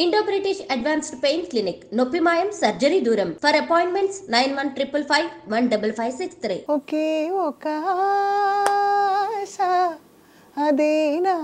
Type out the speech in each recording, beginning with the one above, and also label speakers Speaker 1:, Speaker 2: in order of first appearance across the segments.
Speaker 1: Indo-British Advanced Pain Clinic, Noppimayam Surgery Duram. For appointments 9155515563.
Speaker 2: ఒకే ఒక ఆశ అదేనా.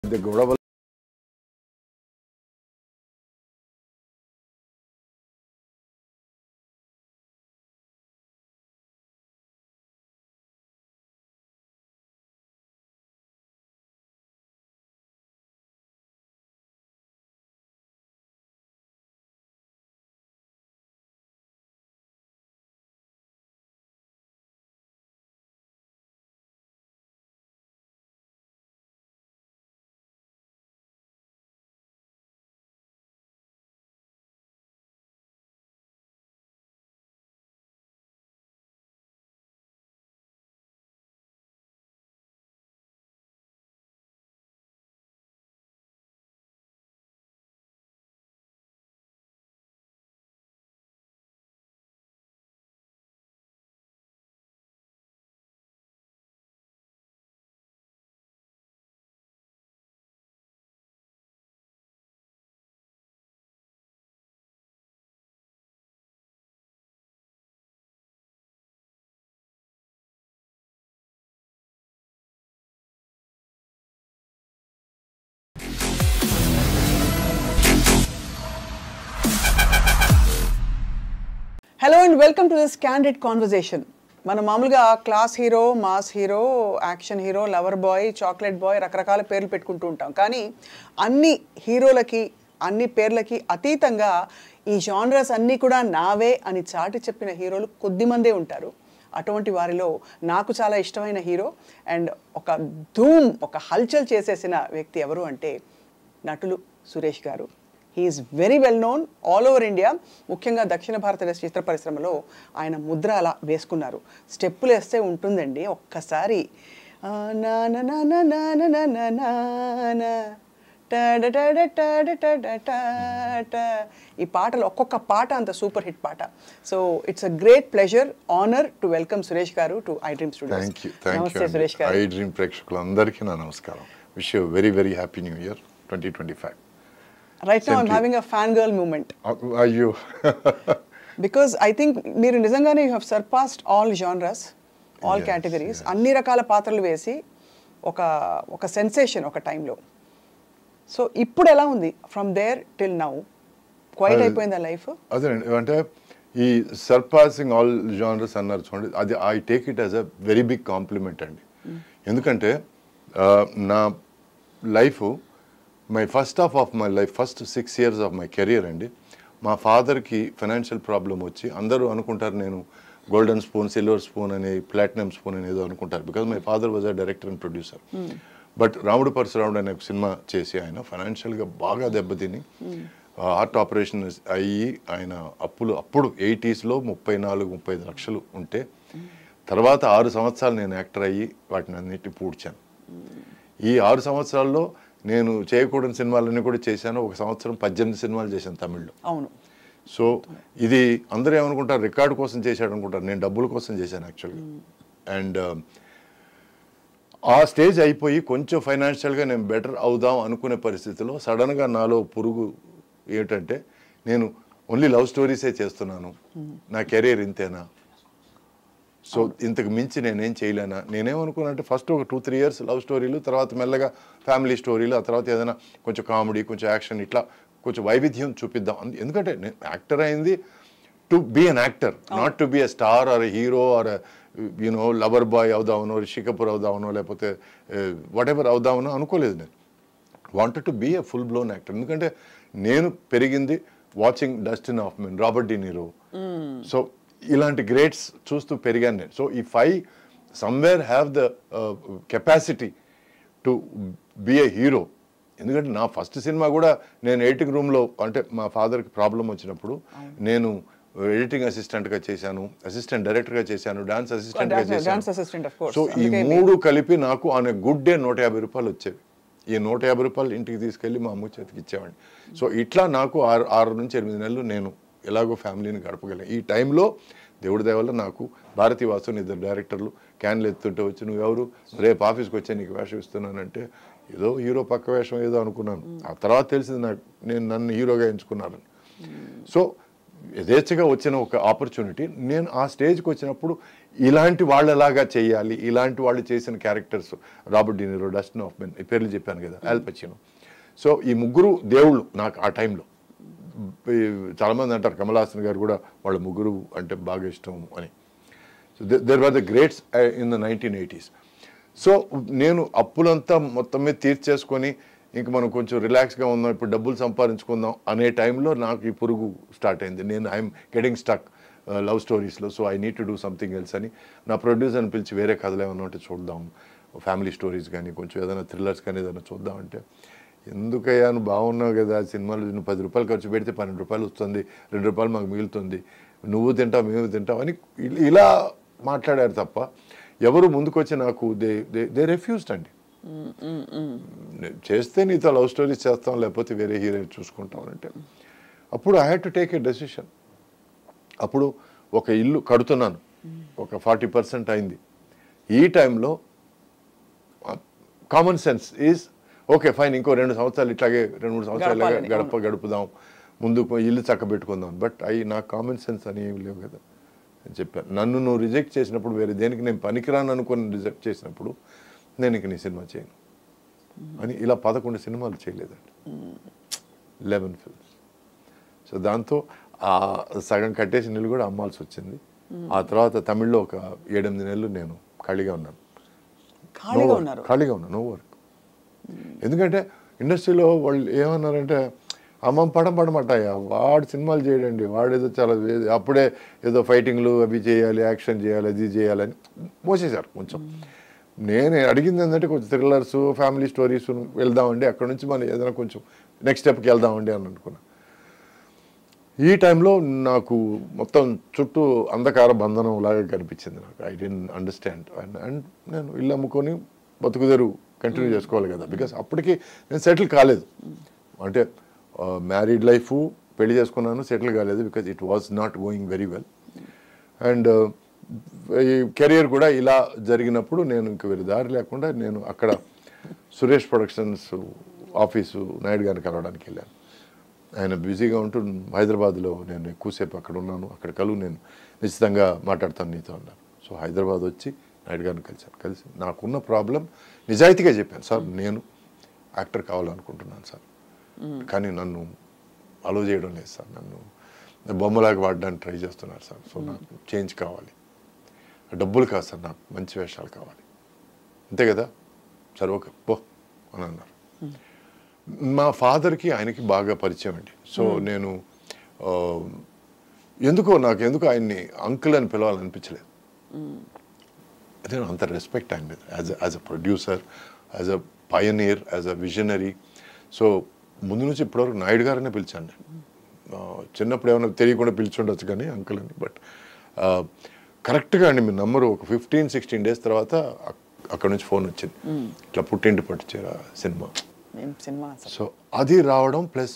Speaker 3: The గొడవలు
Speaker 2: hello and welcome to this candid conversation. మనం మామూలుగా class hero, mass hero, action hero, lover boy, chocolate boy రకరకాల పేర్లు పెట్టుకుంటూ ఉంటాం. కానీ అన్ని హీరోలకి అన్ని పేర్లకి అతీతంగా ఈ జానరస్ అన్నీ కూడా నావే అని చాటి చెప్పిన హీరోలు కొద్దిమందే ఉంటారు. అటువంటి వారిలో నాకు చాలా ఇష్టమైన హీరో అండ్ ఒక ధూమ్, ఒక హల్చల్ చేసేసిన వ్యక్తి ఎవరు అంటే నటులు సురేష్ గారు. He is very well known all over India. ముఖ్యంగా దక్షిణ భారతదేశ చిత్ర పరిశ్రమలో ఆయన ముద్ర అలా వేసుకున్నారు. స్టెప్పులు వేస్తే ఉంటుందండి ఒక్కసారి. ఈ పాటలు ఒక్కొక్క పాట అంత సూపర్ హిట్ పాట. So it's a great pleasure, honour to welcome Suresh గారు టు ఐ డ్రీమ్ స్టూడియోస్.
Speaker 3: నమస్తే సురేష్ గారు. ఐ డ్రీమ్ ప్రేక్షకులందరికీ నా నమస్కారం. Wish you very very happy new year 2025.
Speaker 2: Right now I'm having a fangirl moment.
Speaker 3: Are you?
Speaker 2: Because I think మీరు నిజంగానే you have surpassed all genres, all categories. అన్ని రకాల పాత్రలు వేసి ఒక సెన్సేషన్ ఒక టైంలో. సో ఇప్పుడు ఎలా ఉంది from there till now? Quiet అయిపోయిందా లైఫ్?
Speaker 3: అదే అంటే ఈ సర్పాసింగ్ ఆల్ జానర్స్ అన్నారు చూడండి, అది I take it as a very big compliment అండి. ఎందుకంటే నా life, my first half of my life, first 6 years of my career అండి, మా ఫాదర్కి ఫైనాన్షియల్ ప్రాబ్లం వచ్చి అందరూ అనుకుంటారు నేను గోల్డెన్ స్పూన్, సిల్వర్ స్పూన్ అని, ప్లాటినం స్పూన్ అని ఏదో అనుకుంటారు. Because my father was a director and producer. But రాముడు పరశురాముడు అనే ఒక సినిమా చేసి ఆయన ఫైనాన్షియల్గా బాగా దెబ్బతిని హార్ట్ ఆపరేషన్ అయ్యి ఆయన అప్పులు అప్పుడు 80sలో 34-35 లక్షలు ఉంటే, తర్వాత 6 సంవత్సరాలు నేను యాక్టర్ అయ్యి వాటిని అన్నిటిని పూడ్చాను. ఈ 6 సంవత్సరాల్లో నేను చేయకూడని సినిమాలన్నీ కూడా చేశాను. ఒక సంవత్సరం 18 సినిమాలు చేశాను తమిళ్లో.
Speaker 2: అవును.
Speaker 3: సో ఇది అందరూ ఏమనుకుంటారు, రికార్డు కోసం చేశాడు అనుకుంటారు. నేను డబ్బుల కోసం చేశాను యాక్చువల్గా. అండ్ ఆ స్టేజ్ అయిపోయి కొంచెం ఫైనాన్షియల్గా నేను బెటర్ అవుదాం అనుకునే పరిస్థితిలో సడన్గా నాలో పురుగు ఏంటంటే నేను ఓన్లీ లవ్ స్టోరీసే చేస్తున్నాను, నా కెరీర్ ఇంతేనా, సో ఇంతకు మించి నేనేం చేయలేనా. నేనేమనుకున్నానంటే ఫస్ట్ ఒక 2-3 years లవ్ స్టోరీలు, తర్వాత మెల్లగా ఫ్యామిలీ స్టోరీలు, ఆ తర్వాత ఏదైనా కొంచెం కామెడీ, కొంచెం యాక్షన్, ఇట్లా కొంచెం వైవిధ్యం చూపిద్దాం. ఎందుకంటే నేను యాక్టర్ అయింది to be an actor, not to be a star or hero or you know lover boy అవుదామనో, రిషి కపూర్ అవుదామనో, లేకపోతే వాట్ ఎవర్ అవుదామనో అనుకోలేదు. నేను wanted to be a full blown actor. ఎందుకంటే నేను పెరిగింది watching Dustin Hoffman, Robert De Niro, so ఇలాంటి గ్రేట్స్ చూస్తూ పెరిగాను నేను. So if I somewhere have the capacity to be a hero, ఎందుకంటే నా ఫస్ట్ సినిమా కూడా నేను ఎడిటింగ్ రూమ్లో, అంటే మా ఫాదర్కి ప్రాబ్లం వచ్చినప్పుడు నేను ఎడిటింగ్ అసిస్టెంట్గా చేశాను, అసిస్టెంట్ డైరెక్టర్గా చేశాను, డాన్స్ అసిస్టెంట్గా చేశాను. సో ఈ 3 కలిపి నాకు ఆన్ ఏ గుడ్ డే 150 రూపాయలు వచ్చేవి. ఈ 150 రూపాయలు ఇంటికి తీసుకెళ్ళి మా అమ్మ చేతికి ఇచ్చేవాడిని. సో ఇట్లా నాకు 6 నుంచి 8 నెలలు నేను ఎలాగో ఫ్యామిలీని గడపగలను. ఈ టైంలో దేవుడి దయ వల్ల నాకు భారతీ వాసు 2 డైరెక్టర్లు క్యాన్లు ఎత్తుంటే వచ్చి, నువ్వు ఎవరు, రేపు ఆఫీస్కి వచ్చి నీకు వేషం ఇస్తున్నానంటే ఏదో హీరో పక్క వేషం ఏదో అనుకున్నాను. ఆ తర్వాత తెలిసింది నాకు నన్ను హీరోగా ఎంచుకున్నారని. సో యథేచ్ఛగా వచ్చిన ఒక ఆపర్చునిటీ. నేను ఆ స్టేజ్కి వచ్చినప్పుడు ఇలాంటి వాళ్ళలాగా చేయాలి, ఇలాంటి వాళ్ళు చేసిన characters, Robert De Niro, Dustin Hoffman, ఈ పేర్లు చెప్పాను కదా, ఆల్ పచినో. సో ఈ 3 దేవుళ్ళు నాకు ఆ టైంలో. చాలామంది అంటారు కమల్ హాసన్ గారు కూడా వాళ్ళ 3 అంటే బాగా ఇష్టం అని. So there were the greats in the 1980s. So నేను అప్పులంతా మొత్తం మీద తీర్చేసుకొని ఇంక మనం కొంచెం రిలాక్స్గా ఉందాం, ఇప్పుడు డబ్బులు సంపాదించుకుందాం అనే టైంలో నాకు ఈ పురుగు స్టార్ట్ అయింది. నేను ఐఎమ్ గెటింగ్ స్టక్ లవ్ స్టోరీస్లో, so I need to do something else అని నా ప్రొడ్యూసర్ని పిలిచి వేరే కథలు ఏమన్నా ఉంటే చూద్దాం, ఫ్యామిలీ స్టోరీస్ కానీ కొంచెం ఏదైనా థ్రిల్లర్స్ కానీ ఏదైనా చూద్దామంటే, ఎందుకయ్యా నువ్వు బాగున్నావు కదా, సినిమాలు నువ్వు 10 రూపాయలు ఖర్చు పెడితే 12 రూపాయలు వస్తుంది, 2 రూపాయలు మాకు మిగులుతుంది, నువ్వు తింటావు మేము తింటావు అని ఇలా మాట్లాడారు తప్ప ఎవరు ముందుకొచ్చి నాకు దే రెఫ్యూజ్డ్ అండి. చేస్తే నీతో లవ్ స్టోరీస్ చేస్తాం, లేకపోతే వేరే హీరోయిన్ చూసుకుంటాం అంటే అప్పుడు I had to take a decision. అప్పుడు ఒక ఇల్లు కడుతున్నాను, ఒక 40% అయింది. ఈ టైంలో common sense is okay fine, ఇంకో 2 సంవత్సరాలు ఇట్లాగే 2-3 సంవత్సరాలు గడుపుదాం, ముందు ఇల్లు చక్కబెట్టుకుందాం. బట్ నాకు కామన్ సెన్స్ అని ఏమి లేవు కదా అని చెప్పాను. నన్ను నువ్వు రిజెక్ట్ చేసినప్పుడు, వేరే దేనికి నేను పనికిరాను అనుకుని రిజెక్ట్ చేసినప్పుడు, నేను ఇంక నీ సినిమా చేయను అని ఇలా 11 సినిమాలు చేయలేదండి, 11 ఫిల్మ్స్. సో దాంతో ఆ సగం కట్టేసిన ఇల్లు కూడా అమ్మాల్సి వచ్చింది. ఆ తర్వాత తమిళ్లో ఒక 7-8 నెలలు నేను ఖాళీగా ఉన్నాను. No work. ఎందుకంటే ఇండస్ట్రీలో వాళ్ళు ఏమన్నారంటే, అమ్మ పడమటాయా వాడు సినిమాలు చేయడండి, వాడు ఏదో చాలా అప్పుడే ఏదో ఫైటింగ్లు అవి చేయాలి, యాక్షన్ చేయాలి, అది చేయాలని మోసేశారు కొంచెం. నేను అడిగింది ఏంటంటే కొంచెం థ్రిల్లర్స్, ఫ్యామిలీ స్టోరీస్ వెళ్దామండి, అక్కడ నుంచి మనం ఏదైనా కొంచెం నెక్స్ట్ స్టెప్కి వెళ్దామండి అని అనుకున్నాను. ఈ టైంలో నాకు మొత్తం చుట్టూ అంధకార బంధనం లాగా కనిపించింది. నాకు ఐ డెంట్ అండర్స్టాండ్. అండ్ నేను ఇల్లు అమ్ముకొని బతుకుదేరు కంటిన్యూ చేసుకోవాలి కదా, బికాస్ అప్పటికి నేను సెటిల్ కాలేదు. అంటే మ్యారీడ్ లైఫ్, పెళ్లి చేసుకున్నాను, సెటిల్ కాలేదు, because it was not going very well. And ఈ కెరియర్ కూడా ఇలా జరిగినప్పుడు నేను ఇంక వేరే దారి లేకుండా నేను అక్కడ సురేష్ ప్రొడక్షన్స్ ఆఫీసు నాయుడు గారిని కలవడానికి వెళ్ళాను. ఆయన బిజీగా ఉంటూ హైదరాబాద్లో నేను ఎక్కువసేపు అక్కడ ఉన్నాను, అక్కడ నేను నిశ్చితంగా మాట్లాడతాను నీతో అన్నాను. సో హైదరాబాద్ వచ్చి నాయుడు గారిని కలిసి నాకున్న ప్రాబ్లం నిజాయితీగా చెప్పాను. సార్ నేను యాక్టర్ కావాలనుకుంటున్నాను సార్, కానీ నన్ను అలో చేయడం లేదు సార్, నన్ను బొమ్మలాగా వాడడానికి ట్రై చేస్తున్నారు సార్, సో నాకు చేంజ్ కావాలి, డబ్బులు కాదు సార్, నాకు మంచి వేషాలు కావాలి, అంతే కదా సార్, ఓకే పో అని అన్నారు. మా ఫాదర్కి ఆయనకి బాగా పరిచయం అండి. సో నేను ఎందుకో ఆయన్ని అంకుల్ అని పిలవాలనిపించలేదు. నేను అంత రెస్పెక్ట్ ఆయన మీద as a producer, as a Pioneer, as a visionary. So ముందు నుంచి ఇప్పటివరకు నాయుడు గారనే పిలిచాను నేను. చిన్నప్పుడు ఏమైనా తెలియకుండా పిలిచుండొచ్చు కానీ అంకుల్ అని. బట్ కరెక్ట్గా అండి మీ నంబరు ఒక 15-16 డేస్ తర్వాత అక్కడ నుంచి ఫోన్ వచ్చింది, ఇట్లా పుట్టింటి పట్టుచీర సినిమా. సో అది రావడం, ప్లస్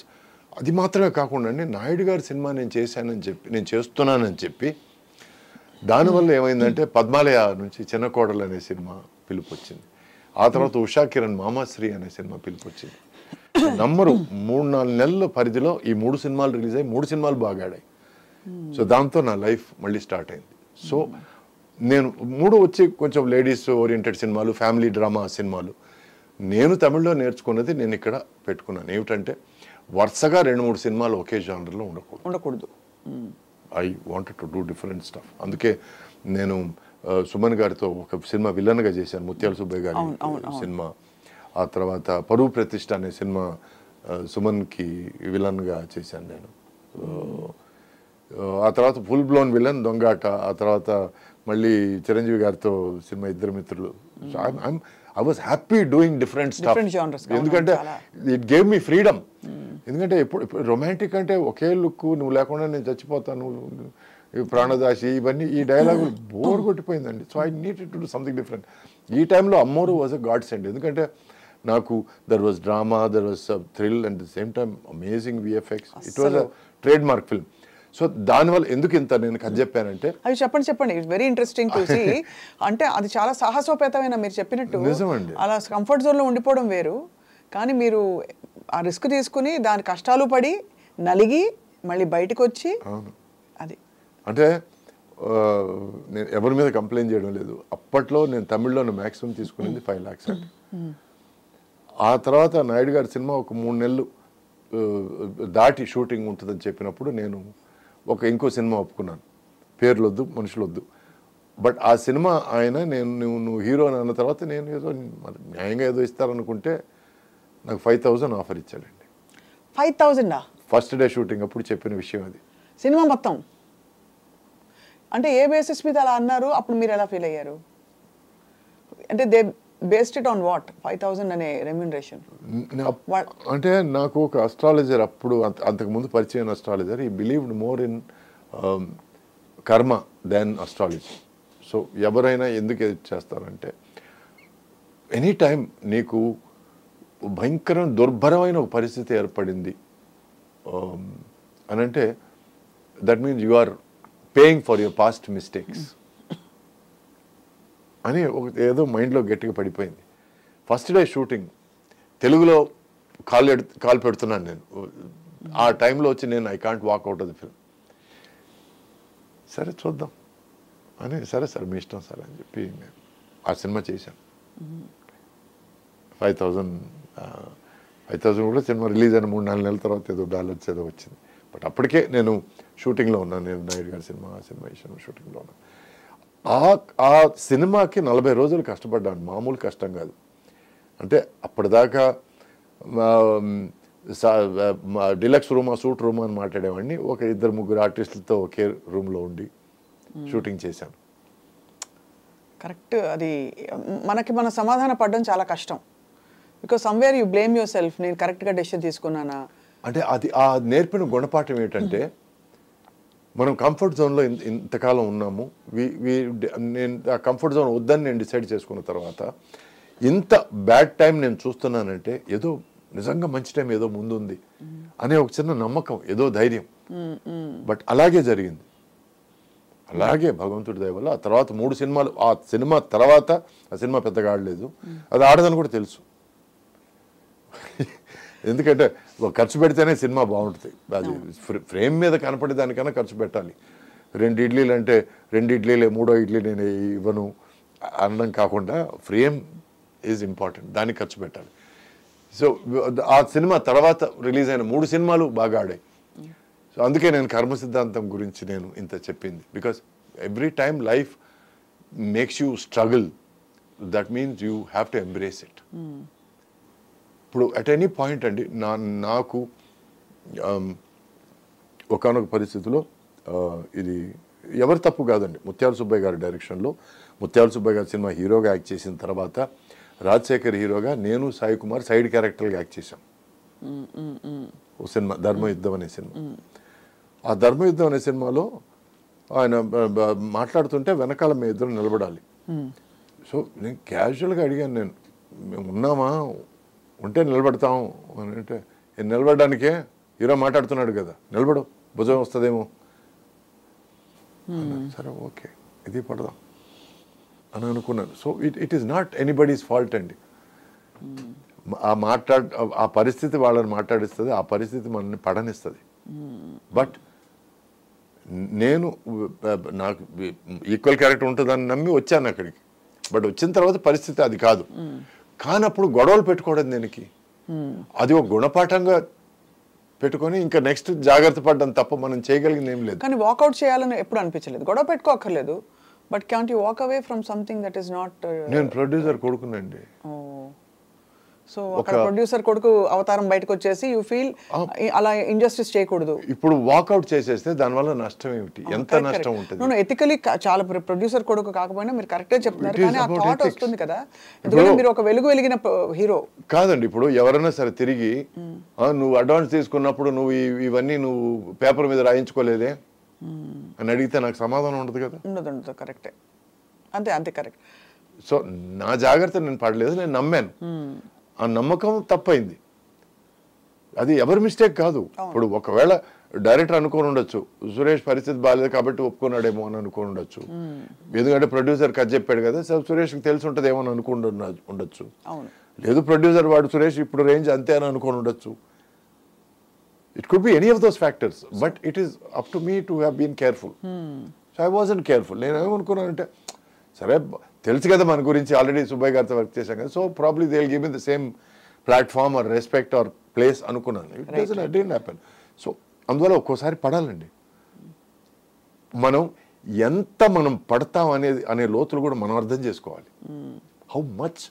Speaker 3: అది మాత్రమే కాకుండా అండి నాయుడు గారి సినిమా నేను చేస్తున్నానని చెప్పి దానివల్ల ఏమైందంటే పద్మాలయ నుంచి చిన్న కోడలు అనే సినిమా పిలుపు వచ్చింది. ఆ తర్వాత ఉషా కిరణ్ మామాశ్రీ అనే సినిమా పిలుపు వచ్చింది. నమ్మరు 3-4 నెలల పరిధిలో ఈ 3 సినిమాలు రిలీజ్ అయ్యి 3 సినిమాలు బాగా ఆడాయి. సో దాంతో నా లైఫ్ మళ్ళీ స్టార్ట్ అయింది. సో నేను 3 వచ్చి కొంచెం లేడీస్ ఓరియంటెడ్ సినిమాలు, ఫ్యామిలీ డ్రామా సినిమాలు. నేను తమిళ్లో నేర్చుకున్నది నేను ఇక్కడ పెట్టుకున్నాను. ఏమిటంటే వరుసగా 2-3 సినిమాలు ఒకే జానర్లో ఉండకూడదు. I wanted to do different stuff. అందుకే నేను సుమన్ గారితో ఒక సినిమా విలన్గా చేశాను, ముత్యాల సుబ్బయ్య గారి సినిమా. ఆ తర్వాత పరువు ప్రతిష్ట అనే సినిమా సుమన్కి విలన్గా చేశాను నేను. ఆ తర్వాత ఫుల్ బ్లోన్ విలన్ దొంగాట. ఆ తర్వాత మళ్ళీ చిరంజీవి గారితో సినిమా ఇద్దరు మిత్రులు. I was happy doing different stuff. ఎందుకంటే ఇట్ గేవ్ మీ ఫ్రీడమ్. ఎందుకంటే ఇప్పుడు రొమాంటిక్ అంటే ఒకే లుక్, నువ్వు లేకుండా నేను చచ్చిపోతాను, ప్రాణదాసి, ఇవన్నీ ఈ డైలాగులు బోర్ కొట్టిపోయిందండి. So I needed to do something different. ఈ టైంలో అమ్మోరు వాజ్ అ గాడ్ సెండ్. ఎందుకంటే నాకు there was drama, there was thrill and the same time amazing VFX. It was a trademark film. So దానివల్ల ఎందుకు ఇంత నేను కథ చెప్పానంటే,
Speaker 2: అది చెప్పండి. It's very interesting to see. అంటే అది చాలా సాహసోపేతమైన, మీరు చెప్పినట్టు
Speaker 3: నిజమండి.
Speaker 2: అలా కంఫర్ట్ జోన్లో ఉండిపోవడం వేరు, కానీ మీరు ఆ రిస్క్ తీసుకుని దాని కష్టాలు పడి నలిగి మళ్ళీ బయటకు వచ్చి అది
Speaker 3: అంటే నేను ఎవరి మీద కంప్లైంట్ చేయడం లేదు. అప్పట్లో నేను తమిళ్లో మ్యాక్సిమం తీసుకునేది 5 lakhs అండి. ఆ తర్వాత నాయుడు గారి సినిమా ఒక 3 నెలలు దాటి షూటింగ్ ఉంటుందని చెప్పినప్పుడు నేను ఇంకో సినిమా ఒప్పుకున్నాను. పేర్లు వద్దు, మనుషులు వద్దు. బట్ ఆ సినిమా ఆయన నువ్వు హీరో అని అన్న తర్వాత నేను ఏదో న్యాయంగా ఏదో ఇస్తారనుకుంటే నాకు 5,000 ఆఫర్ ఇచ్చాడండి.
Speaker 2: 5,000
Speaker 3: ఫస్ట్ డే షూటింగ్ అప్పుడు చెప్పిన విషయం అది.
Speaker 2: సినిమా మొత్తం అంటే ఏ బేసిస్ మీద అలా అన్నారు? అప్పుడు మీరు ఎలా ఫీల్ అయ్యారు? అంటే they based it on what? 5,000 అనే రెమ్యూనరేషన్.
Speaker 3: అంటే నాకు ఒక అస్ట్రాలజర్ అప్పుడు అంతకుముందు పరిచయం అస్ట్రాలజర్, ఈ believed more in karma then astrology. So ఎవరైనా ఎందుకు ఎడిట్ చేస్తారంటే, ఎనీ టైం నీకు భయంకరం దుర్భరమైన ఒక పరిస్థితి ఏర్పడింది అని అంటే that means you are paying for your past mistakes అని ఏదో మైండ్లో గట్టిగా పడిపోయింది. ఫస్ట్ డే షూటింగ్ తెలుగులో కాల్ పెడుతున్నాను నేను. ఆ టైంలో వచ్చి నేను I can't walk out of the film. సరే చూద్దాం అని, సరే సార్ మీ ఇష్టం సార్ అని చెప్పి నేను ఆ సినిమా చేశాను. 5,000 కూడా సినిమా రిలీజ్ అయిన 3-4 నెలల తర్వాత ఏదో డాలర్స్ ఏదో వచ్చింది. బట్ అప్పటికే నేను షూటింగ్లో ఉన్నాను. నేను నాయుడు గారి సినిమా షూటింగ్లో ఉన్నాను. ఆ సినిమాకి 40 రోజులు కష్టపడ్డాను. మామూలు కష్టం కాదు. అంటే అప్పటిదాకా డిలక్స్ రూమా, సూట్ రూమా అని మాట్లాడేవాడిని. 2-3 ఆర్టిస్టులతో ఒకే రూమ్లో ఉండి షూటింగ్ చేశాను.
Speaker 2: కరెక్ట్. అది మన సమాధాన పడడం చాలా కష్టం. Because somewhere you blame your self. నేను కరెక్ట్గా డెసిషన్ తీసుకున్నానా
Speaker 3: అంటే అది ఆ నేర్పిన గుణపాఠం ఏంటంటే, మనం కంఫర్ట్ జోన్లో ఇంతకాలం ఉన్నాము. నేను ఆ కంఫర్ట్ జోన్ వద్దని నేను డిసైడ్ చేసుకున్న తర్వాత ఇంత బ్యాడ్ టైం నేను చూస్తున్నానంటే ఏదో నిజంగా మంచి టైం ఏదో ముందుంది అనే ఒక చిన్న నమ్మకం, ఏదో ధైర్యం. బట్ అలాగే జరిగింది. అలాగే భగవంతుడి దయ వల్ల ఆ తర్వాత 3 సినిమాలు, ఆ సినిమా తర్వాత ఆ సినిమా పెద్దగా ఆడలేదు. అది ఆడదని కూడా తెలుసు. ఎందుకంటే ఖర్చు పెడితేనే సినిమా బాగుంటుంది. అది ఫ్రేమ్ మీద కనపడే దానికన్నా ఖర్చు పెట్టాలి. 2 ఇడ్లీలు అంటే 2 ఇడ్లీలే, 3వ ఇడ్లీ నేను ఇవ్వను అనడం కాకుండా ఫ్రేమ్ ఈజ్ ఇంపార్టెంట్, దానికి ఖర్చు పెట్టాలి. సో ఆ సినిమా తర్వాత రిలీజ్ అయిన 3 సినిమాలు బాగా ఆడాయి. సో అందుకే నేను కర్మ సిద్ధాంతం గురించి నేను ఇంత చెప్పింది. Because every time life makes you struggle, that means you have to embrace it. ఇప్పుడు అట్ ఎనీ పాయింట్ అండి నాకు ఒకానొక పరిస్థితిలో ఇది ఎవరి తప్పు కాదండి. ముత్యాల సుబ్బయ్య గారి డైరెక్షన్లో ముత్యాల సుబ్బయ్య గారి సినిమా హీరోగా యాక్ట్ చేసిన తర్వాత రాజశేఖర్ హీరోగా నేను సాయి కుమార్ సైడ్ క్యారెక్టర్గా యాక్ట్ చేశాం. ఓ సినిమా ధర్మయుద్ధం అనే సినిమా. ఆ ధర్మయుద్ధం అనే సినిమాలో ఆయన మాట్లాడుతుంటే వెనకాల మేము ఇద్దరు నిలబడాలి. సో నేను క్యాజువల్గా అడిగాను, మేము ఉన్నామా, ఉంటే నిలబడతాం అని. అంటే నిలబడడానికే హీరో మాట్లాడుతున్నాడు కదా, నిలబడు, భుజం వస్తుందేమో. సరే ఓకే ఇది పడదాం అని అనుకున్నాను. So it is not anybody's fault అండి. ఆ పరిస్థితి వాళ్ళని మాట్లాడిస్తుంది, ఆ పరిస్థితి మనల్ని పడనిస్తుంది. బట్ నేను నాకు ఈక్వల్ క్యారెక్టర్ ఉంటుందని నమ్మి వచ్చాను అక్కడికి. బట్ వచ్చిన తర్వాత పరిస్థితి అది కాదు. కానప్పుడు గొడవలు పెట్టుకోవడం దేనికి? అది ఒక గుణపాఠంగా పెట్టుకొని ఇంకా నెక్స్ట్ జాగ్రత్త పడ్డం తప్ప మనం చేయగలిగింది ఏం లేదు.
Speaker 2: కానీ వాకౌట్ చేయాలని ఎప్పుడు అనిపించలేదు, గొడవ పెట్టుకోకర్లేదు, but can't you walk away from something that is not.
Speaker 3: నేను ప్రొడ్యూసర్ కొడుకునండి.
Speaker 2: సో ఒక ప్రొడ్యూసర్ కొడుకు అవతారం బయటకు వచ్చేసి యూ ఫీల్ అలా ఇంజస్టిస్ చేయకూడదు.
Speaker 3: ఇప్పుడు వాకౌట్ చేసేస్తే దానివల్ల నష్టం ఏమిటి? ఎంత నష్టం ఉంటుంది?
Speaker 2: ఎథికలీ చాలా ప్రొడ్యూసర్ కొడుకు కాకపోయినా మీరు కరెక్ట్గా చెప్తున్నారు, కానీ ఆ థాట్ వస్తుంది కదా, ఎందుకంటే మీరు ఒక వెలిగిన హీరో
Speaker 3: కాదండి. ఇప్పుడు ఎవరైనా సరే తిరిగి నువ్వు అడ్వాన్స్ తీసుకున్నప్పుడు నువ్వు ఇవన్నీ నువ్వు పేపర్ మీద రాయించుకోలేదే అని అడిగితే నాకు సమాధానం ఉండదు కదా.
Speaker 2: ఉండదు, కరెక్టే, అంతే కరెక్ట్.
Speaker 3: సో నా జాగ్రత్త నేను పడలేదు, నేను నమ్మాను. ఆ నమ్మకం తప్పైంది, అది ఎవరి మిస్టేక్ కాదు. ఇప్పుడు ఒకవేళ డైరెక్టర్ అనుకోని ఉండొచ్చు, సురేష్ పరిస్థితి బాగాలేదు కాబట్టి ఒప్పుకున్నాడేమో అని అనుకోని ఉండొచ్చు. ఎందుకంటే ప్రొడ్యూసర్ కథ చెప్పాడు కదా, సురేష్కి తెలిసి ఉంటుంది ఏమో అని అనుకుంటూ ఉండొచ్చు. లేదు ప్రొడ్యూసర్ వాడు సురేష్ ఇప్పుడు రేంజ్ అంతే అని అనుకోని ఉండొచ్చు. It could be any of those factors, but it is up to me to have been careful. So I wasn't careful. నేను ఏమనుకున్నానంటే సరే తెలుసు కదా మన గురించి, ఆల్రెడీ సుబ్బయ్య గారితో వర్క్ చేశాం కదా, so probably they will give me the same platform or respect or place అనుకున్నాను. It doesn't happen. సో అందువల్ల ఒక్కోసారి పడాలండి. మనం ఎంత పడతాం అనే లోతులు కూడా మనం అర్థం చేసుకోవాలి. How much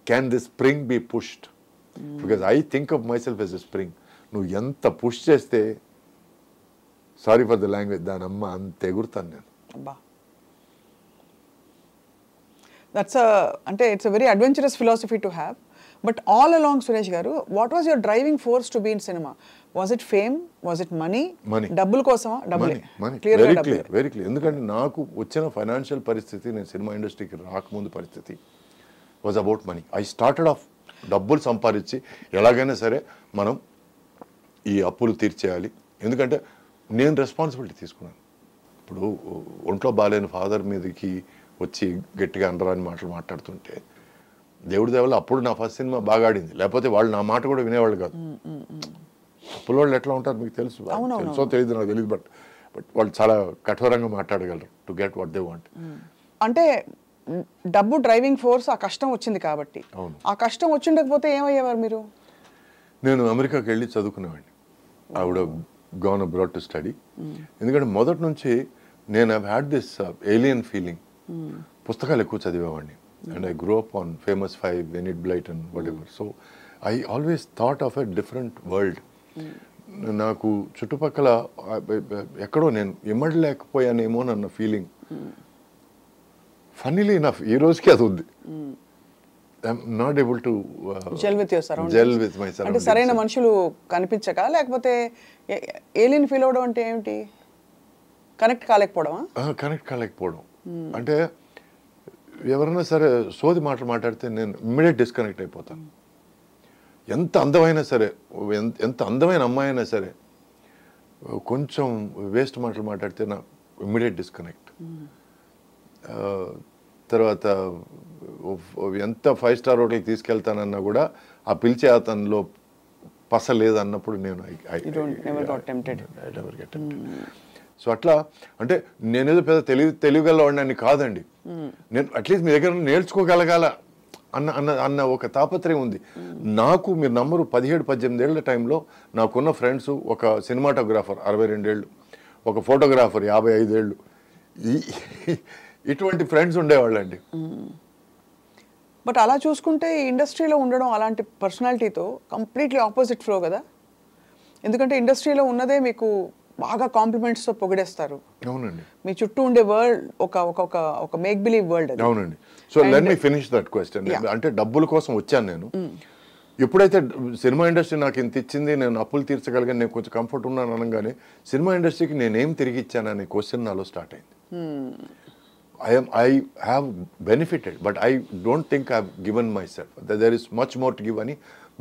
Speaker 3: can this spring be pushed? Because I think of my self as a spring. నువ్వు ఎంత పుష్ చేస్తే, సారీ ఫర్ ద లాంగ్వేజ్, దాని అమ్మ అంత ఎగురుతాను నేను.
Speaker 2: అంటే it's a very adventurous philosophy to have. But all along Suresh గారు, what was your driving force to be in cinema? Was it fame? Was it money? డబ్బుల కోసమా? డబ్బులే.
Speaker 3: Very clear. ఎందుకంటే నాకు వచ్చిన ఫైనాన్షియల్ పరిస్థితి, నేను సినిమా ఇండస్ట్రీకి రాకముందు పరిస్థితి was about money. I started off డబ్బులు సంపాదించి ఎలాగైనా సరే మనం ఈ అప్పులు తీర్చేయాలి. ఎందుకంటే నేను రెస్పాన్సిబిలిటీ తీసుకున్నాను. ఇప్పుడు ఒంట్లో బాగాలేని ఫాదర్ మీదకి వచ్చి గట్టిగా అనరాని మాటలు మాట్లాడుతుంటే, దేవుడి దేవల్ల అప్పుడు నా ఫస్ట్ సినిమా బాగా ఆడింది, లేకపోతే వాళ్ళు నా మాట కూడా వినేవాళ్ళు కాదు. అప్పుల వాళ్ళు ఎట్లా ఉంటారు మీకు తెలుసు, తెలుసో తెలియదు నాకు తెలియదు, బట్ వాళ్ళు చాలా కఠోరంగా మాట్లాడగలరు to get what they want.
Speaker 2: అంటే డబ్బు డ్రైవింగ్ ఫోర్స్, ఆ కష్టం వచ్చింది కాబట్టి. ఆ కష్టం వచ్చిండకపోతే ఏమయ్యేవారు మీరు?
Speaker 3: నేను అమెరికాకి వెళ్ళి చదువుకునేవాడిని. I would have gone abroad to study. ఎందుకంటే మొదటి నుంచి నేను I had this alien feeling. పుస్తకాలు ఎక్కువ చదివేవాడిని. And I grow up on famous 5, Enid Blyton, whatever. So I always thought of a different world. నాకు చుట్టుపక్కల ఎక్కడో నేను ఇమ్మడలేకపోయానేమో అన్న ఫీలింగ్. ఫన్నీలీ ఇనఫ్ ఈ రోజుకి అది ఉంది. I'm not able to
Speaker 2: gel with your surroundings.
Speaker 3: Gel with my surroundings.
Speaker 2: అంటే సరైన మనుషులు కనిపించక, లేకపోతే ఏలియన్ ఫీల్ అవడం అంటే ఏమిటి? కనెక్ట్ కాలేకపోవడమా?
Speaker 3: కనెక్ట్ కాలేకపోవడం అంటే ఎవరైనా సరే సోది మాటలు మాట్లాడితే నేను ఇమ్మీడియట్ డిస్కనెక్ట్ అయిపోతాను. ఎంత అందమైనా సరే, ఎంత అందమైన అమ్మాయి అయినా సరే కొంచెం వేస్ట్ మాటలు మాట్లాడితే నా ఇమ్మీడియట్ డిస్కనెక్ట్. తర్వాత ఎంత 5 స్టార్ హోటల్కి తీసుకెళ్తానన్నా కూడా ఆ పిలిచే అతనిలో పస లేదన్నప్పుడు నేను సో అట్లా అంటే నేనేదో పెద్ద తెలియగలవాడిని కాదండి. నేను అట్లీస్ట్ మీ దగ్గర నేర్చుకోగలగాల అన్న ఒక తాపత్రయం ఉంది నాకు. మీరు నమ్మరు, 17-18 ఏళ్ల టైంలో నాకున్న ఫ్రెండ్స్, ఒక సినిమాటోగ్రాఫర్ 62 ఏళ్ళు, ఒక ఫోటోగ్రాఫర్ 55 ఏళ్ళు, ఇటువంటి ఫ్రెండ్స్ ఉండేవాళ్ళండి.
Speaker 2: బట్ అలా చూసుకుంటే ఈ ఇండస్ట్రీలో ఉండడం అలాంటి పర్సనాలిటీతో కంప్లీట్లీ ఆపోజిట్ ఫ్లో కదా. ఎందుకంటే ఇండస్ట్రీలో ఉన్నదే మీకు బాగా కాంప్లిమెంట్స్తో పొగిడేస్తారు.
Speaker 3: అవునండి.
Speaker 2: మీ చుట్టూ ఉండే వరల్డ్ ఒక మేక్ బిలీవ్ వరల్డ్.
Speaker 3: అవునండి. So let me finish that question. అంటే డబ్బుల కోసం వచ్చాను నేను. ఎప్పుడైతే సినిమా ఇండస్ట్రీ నాకు ఇంత ఇచ్చింది, నేను అప్పులు తీర్చగలిగాను, నేను కొంచెం కంఫర్ట్ ఉన్నాను అనగానే సినిమా ఇండస్ట్రీకి నేనేం తిరిగి ఇచ్చాననే క్వశ్చన్ నాలో స్టార్ట్ అయింది. I have benefited, but I don't think I've given myself. There is much more to give. అని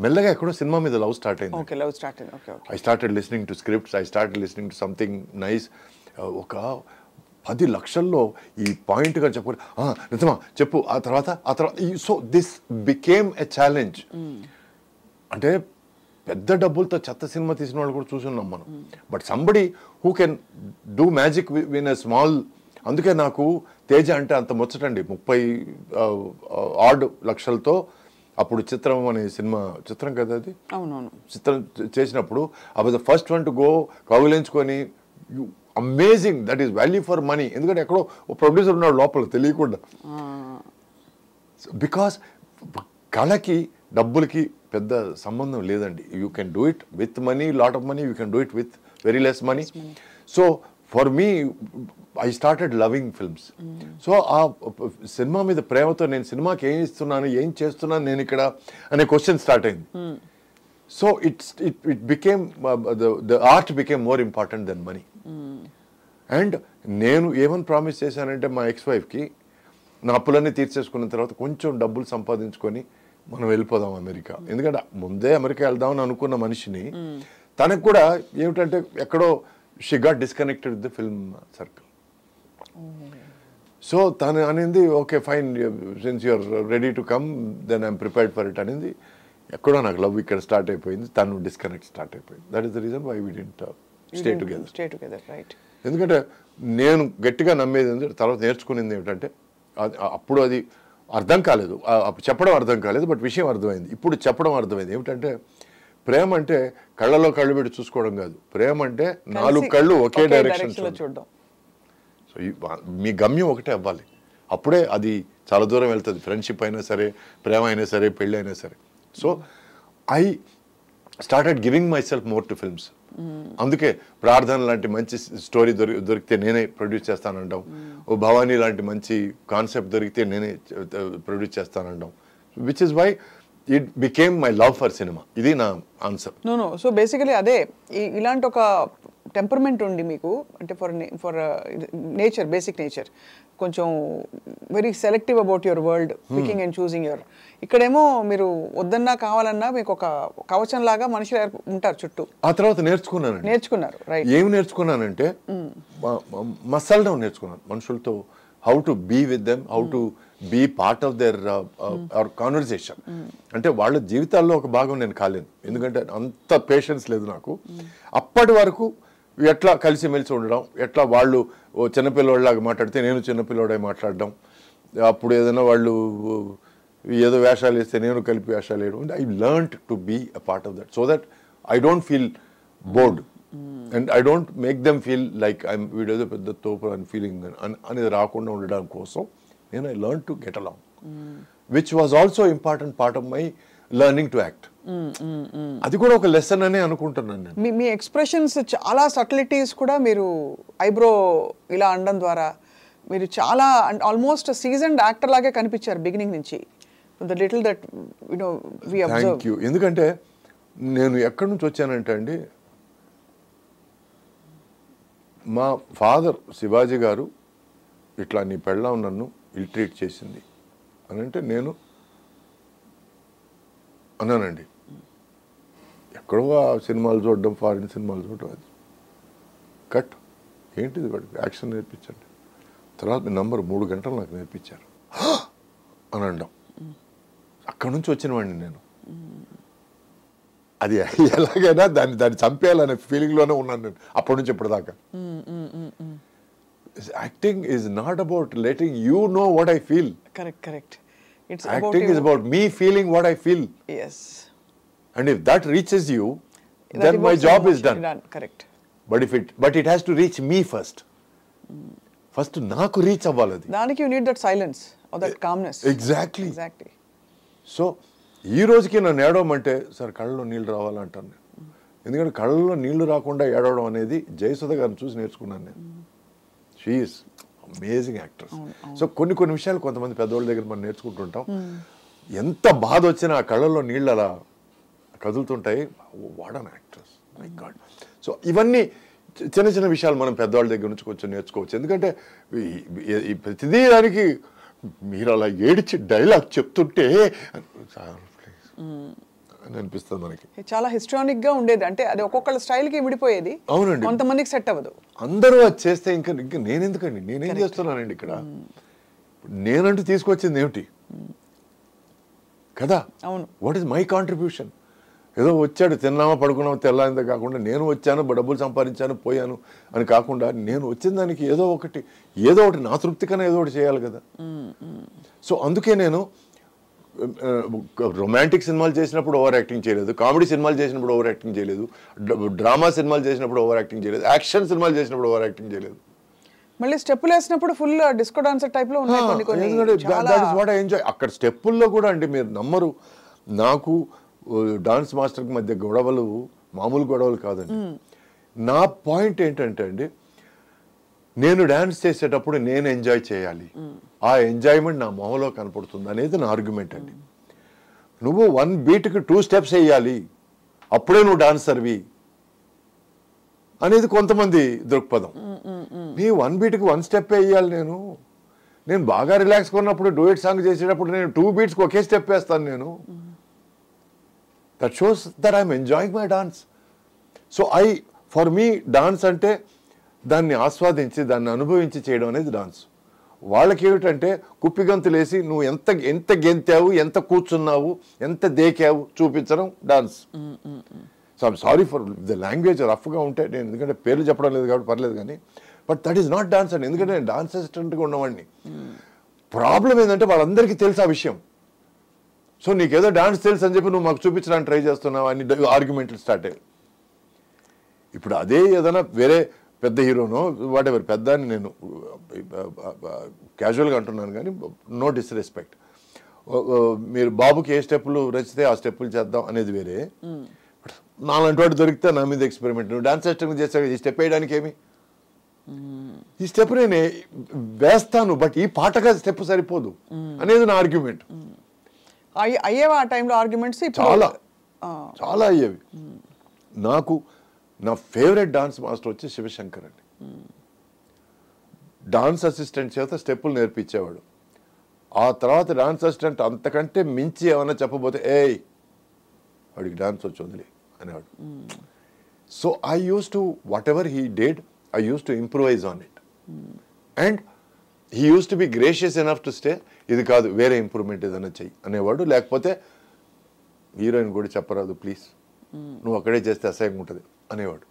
Speaker 3: మెల్లగా ఎక్కడో సినిమా మీద లవ్ స్టార్ట్ అయింది.
Speaker 2: ఓకే, లవ్ స్టార్ట్ అయింది. Okay,
Speaker 3: I started listening to scripts. I started listening to something nice. ఒక 10 లక్షల్లో ఈ పాయింట్గా చెప్పాలి, నిజమా చెప్పు, ఆ తర్వాత so this became a challenge. అంటే పెద్ద డబ్బులతో చెత్త సినిమా తీసిన వాళ్ళు కూడా చూసున్నాం మనం. But somebody who can do magic win a small. అందుకే నాకు తేజ అంటే అంత ముచ్చటండి. 30 లక్షలతో అప్పుడు చిత్రం అనే సినిమా, చిత్రం కదా అది,
Speaker 2: అవునవును,
Speaker 3: చిత్రం చేసినప్పుడు I was the first one to go కౌగిలించుకొని. Amazing, that is value for money. ఎందుకంటే ఎక్కడో ప్రొడ్యూసర్ ఉన్నాడు లోపల తెలియకుండా. బికాస్ కళకి డబ్బులకి పెద్ద సంబంధం లేదండి. You can do it with money, lot of money, you can do it with very less money. So for me I started loving films. So ఆ సినిమా మీద ప్రేమతో నేను సినిమాకి ఏం ఇస్తున్నాను, ఏం చేస్తున్నాను నేను ఇక్కడ అనే క్వశ్చన్ స్టార్ట్ అయింది. So it became the art became more important than money. And నేను ఏమని ప్రామిస్ చేశానంటే మా ఎక్స్-వైఫ్కి, నా అప్పులన్నీ తీర్చేసుకున్న తర్వాత కొంచెం డబ్బులు సంపాదించుకొని మనం వెళ్ళిపోదాం అమెరికా. ఎందుకంటే ముందే అమెరికా వెళ్దామని అనుకున్న మనిషిని తనకు కూడా ఏమిటంటే ఎక్కడో she got disconnected with the film circle. So తను అనేది okay fine, since you're ready to come then I'm prepared for it అనేది. ఎక్కడో నాకు లవ్ ఇక్కడ స్టార్ట్ అయిపోయింది, తను డిస్కనెక్ట్ స్టార్ట్ అయిపోయింది. That is the reason why we didn't stay together.
Speaker 2: Right.
Speaker 3: ఎందుకంటే నేను గట్టిగా నమ్మేది ఏంటంటే, తర్వాత నేర్చుకునేది ఏమిటంటే, అప్పుడు అది అర్థం కాలేదు, చెప్పడం అర్థం కాలేదు, బట్ విషయం అర్థమైంది. ఇప్పుడు చెప్పడం అర్థమైంది. ఏమిటంటే ప్రేమ అంటే కళ్ళలో కళ్ళు పెట్టి చూసుకోవడం కాదు. ప్రేమ అంటే 4 కళ్ళు ఒకే డైరెక్షన్ చూడడం. సో మీ గమ్యం ఒకటే అవ్వాలి, అప్పుడే అది చాలా దూరం వెళ్తుంది. ఫ్రెండ్షిప్ అయినా సరే, ప్రేమ అయినా సరే, పెళ్ళి అయినా సరే. So I started giving my self more to films. అందుకే ప్రార్థన లాంటి మంచి స్టోరీ దొరికితే నేనే ప్రొడ్యూస్ చేస్తానంటాం, ఓ భవానీ లాంటి మంచి కాన్సెప్ట్ దొరికితే నేనే ప్రొడ్యూస్ చేస్తానంటాం. Which is why it became my love for cinema. ఇది నా ఆన్సర్.
Speaker 2: నో సో బేసికలీ అదే, ఇలాంటి ఒక టెంపర్మెంట్ ఉండి మీకు, అంటే ఫర్ నేచర్, బేసిక్ నేచర్, కొంచెం very selective about your world, picking and choosing your. ఇక్కడేమో మీరు వద్దన్నా కావాలన్నా మీకు ఒక కవచం లాగా మనుషులు ఉంటారు చుట్టూ.
Speaker 3: ఆ తర్వాత నేర్చుకున్నారు. రైట్. ఏమి నేర్చుకున్నానంటే మసలడం నేర్చుకున్నాను మనుషులతో. How to be with them, how to be part of their conversation. అంటే వాళ్ళ జీవితాల్లో ఒక భాగం నేను కాలేను, ఎందుకంటే అంత పేషెన్స్ లేదు నాకు. అప్పటి వరకు ఎట్లా కలిసిమెలిసి ఉండడం, ఎట్లా వాళ్ళు చిన్నపిల్లవాళ్ళలాగా మాట్లాడితే నేను చిన్నపిల్లవాడే మాట్లాడడం, అప్పుడు ఏదైనా వాళ్ళు ఏదో వేషాలు వేస్తే నేను కలిపి వేషాలు వేయడం. I learned to be a part of that, so that I don't feel bored and I don't make them feel like I'm వీడేదో పెద్ద తోపు అని ఫీలింగ్ అనేది రాకుండా ఉండడం కోసం నేను I learn to get along, which was also important part of my learning to act. అది కూడా ఒక లెసన్ అనే అనుకుంటున్నాను నేను.
Speaker 2: మీ ఎక్స్ప్రెషన్స్ చాలా సటిలిటీస్ కూడా మీరు ఐబ్రో ఇలా అనడం ద్వారా మీరు చాలా ఆల్మోస్ట్ సీజన్డ్ యాక్టర్ లాగే కనిపించారు బిగినింగ్ నుంచి. The little that you know we observe.
Speaker 3: Thank you. ఎందుకంటే నేను ఎక్కడి నుంచి వచ్చానంటే అండి, మా ఫాదర్ శివాజీ గారు ఇట్లా నీ పెళ్ళాం నన్ను ఇల్ ట్రీట్ చేసింది అని అంటే నేను అన్నానండి. ఎక్కడో ఆ సినిమాలు చూడడం, ఫారిన్ సినిమాలు చూడడం, అది కట్ ఏంటిది వాడికి యాక్షన్ నేర్పించండి. తర్వాత మీ నంబర్ 3 గంటలు నాకు నేర్పించారు అని అనడం. అక్కడి నుంచి వచ్చిన వాడిని నేను. అది ఎలాగైనా దాన్ని చంపేయాలనే ఫీలింగ్లోనే ఉన్నాను నేను అప్పటి నుంచి ఇప్పటిదాకా. Acting is not about letting you know what I feel.
Speaker 2: Correct.
Speaker 3: Acting is about me feeling what I feel.
Speaker 2: Yes.
Speaker 3: And if that reaches you, then my job is done.
Speaker 2: Correct.
Speaker 3: But it has to reach me first. First నాకు reach అవ్వాలి అది.
Speaker 2: దానికి you need that silence or that calmness.
Speaker 3: Exactly.
Speaker 2: Exactly.
Speaker 3: So ఈ రోజుకి నన్ను ఏడవమంటే sir కళ్ళలో నీళ్ళు రావాలంటాను నేను. ఎందుకంటే కళ్ళలో నీళ్లు రాకుండా ఏడవడం అనేది జయసుధ గారిని చూసి నేర్చుకున్నాను నేను. She is amazing actors. So కొన్ని విషయాలు కొంతమంది పెద్దవాళ్ళ దగ్గర మనం నేర్చుకుంటుంటాం. ఎంత బాధ వచ్చినా ఆ కళ్ళల్లో నీళ్ళు అలా కదులుతుంటాయి. What an actors, my god. So ఇవన్నీ చిన్న విషయాలు మనం పెద్దవాళ్ళ దగ్గర నుంచి కొంచెం నేర్చుకోవచ్చు. ఎందుకంటే ఈ ప్రతిదీ దానికి మీరు అలా ఏడిచి డైలాగ్ చెప్తుంటే అని అనిపిస్తుంది మనకి.
Speaker 2: చాలా హిస్టానిక్ గా ఉండేది, అంటే అది ఒక్కొక్కళ్ళ స్టైల్ కి విడిపోయేది.
Speaker 3: అవునండి,
Speaker 2: కొంతమందికి సెట్ అవ్వదు.
Speaker 3: అందరూ అది చేస్తే ఇంకా ఇంకా నేనెందుకండి, నేనేం చేస్తున్నానండి ఇక్కడ, నేనంటూ తీసుకొచ్చింది ఏమిటి కదా.
Speaker 2: అవును,
Speaker 3: వాట్ ఈస్ మై కాంట్రిబ్యూషన్? ఏదో వచ్చాడు తిన్నామా పడుకున్నామా తెల్లారిందే కాకుండా నేను వచ్చాను డబ్బులు సంపాదించాను పోయాను అని కాకుండా నేను వచ్చిన దానికి ఏదో ఒకటి నా తృప్తి కన్నా ఏదో ఒకటి చేయాలి కదా. సో అందుకే నేను రొమాంటిక్ సినిమాలు చేసినప్పుడు ఓవర్ యాక్టింగ్ చేయలేదు, కామెడీ సినిమాలు చేసినప్పుడు ఓవర్ యాక్టింగ్ చేయలేదు, డ్రామా సినిమాలు చేసినప్పుడు ఓవర్ యాక్టింగ్ చేయలేదు, యాక్షన్ సినిమాలు చేసినప్పుడు ఓవర్ యాక్టింగ్ చేయలేదు.
Speaker 2: మళ్ళీ స్టెప్పులు వేసినప్పుడు ఫుల్ డిస్కో డాన్సర్ టైప్ లో ఉన్నాయి కొన్ని కొన్ని.
Speaker 3: ఎంజాయ్ అక్కడ స్టెప్పుల్లో కూడా అండి, మీరు నమ్మరు, నాకు డాన్స్ మాస్టర్కి మధ్య గొడవలు మామూలు గొడవలు కాదండి. నా పాయింట్ ఏంటంటే అండి, నేను డాన్స్ చేసేటప్పుడు నేను ఎంజాయ్ చేయాలి, ఆ ఎంజాయ్మెంట్ నా మొహంలో కనపడుతుంది అనేది నా ఆర్గ్యుమెంట్ అండి. నువ్వు 1 బీట్కి 2 స్టెప్స్ వేయాలి అప్పుడే నువ్వు డాన్సర్వి అనేది కొంతమంది దృక్పథం. నీ 1 బీట్కి 1 స్టెప్ వేయాలి, నేను బాగా రిలాక్స్ కొన్నప్పుడు డూయట్ సాంగ్ చేసేటప్పుడు నేను 2 బీట్స్కి ఒకే స్టెప్ వేస్తాను నేను. That shows that I'm enjoying my dance. So for me dance అంటే దాన్ని ఆస్వాదించి దాన్ని అనుభవించి చేయడం అనేది డాన్స్. వాళ్ళకి ఏమిటంటే కుప్పిగంతులేసి నువ్వు ఎంత గెంతావు, ఎంత కూర్చున్నావు, ఎంత దేకావు చూపించడం dance. So I'm sorry for the language రఫ్గా ఉంటే, నేను ఎందుకంటే పేర్లు చెప్పడం లేదు కాబట్టి పర్లేదు, కానీ but that is not dance అండి. ఎందుకంటే నేను డాన్స్ అసిస్టెంట్గా ఉన్నవాడిని. ప్రాబ్లం ఏంటంటే వాళ్ళందరికీ తెలుసు ఆ విషయం. సో నీకేదో డాన్స్ తెలుసు అని చెప్పి నువ్వు మాకు చూపించడానికి ట్రై చేస్తున్నావు అని ఆర్గ్యుమెంట్లు స్టార్ట్ అయ్యాయి. ఇప్పుడు అదే ఏదైనా వేరే పెద్ద హీరోనో వాట్ ఎవర్, పెద్ద అని నేను క్యాజువల్గా అంటున్నాను కానీ నో డిస్రెస్పెక్ట్, మీరు బాబుకి ఏ స్టెప్పులు రచితే ఆ స్టెప్పులు చేద్దాం అనేది వేరే. నాలాంటి వాడు దొరికితే నా మీద ఎక్స్పెరిమెంట్, నువ్వు డాన్స్ అసిస్టెంట్ చేస్తావు ఈ స్టెప్ వేయడానికి ఏమి, ఈ స్టెప్ నేను వేస్తాను బట్ ఈ పాటగా స్టెప్ సరిపోదు అనేది నా ఆర్గ్యుమెంట్.
Speaker 2: అయ్యేవా ఆ టైంలో ఆర్గ్యుమెంట్స్?
Speaker 3: చాలా అయ్యేవి. నాకు నా ఫేవరెట్ డాన్స్ మాస్టర్ వచ్చి శివశంకర్ అండి. డాన్స్ అసిస్టెంట్ చేత స్టెప్పులు నేర్పించేవాడు. ఆ తర్వాత డాన్స్ అసిస్టెంట్ అంతకంటే మించి ఏమైనా చెప్పబోతే వాడికి డాన్స్ వచ్చి వదిలే అనేవాడు. So I use to what ever he did I use to improvise on it and he use to be gracious enough to stay ఇది కాదు వేరే ఇంప్రూవ్మెంట్ ఏదైనా చెయ్యి అనేవాడు. లేకపోతే హీరోయిన్ కూడా చెప్పరాదు ప్లీజ్, నువ్వు అక్కడే చేస్తే అసహ్యంగా ఉంటుంది అనేవాడు.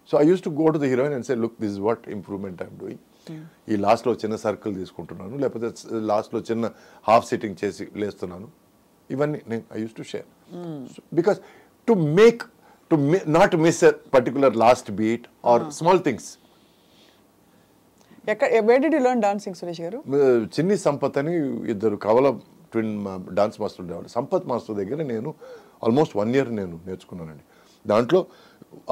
Speaker 3: So I use to go to the heroine and say look this is what improvement I'm doing, ఈ లాస్ట్లో చిన్న సర్కిల్ తీసుకుంటున్నాను, లేకపోతే లాస్ట్లో చిన్న హాఫ్ సిట్టింగ్ చేసి లేస్తున్నాను, ఇవన్నీ నేను I use to share because to make not miss a particular last beat or small things.
Speaker 2: Where did you learn dancing, Suresh garu?
Speaker 3: చిన్ని సంపత్ అని ఇద్దరు కవల ట్విన్ డాన్స్ మాస్టర్ ఉండేవాడు. సంపత్ మాస్టర్ దగ్గర నేను ఆల్మోస్ట్ 1 year నేను నేర్చుకున్నానండి. దాంట్లో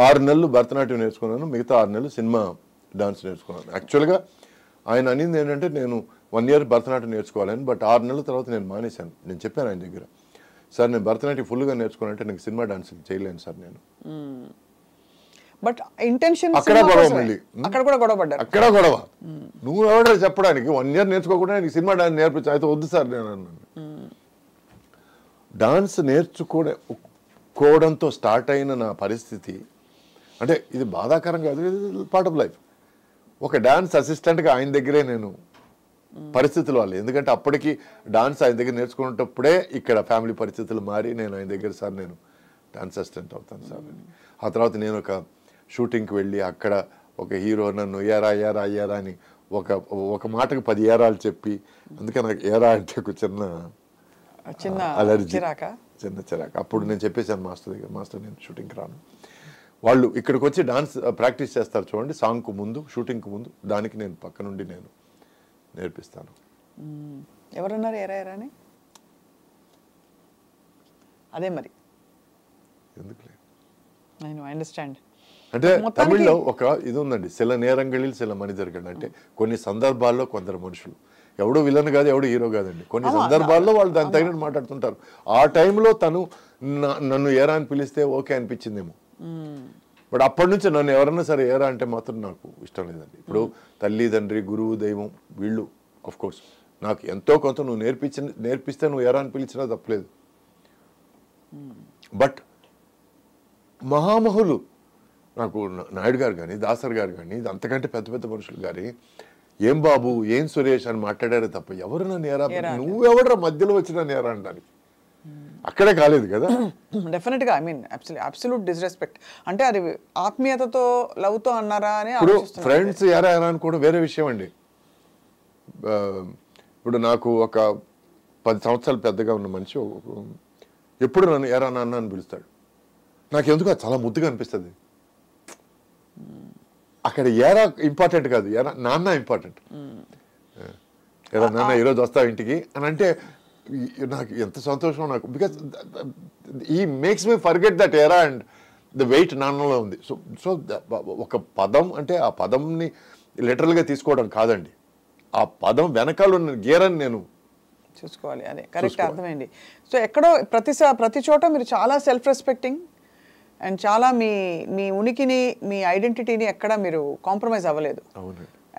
Speaker 3: 6 నెలలు భరతనాట్యం నేర్చుకున్నాను, మిగతా 6 నెలలు సినిమా డాన్స్ నేర్చుకున్నాను. యాక్చువల్గా ఆయన అనింది ఏంటంటే నేను 1 year భరతనాట్యం నేర్చుకోవాలని, బట్ 6 నెలల తర్వాత నేను మానేశాను. నేను చెప్పాను ఆయన దగ్గర, సార్ నేను భరతనాట్యం ఫుల్గా నేర్చుకున్నానంటే నాకు సినిమా డాన్స్ చేయలేను సార్ నేను.
Speaker 2: బట్ ఇంటెన్షన్
Speaker 3: అక్కడ గొడవ, మళ్ళీ
Speaker 2: అక్కడ కూడా గొడవ పడ్డారు.
Speaker 3: అక్కడ గొడవ, నువ్వు ఎవడో చెప్పడానికి 1 year నేర్చుకోకుండా నీకు సినిమా డాన్స్ నేర్పించు, అయితే వద్దు సార్ నేను అన్నాను. డాన్స్ నేర్చుకోవడంతో స్టార్ట్ అయిన నా పరిస్థితి అంటే ఇది బాధాకరం కాదు, ఇది పార్ట్ ఆఫ్ లైఫ్. ఒక డాన్స్ అసిస్టెంట్గా ఆయన దగ్గరే నేను పరిస్థితులు వాళ్ళు, ఎందుకంటే అప్పటికి డాన్స్ ఆయన దగ్గర నేర్చుకునేటప్పుడే ఇక్కడ ఫ్యామిలీ పరిస్థితులు మారి నేను ఆయన దగ్గర సార్ నేను డాన్స్ అసిస్టెంట్ అవుతాను సార్ అని. ఆ తర్వాత నేను ఒక షూటింగ్కి వెళ్ళి అక్కడ ఒక హీరో నన్ను ఏరా అని ఒక మాటకు 10 ఏరాలు చెప్పి, అందుకే నాకు ఏరా అంటే ఒక చిన్న అలర్జీ, చిన్న చిరాక. అప్పుడు నేను చెప్పేశాను మాస్టర్ దగ్గర, మాస్టర్ నేను షూటింగ్కి రాను, వాళ్ళు ఇక్కడికి వచ్చి డాన్స్ ప్రాక్టీస్ చేస్తారు చూడండి సాంగ్కు ముందు షూటింగ్కు ముందు, దానికి నేను పక్క నుండి నేను నేర్పిస్తాను.
Speaker 2: ఎవరన్నారు ఏరా అని? అదే మరి
Speaker 3: ఎందుకులే,
Speaker 2: ఐ అండర్స్టాండ్.
Speaker 3: అంటే తమిళ్లో ఒక ఇది ఉందండి, సిల నేరంగళిల్ సిల మనిదర్గండి, అంటే కొన్ని సందర్భాల్లో కొందరు మనుషులు, ఎవడో విలన్ కాదు ఎవడో హీరో కాదండి, కొన్ని సందర్భాల్లో వాళ్ళు దాని తగినట్టు మాట్లాడుతుంటారు. ఆ టైంలో తను నన్ను ఏరా అని పిలిస్తే ఓకే అనిపించిందేమో, బట్ అప్పటి నుంచి నన్ను ఎవరన్నా సరే ఏరా అంటే మాత్రం నాకు ఇష్టం లేదండి. ఇప్పుడు తల్లి తండ్రి గురువు దైవం వీళ్ళు ఆఫ్ కోర్స్ నాకు ఎంతో కొంత నువ్వు నేర్పిస్తే నువ్వు ఏరా అని పిలిచినా తప్పలేదు. బట్ మహామహులు నాకు నాయుడు గారు కానీ దాసర్ గారు కానీ అంతకంటే పెద్ద పెద్ద మనుషులు కానీ ఏం బాబు ఏం సురేష్ అని మాట్లాడారే తప్ప ఎవరు నన్ను ఏరా నువ్వెవడరా మధ్యలో వచ్చి నన్ను ఏరా అంటానికి అక్కడే కాలేదు కదా.
Speaker 2: డెఫినెట్గా ఐ మీన్ అబ్సల్యూట్ డిస్రెస్పెక్ట్. అంటే అది ఆత్మీయతతో లవ్తో అన్నారా అని
Speaker 3: ఇప్పుడు ఫ్రెండ్స్ ఎరా ఎరా అని కూడా వేరే విషయం అండి. ఇప్పుడు నాకు ఒక 10 సంవత్సరాలు పెద్దగా ఉన్న మనిషి ఎప్పుడు నన్ను ఎరా నాన్న అని పిలుస్తాడు. నాకు ఎందుకు చాలా ముద్దుగా అనిపిస్తుంది. అక్కడ ఎరా ఇంపార్టెంట్ కాదు, ఎరా నాన్న ఇంపార్టెంట్. ఎరా నాన్న ఈరోజు వస్తావు ఇంటికి అని అంటే నాకు ఎంత సంతోషం నాకు. బికాస్ ఈ makes me forget that era and the weight నాన్నలో ఉంది. సో సో ఒక పదం అంటే ఆ పదంని లిటరల్గా తీసుకోవడం కాదండి, ఆ పదం వెనకాల ఉన్న గేరని నేను
Speaker 2: చూసుకోవాలి. అదే కరెక్ట్, అర్థమైంది. సో ఎక్కడో ప్రతి చోట మీరు చాలా సెల్ఫ్ రెస్పెక్టింగ్ అండ్ చాలా మీ ఉనికిని మీ ఐడెంటిటీని ఎక్కడ మీరు కాంప్రమైజ్ అవ్వలేదు.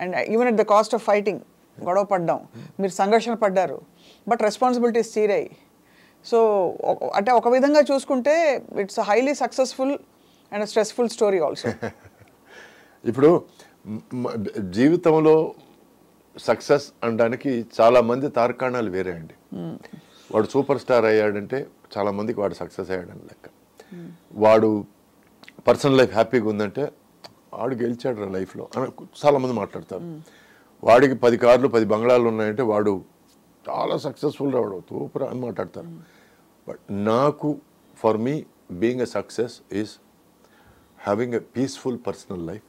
Speaker 2: And even at the cost of fighting, గొడవ పడ్డాం, మీరు సంఘర్షణ పడ్డారు, బట్ రెస్పాన్సిబిలిటీస్ తీరాయి. సో అంటే ఒక విధంగా చూసుకుంటే it's highly successful and stressful story also.
Speaker 3: ఇప్పుడు జీవితంలో సక్సెస్ అనడానికి చాలా మంది తార్కాణాలు వేరే అండి. వాడు సూపర్ స్టార్ అయ్యాడంటే చాలా మందికి వాడు సక్సెస్ అయ్యాడని లెక్క. వాడు పర్సనల్ లైఫ్ హ్యాపీగా ఉందంటే వాడు గెలిచాడు లైఫ్లో అని చాలామంది మాట్లాడతారు. వాడికి 10 కార్లు 10 బంగ్లాలు ఉన్నాయంటే వాడు చాలా సక్సెస్ఫుల్ వాడు సూపర్ అని మాట్లాడతారు. బట్ నాకు for me being a success is having a peaceful personal life,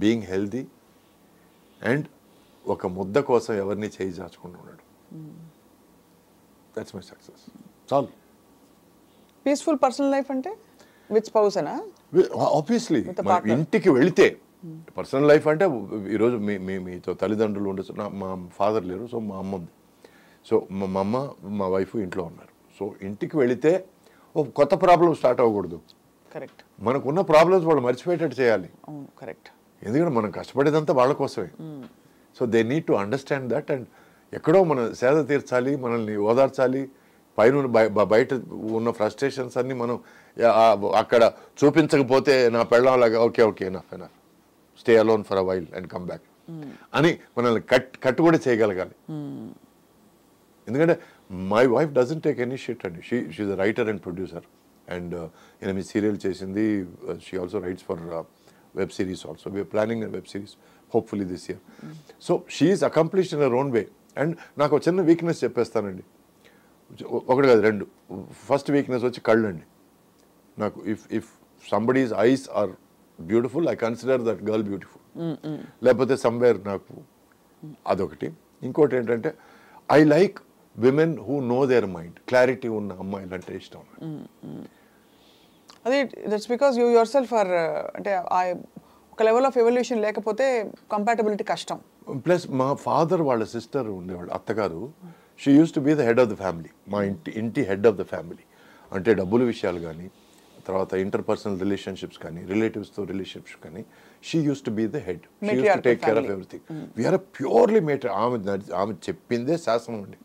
Speaker 3: being healthy and ఒక ముద్ద కోసం ఎవరిని చేయి చాచుకుంటూ ఉన్నాడు. That's my success. చాలు.
Speaker 2: పీస్ఫుల్ పర్సనల్ లైఫ్ అంటే విత్ స్పౌస్ అనా?
Speaker 3: ఆబ్వియస్లీ ఇంటికి వెళితే పర్సనల్ లైఫ్ అంటే ఈరోజు మీతో తల్లిదండ్రులు ఉండొచ్చు. మా ఫాదర్ లేరు, సో మా అమ్మ ఉంది. సో మా అమ్మ మా వైఫ్ ఇంట్లో ఉన్నారు. సో ఇంటికి వెళితే ఒక కొత్త ప్రాబ్లం స్టార్ట్ అవ్వకూడదు.
Speaker 2: కరెక్ట్.
Speaker 3: మనకున్న ప్రాబ్లమ్స్ వాళ్ళు మర్చిపోయేటట్టు చేయాలి.
Speaker 2: కరెక్ట్.
Speaker 3: ఎందుకంటే మనం కష్టపడేదంతా వాళ్ళ కోసమే. So they need to understand that. And ఎక్కడో మనం సేద తీర్చాలి, మనల్ని ఓదార్చాలి. పైన బయట ఉన్న ఫ్రస్ట్రేషన్స్ అన్ని మనం అక్కడ చూపించకపోతే నా పెళ్ళంలాగా okay enough stay alone for a while and come back అని మనల్ని కట్ కూడా చేయగలగాలి. ఎందుకంటే my wife doesn't take any shit అండి. She's a writer and producer and 8 serial చేసింది. She also writes for web series also. We're planning web series hopefully this year. So she is accomplished in her own way. And నాకు చిన్న weakness చెప్పేస్తానండి, ఒకటి కాదు 2. First weakness వచ్చి కళ్ళు అండి. నాకు if somebody's eyes are beautiful I consider that girl beautiful. లేకపోతే somewhere నాకు అదొకటి. ఇంకోటి ఏంటంటే I like women who know their mind. Clarity ఉన్న అమ్మాయిలు అంటే ఇష్టం.
Speaker 2: అది that's because you your self are అంటే ఒక లెవెల్ ఆఫ్ ఎవల్యూషన్ లేకపోతే కంపాటబిలిటీ కష్టం.
Speaker 3: ప్లస్ మా ఫాదర్ వాళ్ళ సిస్టర్ ఉండేవాళ్ళు, అత్తగారు. She use to be the head of the family. మా ఇంటి హెడ్ ఆఫ్ ద ఫ్యామిలీ. అంటే డబ్బుల విషయాలు కానీ, తర్వాత ఇంటర్పర్సనల్ రిలేషన్షిప్స్ కానీ, రిలేటివ్స్తో రిలేషన్షిప్స్ కానీ, she use to be the head. She use to take care of everything. We're purely matter. ఆమె చెప్పిందే శాసనం అండి.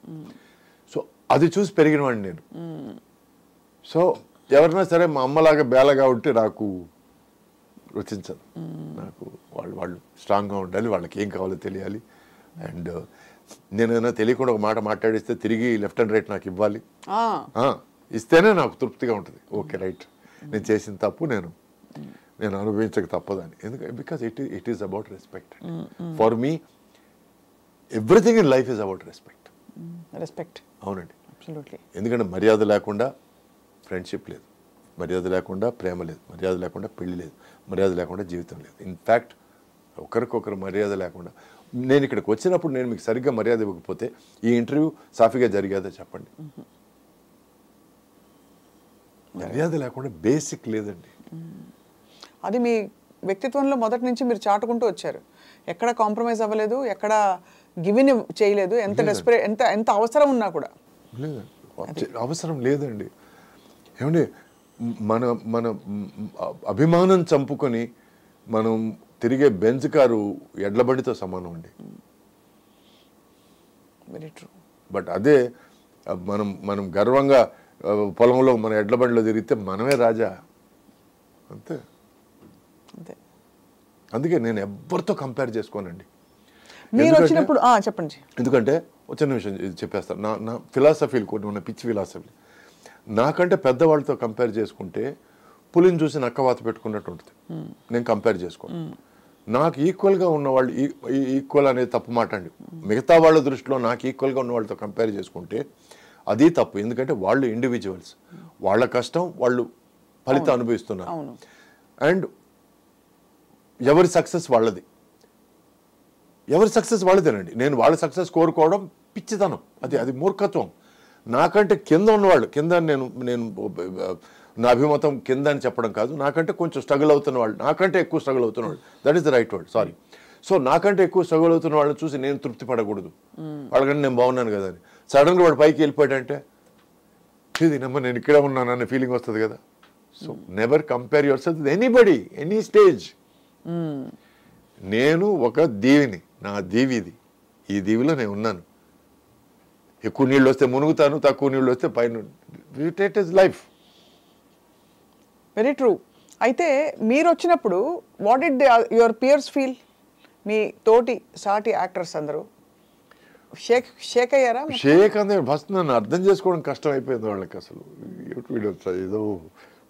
Speaker 3: సో అది చూసి పెరిగిన వాడిని నేను. సో ఎవరైనా సరే మా అమ్మలాగా బేలగా ఉంటే నాకు రుచించదు. నాకు వాళ్ళు స్ట్రాంగ్గా ఉండాలి, వాళ్ళకి ఏం కావాలో తెలియాలి. అండ్ నేనైనా తెలియకుండా ఒక మాట మాట్లాడిస్తే తిరిగి లెఫ్ట్ అండ్ రైట్ నాకు ఇవ్వాలి. ఇస్తేనే నాకు తృప్తిగా ఉంటుంది. ఓకే రైట్, నేను చేసిన తప్పు నేను అనుభవించక తప్పదని. ఎందుకంటే because it is about respect. For me everything in life is about respect.
Speaker 2: Respect.
Speaker 3: అవునండి.
Speaker 2: అబ్సల్యూట్లీ.
Speaker 3: ఎందుకంటే మర్యాద లేకుండా ఫ్రెండ్షిప్ లేదు, మర్యాద లేకుండా ప్రేమ లేదు, మర్యాద లేకుండా పెళ్లి లేదు, మర్యాద లేకుండా జీవితం లేదు. ఇన్ఫ్యాక్ట్ ఒకరికొకరు మర్యాద లేకుండా నేను ఇక్కడికి వచ్చినప్పుడు నేను మీకు సరిగ్గా మర్యాద ఇవ్వకపోతే ఈ ఇంటర్వ్యూ సాఫీగా జరిగేదో చెప్పండి. మర్యాద లేకుండా బేసిక్ లేదండి.
Speaker 2: అది మీ వ్యక్తిత్వంలో మొదటి నుంచి మీరు చాటుకుంటూ వచ్చారు. ఎక్కడ కాంప్రమైజ్ అవ్వలేదు, ఎక్కడ గివిన్ చేయలేదు. ఎంత అవసరం ఉన్నా కూడా
Speaker 3: లేదండి, అవసరం లేదండి. ఏమండి, మన అభిమానం చంపుకొని మనం తిరిగే బెంజ్ కారు ఎడ్ల బండితో సమానం అండి.
Speaker 2: Very true.
Speaker 3: బట్ అదే మనం గర్వంగా పొలంలో మన ఎడ్ల బండిలో తిరిగితే మనమే రాజా. అంతే.
Speaker 2: అంతే.
Speaker 3: అందుకే నేను ఎవరితో కంపేర్ చేసుకోనండి.
Speaker 2: మీరు వచ్చినప్పుడు చెప్పండి.
Speaker 3: ఎందుకంటే చిన్న విషయం చెప్పేస్తాను. నా ఫిలాసఫీలు కొన్ని ఉన్న పిచ్చి ఫిలాసఫీ. నాకంటే పెద్దవాళ్ళతో కంపేర్ చేసుకుంటే పులిని చూసి నక్కవాత పెట్టుకున్నట్టు ఉంటుంది. నేను కంపేర్ చేసుకోను. నాకు ఈక్వల్గా ఉన్నవాళ్ళు, ఈక్వల్ అనేది తప్పు మాట అండి. మిగతా వాళ్ళ దృష్టిలో నాకు ఈక్వల్గా ఉన్న వాళ్ళతో కంపేర్ చేసుకుంటే అది తప్పు. ఎందుకంటే వాళ్ళు ఇండివిజువల్స్, వాళ్ళ కష్టం వాళ్ళు ఫలితం అనుభవిస్తున్నారు. అండ్ ఎవరి సక్సెస్ వాళ్ళది, ఎవరి సక్సెస్ వాళ్ళదేనండి. నేను వాళ్ళ సక్సెస్ కోరుకోవడం పిచ్చితనం, అది మూర్ఖత్వం. నాకంటే కింద ఉన్నవాళ్ళు, కింద నేను నా అభిమతం కింద అని చెప్పడం కాదు, నాకంటే కొంచెం స్ట్రగుల్ అవుతున్న వాళ్ళు, నాకంటే ఎక్కువ స్ట్రగుల్ అవుతున్న వాళ్ళు, that is the right word, sorry. So నాకంటే ఎక్కువ స్ట్రగుల్ అవుతున్న వాళ్ళని చూసి నేను తృప్తి పడకూడదు. వాళ్ళకంటే నేను బాగున్నాను కదా అని. సడన్గా వాడు పైకి వెళ్ళిపోయాడంటే ఇది నేను ఇక్కడే ఉన్నాను అనే ఫీలింగ్ వస్తుంది కదా. So never compare your self with anybody, any stage. నేను ఒక దీవిని, నా దీవిది, ఈ దీవిలో నేను ఉన్నాను. ఎక్కువ నీళ్ళు వస్తే మునుగుతాను, తక్కువ నీళ్ళు వస్తే పైన. It is life.
Speaker 2: Very true. అయితే మీరు వచ్చినప్పుడు what did your peers feel? మీ తోటి సాటి యాక్టర్స్ అందరూ షేక్ అయ్యారా?
Speaker 3: షేక్ అందే ఫస్ట్ నన్ను అర్థం చేసుకోవడం కష్టం అయిపోయింది వాళ్ళకి. అసలు వీడియో ఏదో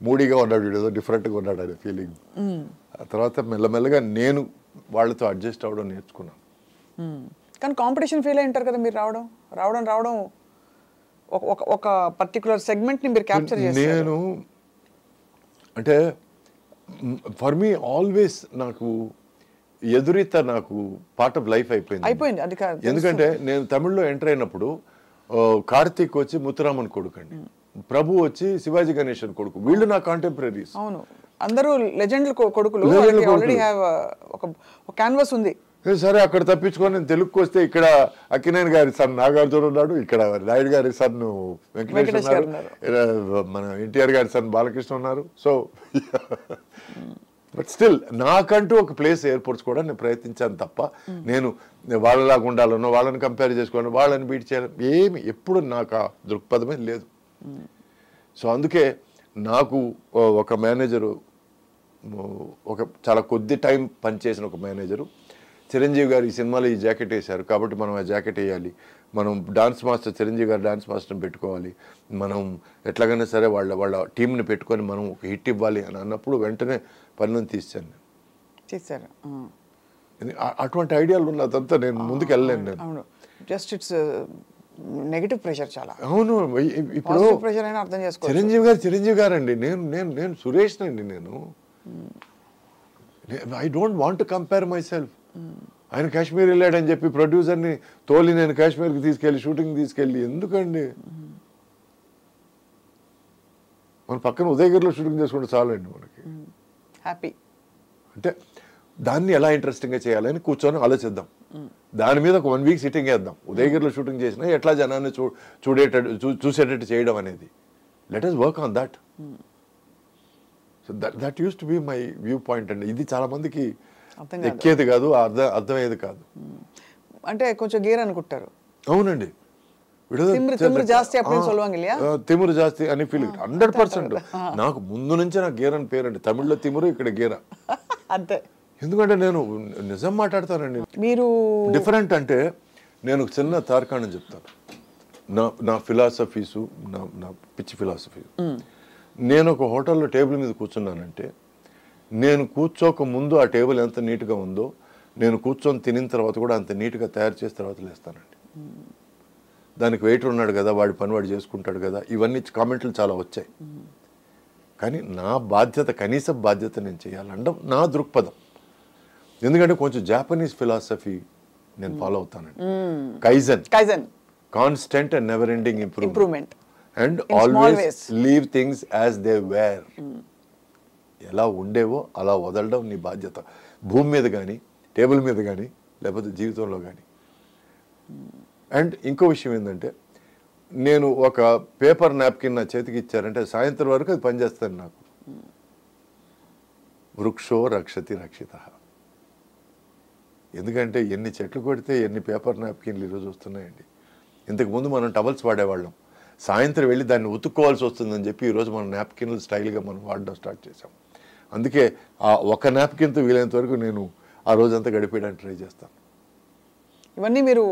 Speaker 3: మూడీగా ఉన్నాడు, వీడు ఏదో డిఫరెంట్గా ఉన్నాడు అనే ఫీలింగ్. ఆ తర్వాత మెల్లమెల్లగా నేను వాళ్ళతో అడ్జస్ట్ అవ్వడం నేర్చుకున్నాను.
Speaker 2: కానీ కాంపిటీషన్ ఫీల్ అయి ఉంటారు కదా మీరు. రావడం ఒక పర్టికులర్ సెగ్మెంట్ని మీరు క్యాప్చర్ చేస్తారు.
Speaker 3: నేను అంటే ఫర్ మీ ఆల్వేస్ నాకు ఎదురీత నాకు పార్ట్ ఆఫ్ లైఫ్ అయిపోయింది.
Speaker 2: అది కాదు,
Speaker 3: ఎందుకంటే నేను తమిళ్లో ఎంటర్ అయినప్పుడు కార్తీక్ వచ్చి ముత్తురామన్ కొడుకు అండి, ప్రభు వచ్చి శివాజీ గణేశన్ కొడుకు. వీళ్ళు నా కాంటెంపరీస్.
Speaker 2: అవును, అందరూ లెజెండ్ కొడుకులు. ఆల్రెడీ హ్యావ్ ఒక క్యాన్వాస్ ఉంది.
Speaker 3: సరే అక్కడ తప్పించుకొని నేను తెలుగుకి వస్తే ఇక్కడ అక్కినేని గారి సన్ నాగార్జున ఉన్నాడు, ఇక్కడ నాయుడు గారి సన్ వెంకటేష్ ఉన్నారు, మన ఎన్టీఆర్ గారి సన్ బాలకృష్ణ ఉన్నారు. సో బట్ స్టిల్ నాకంటూ ఒక ప్లేస్ ఏర్పరచుకోవడం నేను ప్రయత్నించాను తప్ప నేను వాళ్ళలాగా ఉండాలనో, వాళ్ళని కంపేర్ చేసుకోవాలని, వాళ్ళని బీట్ చేయాలని ఏమి ఎప్పుడు నాకు ఆ దృక్పథమే లేదు. సో అందుకే నాకు ఒక మేనేజరు, ఒక చాలా కొద్ది టైం పనిచేసిన ఒక మేనేజరు, చిరంజీవి గారు ఈ సినిమాలో ఈ జాకెట్ వేశారు కాబట్టి మనం ఆ జాకెట్ వేయాలి, మనం డాన్స్ మాస్టర్ చిరంజీవి గారు డాన్స్ మాస్టర్ని పెట్టుకోవాలి, మనం ఎట్లాగైనా సరే వాళ్ళ టీంని పెట్టుకొని మనం ఒక హిట్ ఇవ్వాలి అని అన్నప్పుడు వెంటనే పనులను
Speaker 2: తీశారు.
Speaker 3: అటువంటి ఐడియాలు ఉన్నదంతా నేను ముందుకు వెళ్ళలేను. నేను
Speaker 2: అవును, జస్ట్ ఇట్స్ నెగటివ్ ప్రెషర్ చాలా.
Speaker 3: అవును, ఇప్పుడు
Speaker 2: ప్రెషర్ అయినా అర్థం చేసుకో.
Speaker 3: చిరంజీవి గారు అండి, నేను సురేష్ అండి. నేను I don't want to compare my self. ఆయన కాశ్మీర్ వెళ్ళాడని చెప్పి ప్రొడ్యూసర్ని తోలి నేను కాశ్మీర్కి తీసుకెళ్ళి షూటింగ్ తీసుకెళ్ళి ఎందుకండి? మన పక్కన ఉదయగిరిలో షూటింగ్ చేసుకుంటే చాలండి మనకి
Speaker 2: హ్యాపీ.
Speaker 3: అంటే దాన్ని ఎలా ఇంట్రెస్టింగ్గా చేయాలని కూర్చొని ఆలోచిద్దాం. దాని మీద ఒక 1 వీక్ సిట్టింగ్ వేద్దాం. ఉదయగిరిలో షూటింగ్ చేసినా ఎట్లా జనాన్ని చూసేటట్టు చేయడం అనేది. Let us work on that. So that use to be my view point అండి. ఇది చాలా మందికి ఎక్కేది కాదు, అర్థమయ్యేది కాదు.
Speaker 2: అంటే కొంచెం గేర్ అనుకుంటారు.
Speaker 3: అవునండి, తిమురు జాస్తి అని ఫీలింగ్ 100%. నాకు ముందు నుంచే నాకు గేర్ అని పేరండి. తమిళ్లో తిమురు, ఇక్కడ గేరా
Speaker 2: అంతే.
Speaker 3: ఎందుకంటే నేను నిజం మాట్లాడతానండి.
Speaker 2: మీరు
Speaker 3: డిఫరెంట్ అంటే నేను చిన్న తార్కాణం చెప్తాను. నా ఫిలాసఫీసు, నా పిచ్చి ఫిలాసఫీ. నేను ఒక హోటల్లో టేబుల్ మీద కూర్చున్నానంటే నేను కూర్చోక ముందు ఆ టేబుల్ ఎంత నీట్గా ఉందో నేను కూర్చొని తినిన తర్వాత కూడా అంత నీట్గా తయారు చేసిన తర్వాత లేస్తానండి. దానికి వెయిటర్ ఉన్నాడు కదా, వాడి పని వాడు చేసుకుంటాడు కదా, ఇవన్నీ కామెంట్లు చాలా వచ్చాయి. కానీ నా బాధ్యత, కనీస బాధ్యత నేను చేయాలంటే నా దృక్పథం. ఎందుకంటే కొంచెం జాపనీస్ ఫిలాసఫీ నేను ఫాలో అవుతానండి. Kaizen, constant and never ending improvement and always leave things as they were. ఎలా ఉండేవో అలా వదలడం నీ బాధ్యత, భూమి మీద కానీ, టేబుల్ మీద కానీ, లేకపోతే జీవితంలో కానీ. అండ్ ఇంకో విషయం ఏంటంటే నేను ఒక పేపర్ నాప్కిన్ నా చేతికి ఇచ్చారంటే సాయంత్రం వరకు అది పనిచేస్తాను నాకు. వృక్షో రక్షతి రక్షిత. ఎందుకంటే ఎన్ని చెట్లు కొడితే ఎన్ని పేపర్ నాప్కిన్లు ఈరోజు వస్తున్నాయండి. ఇంతకుముందు మనం టవల్స్ వాడేవాళ్ళం, సాయంత్రం వెళ్ళి దాన్ని ఉతుక్కోవాల్సి వస్తుందని చెప్పి ఈరోజు మనం నాప్కిన్లు స్టైల్గా మనం వాడడం స్టార్ట్ చేసాం. అందుకే ఆ ఒక నాప్కిన్తో వీలైనంత వరకు నేను ఆ రోజంతా గడిపేయడానికి ట్రై చేస్తాను.
Speaker 2: ఇవన్నీ మీరు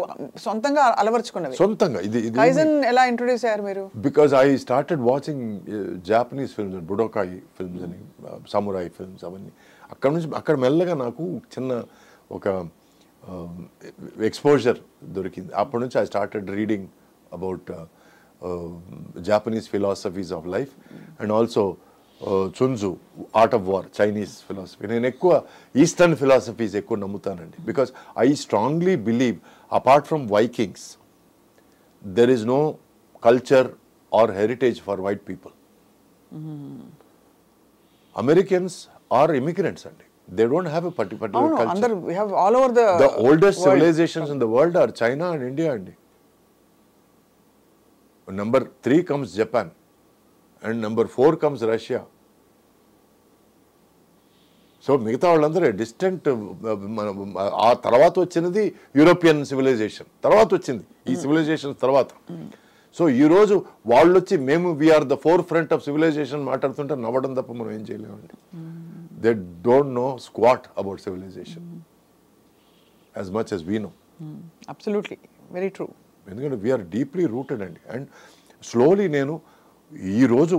Speaker 2: సొంతంగా అలవర్చుకున్నవి?
Speaker 3: సొంతంగా. ఇది
Speaker 2: కైజన్ ఎలా ఇంట్రొడ్యూస్ అయ్యారు మీరు?
Speaker 3: Because I started watching Japanese films, బుడోకాయి ఫిల్మ్స్ అని, సమురాయి ఫిల్మ్స్, అవన్నీ అక్కడ మెల్లగా నాకు చిన్న ఒక ఎక్స్పోజర్ దొరికింది. అప్పటి నుంచి I started reading about Japanese philosophies of life and also Sun Tzu, art of war, Chinese philosophy. నేను ఎక్కువ ఈస్టర్న్ ఫిలాసఫీస్ ఎక్కువ నమ్ముతానండి. Because I strongly believe apart from Vikings there is no culture or heritage for white people. Americans are immigrants అండి. They don't have a particular culture.
Speaker 2: We have all over
Speaker 3: the oldest civilizations in the world are China and India. And number 3 comes Japan, and number 4 comes Russia. So మిగతా వాళ్ళందరూ distant. ఆ తర్వాత వచ్చినది European civilisation, తర్వాత వచ్చింది ఈ civilisation తర్వాత. So ఈరోజు వాళ్ళు వచ్చి మేము we're the forefront of civilization మాట్లాడుతుంటే నవ్వడం తప్ప మనం ఏం చేయలేమండి. They don't know squat about civilization as much as we know.
Speaker 2: Absolutely, very true.
Speaker 3: ఎందుకంటే we are deeply rooted అండి. అండ్ స్లోలీ నేను ఈరోజు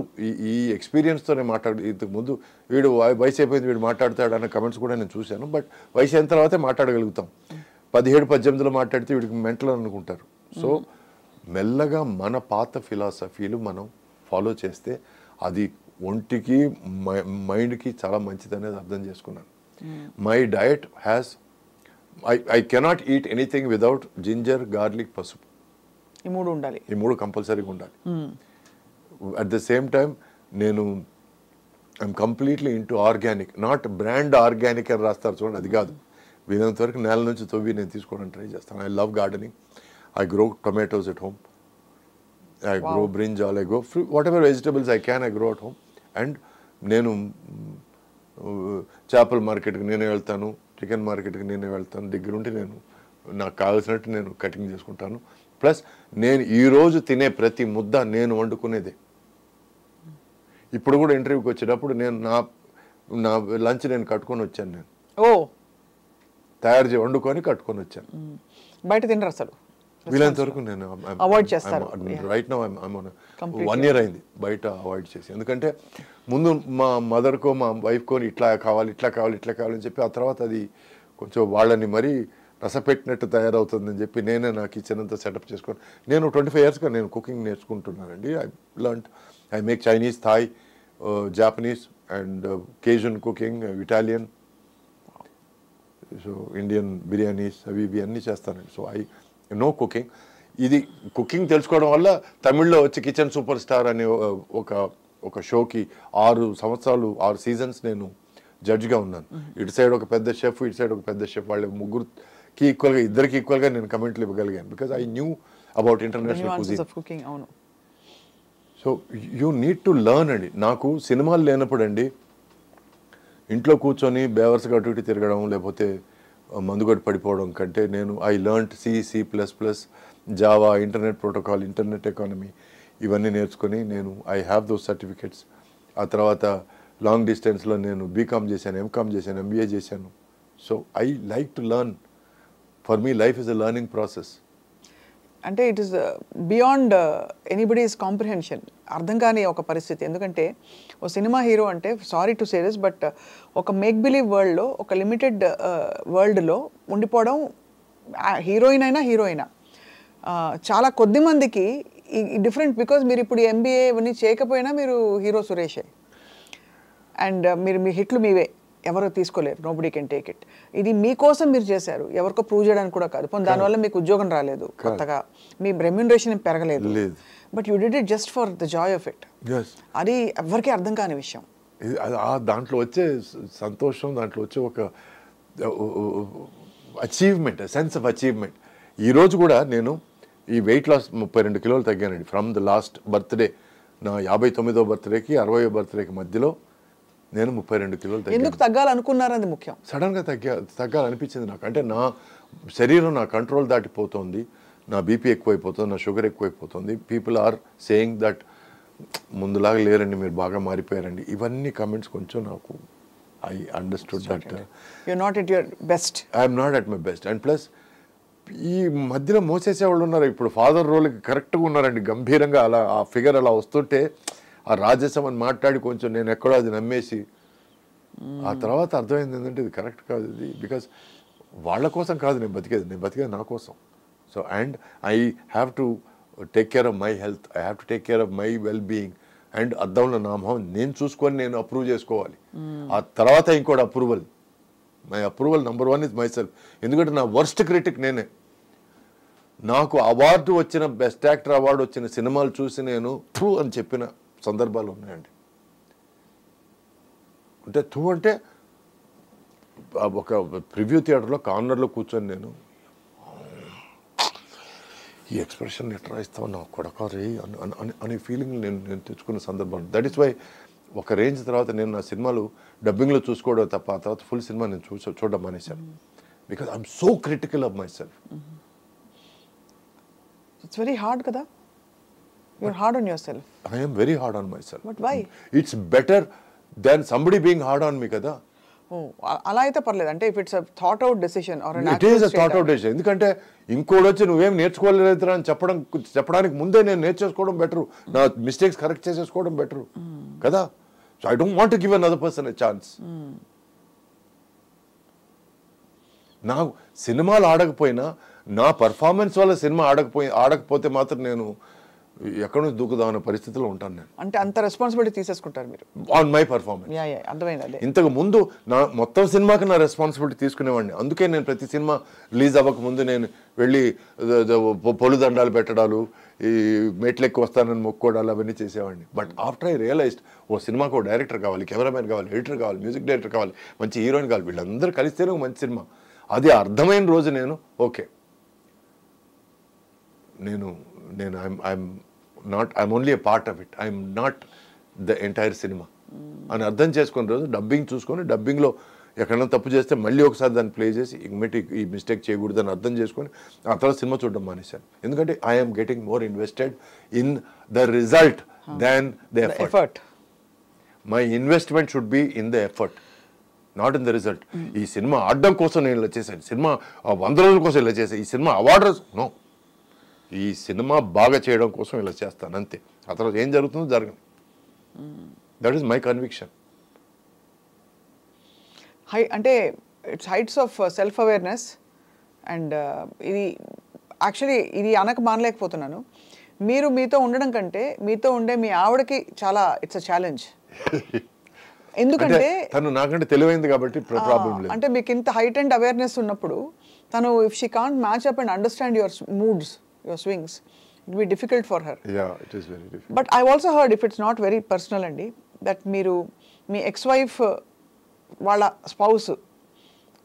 Speaker 3: ఈ ఎక్స్పీరియన్స్తోనే ఇంతకు ముందు వీడు వయసు అయిపోయింది వీడు మాట్లాడతాడు అన్న కమెంట్స్ కూడా నేను చూశాను. బట్ వయసు అయిన తర్వాతే మాట్లాడగలుగుతాం. 17-18లో మాట్లాడితే వీడికి మెంటల్ అనుకుంటారు. సో మెల్లగా మన పాత ఫిలాసఫీలు మనం ఫాలో చేస్తే అది ఒంటికి మైండ్కి చాలా మంచిది అనేది అర్థం చేసుకున్నాను. My diet has I cannot eat anything without ginger, garlic, పసుపు.
Speaker 2: ఈ మూడు ఉండాలి.
Speaker 3: ఈ మూడు కంపల్సరీగా ఉండాలి. అట్ ద సేమ్ టైం నేను I'm completely into organic, not brand organic అని రాస్తారు చూడండి, అది కాదు. వీలైనంత వరకు నేల నుంచి తవ్వి నేను తీసుకోవడానికి ట్రై చేస్తాను. I love gardening. I grow tomatoes at home. I grow brinjal, I grow fruit, whatever vegetables I can, I grow at home. And నేను చేపల మార్కెట్కి నేనే వెళ్తాను, చికెన్ మార్కెట్కి నేనే వెళ్తాను. దగ్గరుండి నేను నాకు కావాల్సినట్టు నేను కటింగ్ చేసుకుంటాను. ప్లస్ నేను ఈరోజు తినే ప్రతి ముద్ద నేను వండుకునేదే. ఇప్పుడు కూడా ఇంటర్వ్యూకి వచ్చేటప్పుడు నేను నా లంచ్ నేను కట్టుకొని వచ్చాను. నేను తయారు చేసి వండుకొని కట్టుకొని వచ్చాను.
Speaker 2: బయట తినరు అసలు?
Speaker 3: వీలైనంత వరకు నేను
Speaker 2: అవాయిడ్ చేస్తాను.
Speaker 3: రైట్ నౌ 1 year అయింది బయట అవాయిడ్ చేసి. ఎందుకంటే ముందు మా మదర్కో మా వైఫ్కో ఇట్లా కావాలి ఇట్లా కావాలి ఇట్లా కావాలని చెప్పి ఆ తర్వాత అది కొంచెం వాళ్ళని మరీ రసపెట్టినట్టు తయారవుతుందని చెప్పి నేనే నా కిచెన్ అంతా సెటప్ చేసుకొని నేను 25 yearsగా నేను కుకింగ్ నేర్చుకుంటున్నానండి. I make Chinese, Thai, Japanese and Cajun cooking, Italian, so Indian biryanis అవి ఇవి అన్నీ చేస్తానండి. So I know cooking. ఇది కుకింగ్ తెలుసుకోవడం వల్ల తమిళ్లో వచ్చి కిచెన్ సూపర్ స్టార్ అనే ఒక షోకి 6 సంవత్సరాలు 6 seasons నేను జడ్జ్గా ఉన్నాను. ఇటు సైడ్ ఒక పెద్ద షెఫ్, ఇటు సైడ్ ఒక పెద్ద షెఫ్, వాళ్ళ ముగ్గురికి ఈక్వల్గా, ఇద్దరికి ఈక్వల్గా నేను కమెంట్లు ఇవ్వగలిగాను. Because I knew about international cooking. So you need to learn అండి. నాకు సినిమాలు లేనప్పుడు అండి ఇంట్లో కూర్చొని బేవర్స్గా అటు ఇటు తిరగడం లేకపోతే మందుగొట్టి పడిపోవడం కంటే నేను I learned C++, Java, internet protocol, internet economy ఇవన్నీ నేర్చుకొని నేను ఐ హ్యావ్ దోస్ సర్టిఫికెట్స్. ఆ తర్వాత లాంగ్ డిస్టెన్స్లో నేను బీకామ్ చేశాను, ఎంకామ్ చేశాను, MBA చేశాను. So I like to learn. For me life is a learning process.
Speaker 2: అంటే it is beyond anybody's comprehension. అర్థం కాని ఒక పరిస్థితి. ఎందుకంటే ఓ సినిమా హీరో అంటే, sorry to say this, but ఒక మేక్ బిలీవ్ వరల్డ్లో, ఒక లిమిటెడ్ వరల్డ్లో ఉండిపోవడం, హీరోయిన్ అయినా చాలా కొద్ది మందికి డిఫరెంట్. బికాజ్ మీరు ఇప్పుడు MBA ఇవన్నీ చేయకపోయినా మీరు హీరో సురేషే. అండ్ మీరు మీ హిట్లు మీవే, ఎవరో తీసుకోలేరు. Nobody can take it. ఇది మీకోసం మీరు చేశారు, ఎవరికో ప్రూవ్ చేయడానికి కూడా కాదు. దానివల్ల మీకు ఉద్యోగం రాలేదు, కొత్తగా మీ రెమ్యూనరేషన్ పెరగలేదు. But you did it just for the Joy of it. అది ఎవరికీ అర్థం కాని విషయం.
Speaker 3: దాంట్లో వచ్చే సంతోషం, దాంట్లో వచ్చే ఒక అచీవ్మెంట్, సెన్స్ ఆఫ్ అచీవ్మెంట్. ఈరోజు కూడా నేను ఈ వెయిట్ లాస్ 32 kilos తగ్గానండి. ఫ్రమ్ ద లాస్ట్ బర్త్డే, నా 59వ బర్త్డేకి 60వ బర్త్డేకి మధ్యలో నేను 32 kilos తగ్గాను.
Speaker 2: ఎందుకు తగ్గాలనుకున్నారు అది ముఖ్యం.
Speaker 3: సడన్గా తగ్గాలనిపించింది నాకు. అంటే నా శరీరం నా కంట్రోల్ దాటిపోతుంది. నా బీపీ ఎక్కువైపోతుంది, నా షుగర్ ఎక్కువైపోతుంది, పీపుల్ ఆర్ సేయింగ్ దట్ ముందులాగా లేరండి, మీరు బాగా మారిపోయారండి. ఇవన్నీ కమెంట్స్ కొంచెం నాకు I understood that
Speaker 2: you're not at your best.
Speaker 3: I'm not at my best. And plus ఈ మధ్యలో మోసేసేవాళ్ళు ఉన్నారు. ఇప్పుడు ఫాదర్ రోల్కి కరెక్ట్గా ఉన్నారండి, గంభీరంగా అలా ఆ ఫిగర్ అలా వస్తుంటే ఆ రాజసం అని మాట్లాడి కొంచెం నేను ఎక్కడో అది నమ్మేసి ఆ తర్వాత అర్థమైంది ఏంటంటే ఇది కరెక్ట్ కాదు, ఇది బికాస్ వాళ్ళ కోసం కాదు నేను బతికేది నా కోసం. So and I have to take care of my health, I have to take care of my well being. And అద్దంలో నా మొహం నేను చూసుకొని నేను అప్రూవ్ చేసుకోవాలి. ఆ తర్వాత ఇంకోటి approval. My approval number 1 is my self. ఎందుకంటే నా వర్స్ట్ క్రిటిక్ నేనే. నాకు అవార్డు వచ్చిన బెస్ట్ యాక్టర్ అవార్డు వచ్చిన సినిమాలు చూసి నేను థూ అని చెప్పిన సందర్భాలు ఉన్నాయండి. అంటే థూ అంటే ఒక ప్రివ్యూ థియేటర్లో కార్నర్లో కూర్చొని నేను ఈ ఎక్స్ప్రెషన్ ఎట్లా ఇస్తావు నా కొడకారే అనే ఫీలింగ్ నేను తెచ్చుకున్న సందర్భం. దట్ ఈస్ వై ఒక రేంజ్ తర్వాత నేను నా సినిమాలు డబ్బింగ్లో చూసుకోవడం తప్ప ఆ తర్వాత ఫుల్ సినిమా నేను చూడడం మానేశాను. Because I'm so critical of my self.
Speaker 2: It's very hard కదా, you're hard on yourself.
Speaker 3: ఐ am very hard on myself.
Speaker 2: But why?
Speaker 3: It's better than somebody being hard on me కదా.
Speaker 2: అలా అయితే పర్లేదు. అంటే if it's a thought out decision or
Speaker 3: it is a thought out decision. ఎందుకంటే ఇంకోటి వచ్చి నువ్వేం నేర్చుకోలేదురా అని చెప్పడానికి ముందే నేను నేర్చేసుకోవడం బెటరు, నా మిస్టేక్స్ కరెక్ట్ చేసేసుకోవడం బెటరు కదా. So I don't want to give another person a chance. నాకు సినిమాలు ఆడకపోయినా నా పర్ఫార్మెన్స్ వల్ల సినిమా ఆడకపోతే మాత్రం నేను ఎక్కడి నుంచి దూకుదామనే పరిస్థితిలో ఉంటాను నేను.
Speaker 2: అంటే అంత రెస్పాన్సిబిలిటీ తీసేసుకుంటారు మీరు
Speaker 3: ఆన్ మై పర్ఫార్మెన్స్.
Speaker 2: అర్థమైంది. అదే
Speaker 3: ఇంతకు ముందు నా మొత్తం సినిమాకి నా రెస్పాన్సిబిలిటీ తీసుకునేవాడిని. అందుకే నేను ప్రతి సినిమా రిలీజ్ అవ్వక ముందు నేను వెళ్ళి పొలుదండాలు పెట్టడాలు, ఈ మెట్లెక్కి వస్తానని మొక్కోడాలు అవన్నీ చేసేవాడిని. బట్ ఆఫ్టర్ ఐ రియలైజ్డ్ ఓ సినిమాకు ఓ డైరెక్టర్ కావాలి, కెమెరామెన్ కావాలి, ఎడిటర్ కావాలి, మ్యూజిక్ డైరెక్టర్ కావాలి, మంచి హీరోయిన్ కావాలి, వీళ్ళందరూ కలిస్తేనే ఒక మంచి సినిమా. అది అర్థమైన రోజు నేను okay I'm only a part of it, I'm not the entire cinema అని అర్థం చేసుకున్న రోజు డబ్బింగ్ చూసుకొని డబ్బింగ్లో ఎక్కడైనా తప్పు చేస్తే మళ్ళీ ఒకసారి దాన్ని ప్లే చేసి ఈ మిస్టేక్ చేయకూడదు అని అర్థం చేసుకొని ఆ తర్వాత సినిమా చూడడం మానేశాను. ఎందుకంటే I'm getting more invested in the result than the effort. My investment should be in the effort, not in the result. ఈ సినిమా ఆడడం కోసం నేను ఇలా చేశాను, సినిమా 100 రోజుల కోసం ఇలా చేశాను, ఈ సినిమా అవార్డు నో, ఈ సినిమా బాగా చేయడం కోసం ఇలా చేస్తాను అంతే. ఆ తర్వాత ఏం జరుగుతుందో జరగదు. That is my conviction.
Speaker 2: అంటే it's heights of self awareness. And ఇది యాక్చువల్లీ ఇది అనక మానలేకపోతున్నాను. మీరు మీతో ఉండడం కంటే మీతో ఉండే మీ ఆవిడకి చాలా ఇట్స్ అ ఛాలెంజ్. ఎందుకంటే
Speaker 3: తను నాకంటే తెలివైంది కాబట్టి ప్రాబ్లం లేదు.
Speaker 2: అంటే మీకు ఇంత హైట్ అండ్ అవేర్నెస్ ఉన్నప్పుడు తను if she can't match up and understand your moods, your swings, it will be difficult for her.
Speaker 3: Yeah, it is very difficult.
Speaker 2: But I've also heard, if it's not very personal andi, that మీరు మీ ex wife వాళ్ళ spouse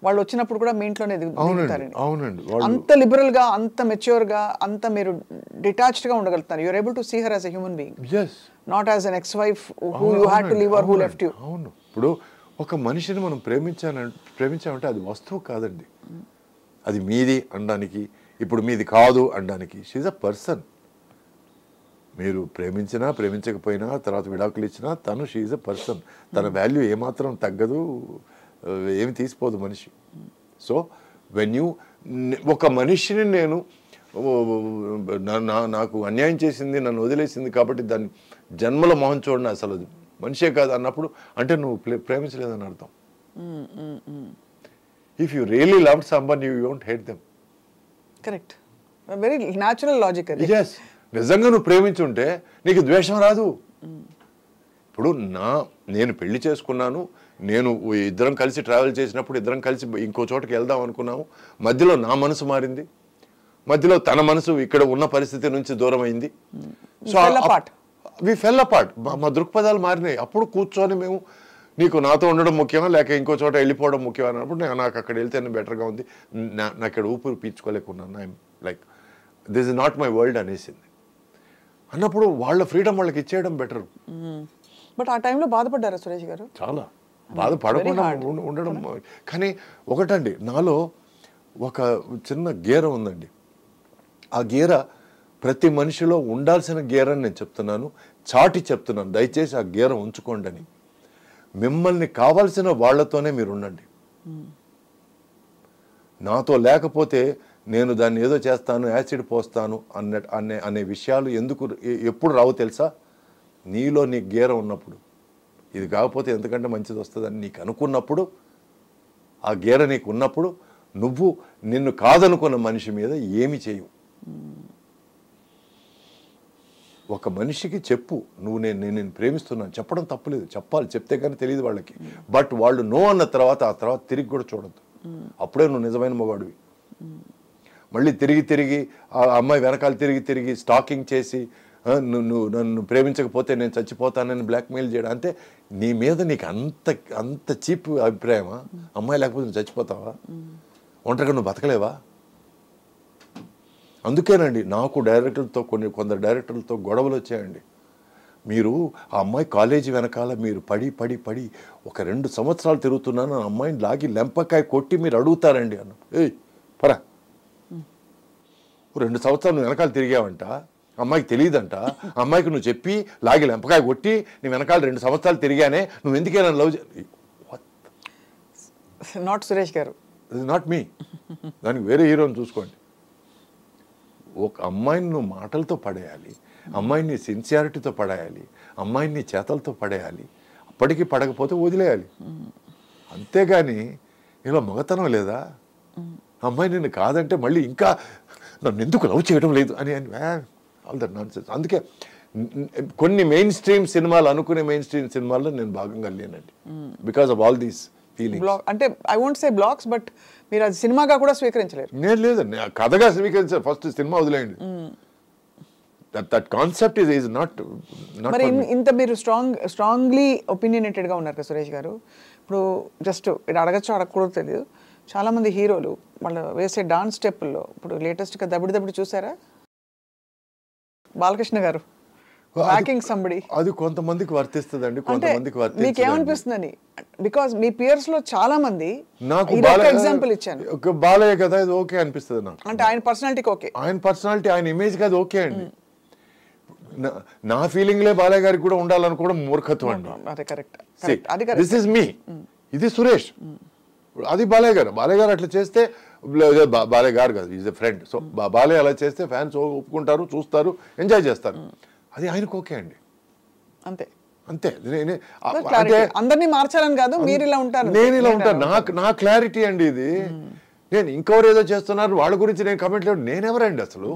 Speaker 2: వాళ్ళు వచ్చినప్పుడు కూడా మీ ఇంట్లోనే దిగుతారండి.
Speaker 3: అవునండి.
Speaker 2: అంత liberal గా, అంత మెచ్యూర్ గా, అంత మీరు డిటాచ్డ్ గా ఉండగలుగుతారు. you're able to see her as a human being.
Speaker 3: Yes.
Speaker 2: Not as an ex-wife who you had to leave or who left you.
Speaker 3: అవును. ఇప్పుడు ఒక మనిషిని మనం ప్రేమించామంటే అది వస్తువు కాదండి, అది మీది అనడానికి, ఇప్పుడు మీది కాదు అనడానికి. She's a person. మీరు ప్రేమించినా ప్రేమించకపోయినా తర్వాత విడాకులు ఇచ్చినా తను షీఈ్ అ పర్సన్. తన వాల్యూ ఏమాత్రం తగ్గదు, ఏమి తీసిపోదు మనిషి. సో వెన్ యూ ఒక మనిషిని నేను నాకు అన్యాయం చేసింది, నన్ను వదిలేసింది కాబట్టి దాన్ని జన్మల మొహం చూడండి అసలు మనిషే కాదు అన్నప్పుడు అంటే నువ్వు ప్రేమించలేదని అర్థం. If you really loved సంబన్ you don't hate them.
Speaker 2: Correct. Very natural logic అది.
Speaker 3: yes, నిజంగా నువ్వు ప్రేమించుంటే నీకు ద్వేషం రాదు. ఇప్పుడు నేను పెళ్లి చేసుకున్నాను, నేను ఇద్దరం కలిసి ట్రావెల్ చేసినప్పుడు ఇద్దరం కలిసి ఇంకో చోటకి వెళ్దాం అనుకున్నాము, మధ్యలో నా మనసు మారింది, మధ్యలో తన మనసు ఇక్కడ ఉన్న పరిస్థితి నుంచి దూరం అయింది. So we full apart. మా దృక్పథాలు మారినాయి. అప్పుడు కూర్చొని మేము నీకు నాతో ఉండడం ముఖ్యమా లేక ఇంకో చోట వెళ్ళిపోవడం ముఖ్యమా అన్నప్పుడు నాకు అక్కడ వెళ్తేనే బెటర్గా ఉంది, నాకు ఇక్కడ ఊపిరి పీల్చుకోలేకున్నాను, I'm like this is not my world అనేసింది. అన్నప్పుడు వాళ్ళ ఫ్రీడమ్ వాళ్ళకి ఇచ్చేయడం బెటర్.
Speaker 2: బట్ ఆ టైంలో బాధపడ్డారా సురేష్ గారు?
Speaker 3: చాలా బాధపడకుండా ఉండడం. కానీ ఒకటండి, నాలో ఒక చిన్న గేరం ఉందండి. ఆ గీర ప్రతి మనిషిలో ఉండాల్సిన గీర అని నేను చెప్తున్నాను, చాటి చెప్తున్నాను. దయచేసి ఆ గీర ఉంచుకోండి అని. మిమ్మల్ని కావాల్సిన వాళ్ళతోనే మీరు ఉండండి. నాతో లేకపోతే నేను దాన్ని ఏదో చేస్తాను, యాసిడ్ పోస్తాను అనే విషయాలు ఎప్పుడు రావు తెలుసా? నీలో నీ గీర ఉన్నప్పుడు, ఇది కాకపోతే ఎందుకంటే మంచిది వస్తుందని నీకు అనుకున్నప్పుడు, ఆ గీర నీకు ఉన్నప్పుడు నువ్వు నిన్ను కాదనుకున్న మనిషి మీద ఏమి చేయవు. ఒక మనిషికి చెప్పు, నువ్వు నేను ప్రేమిస్తున్నాను చెప్పడం తప్పులేదు, చెప్పాలి, చెప్తే కానీ తెలియదు వాళ్ళకి. బట్ వాళ్ళు నో అన్న తర్వాత ఆ తర్వాత తిరిగి కూడా చూడద్దు. అప్పుడే నువ్వు నిజమైన మగాడివి. మళ్ళీ తిరిగి ఆ అమ్మాయి వెనకాల తిరిగి స్టాకింగ్ చేసి నువ్వు నన్ను ప్రేమించకపోతే నేను చచ్చిపోతానని బ్లాక్మెయిల్ చేయడం అంటే నీ మీద నీకు అంత చీప్ అభిప్రాయమా? అమ్మాయి లేకపోతే నువ్వు చచ్చిపోతావా? ఒంటరిగా నువ్వు బతకలేవా? అందుకేనండి నాకు కొందరు డైరెక్టర్లతో గొడవలు వచ్చాయండి. మీరు ఆ అమ్మాయి కాలేజీ వెనకాల మీరు పడి ఒక 2 సంవత్సరాలు తిరుగుతున్నాను, ఆ అమ్మాయిని లాగి లెంపకాయ కొట్టి మీరు అడుగుతారండి అన్న. ఏయ్ పరా, 2 సంవత్సరాలు నువ్వు వెనకాల తిరిగావంట, అమ్మాయికి తెలియదంట, అమ్మాయికి నువ్వు చెప్పి లాగి లెంపకాయ కొట్టి నీ వెనకాల 2 సంవత్సరాలు తిరిగానే, నువ్వు ఎందుకైనా లవ్
Speaker 2: నాట్ సురేష్ గారు,
Speaker 3: నాట్ మీ. దానికి వేరే హీరోని చూసుకోండి. ఒక అమ్మాయిని నువ్వు మాటలతో పడేయాలి, అమ్మాయిని సిన్సియారిటీతో పడేయాలి, అమ్మాయిని చేతలతో పడేయాలి, అప్పటికి పడకపోతే వదిలేయాలి. అంతేగాని ఇలా మగతనం లేదా? అమ్మాయి నిన్ను కాదంటే మళ్ళీ ఇంకా నన్ను ఎందుకు లవ్ చేయడం లేదు అని ఆల్ దట్ నాన్సెన్స్. అందుకే కొన్ని మెయిన్ స్ట్రీమ్ సినిమాలు అనుకునే మెయిన్ స్ట్రీమ్ సినిమాల్లో నేను భాగంగా లేనండి, because of all these feelings.
Speaker 2: అంటే I won't say blocks, but మీరు అది సినిమాగా కూడా స్వీకరించలేరు.
Speaker 3: నేను లేదండి, కథగా స్వీకరించారు. ఫస్ట్ సినిమా వదిలేయండి. That concept is not.
Speaker 2: మరి ఇంత మీరు స్ట్రాంగ్లీ ఒపీనియనేటెడ్గా ఉన్నారు కదా సురేష్ గారు. ఇప్పుడు జస్ట్ ఇది అడగచ్చో అడగకూడదు తెలియదు, చాలామంది హీరోలు వాళ్ళు వేసే డాన్స్ స్టెప్పుల్లో ఇప్పుడు లేటెస్ట్గా దబిడి చూసారా? బాలకృష్ణ గారు హ్యాకింగ్ సంబడి,
Speaker 3: అది కొంతమందికి వర్తిస్తుందండి, కొంతమందికి వర్తించదు.
Speaker 2: మీకు ఏమనిపిస్తుందని? బికాజ్ మీ పియర్స్ లో చాలా మంది,
Speaker 3: నాకు
Speaker 2: ఎగ్జాంపుల్ ఇచ్చాను,
Speaker 3: బాలయ్య కదా ఇది ఓకే అనిపిస్తుంది నాకు.
Speaker 2: అంటే ఆయన పర్సనాలిటీకి ఓకే,
Speaker 3: ఆయన పర్సనాలిటీ ఆయన ఇమేజ్ కాదు ఓకే అండి. నా ఫీలింగ్లే బాలయ్య గారికి కూడా ఉండాలనుకోవడం మూర్ఖత్వం అండి.
Speaker 2: అదే కరెక్ట్.
Speaker 3: దిస్ ఇస్ మీ, ఇది సురేష్, అది బాలయ్య గారు. బాలయ్య గారు అట్లా చేస్తే, బాలయ్య గారు కాదు, is a friend. So Balayya అలా చేస్తే ఫ్యాన్స్ ఒప్పుకుంటారు, చూస్తారు, ఎంజాయ్ చేస్తారు. అది ఆయనకు ఓకే అండి, అంతే. అంటే
Speaker 2: అందరినీ మార్చాలని కాదు, మీరు ఇలా ఉంటారు,
Speaker 3: నేను ఇలా ఉంటాను, నా క్లారిటీ అండి ఇది. నేను ఇంకెవరు ఏదో చేస్తున్నారు వాళ్ళ గురించి నేను కమెంట్ లేదు. నేనెవరండి అసలు?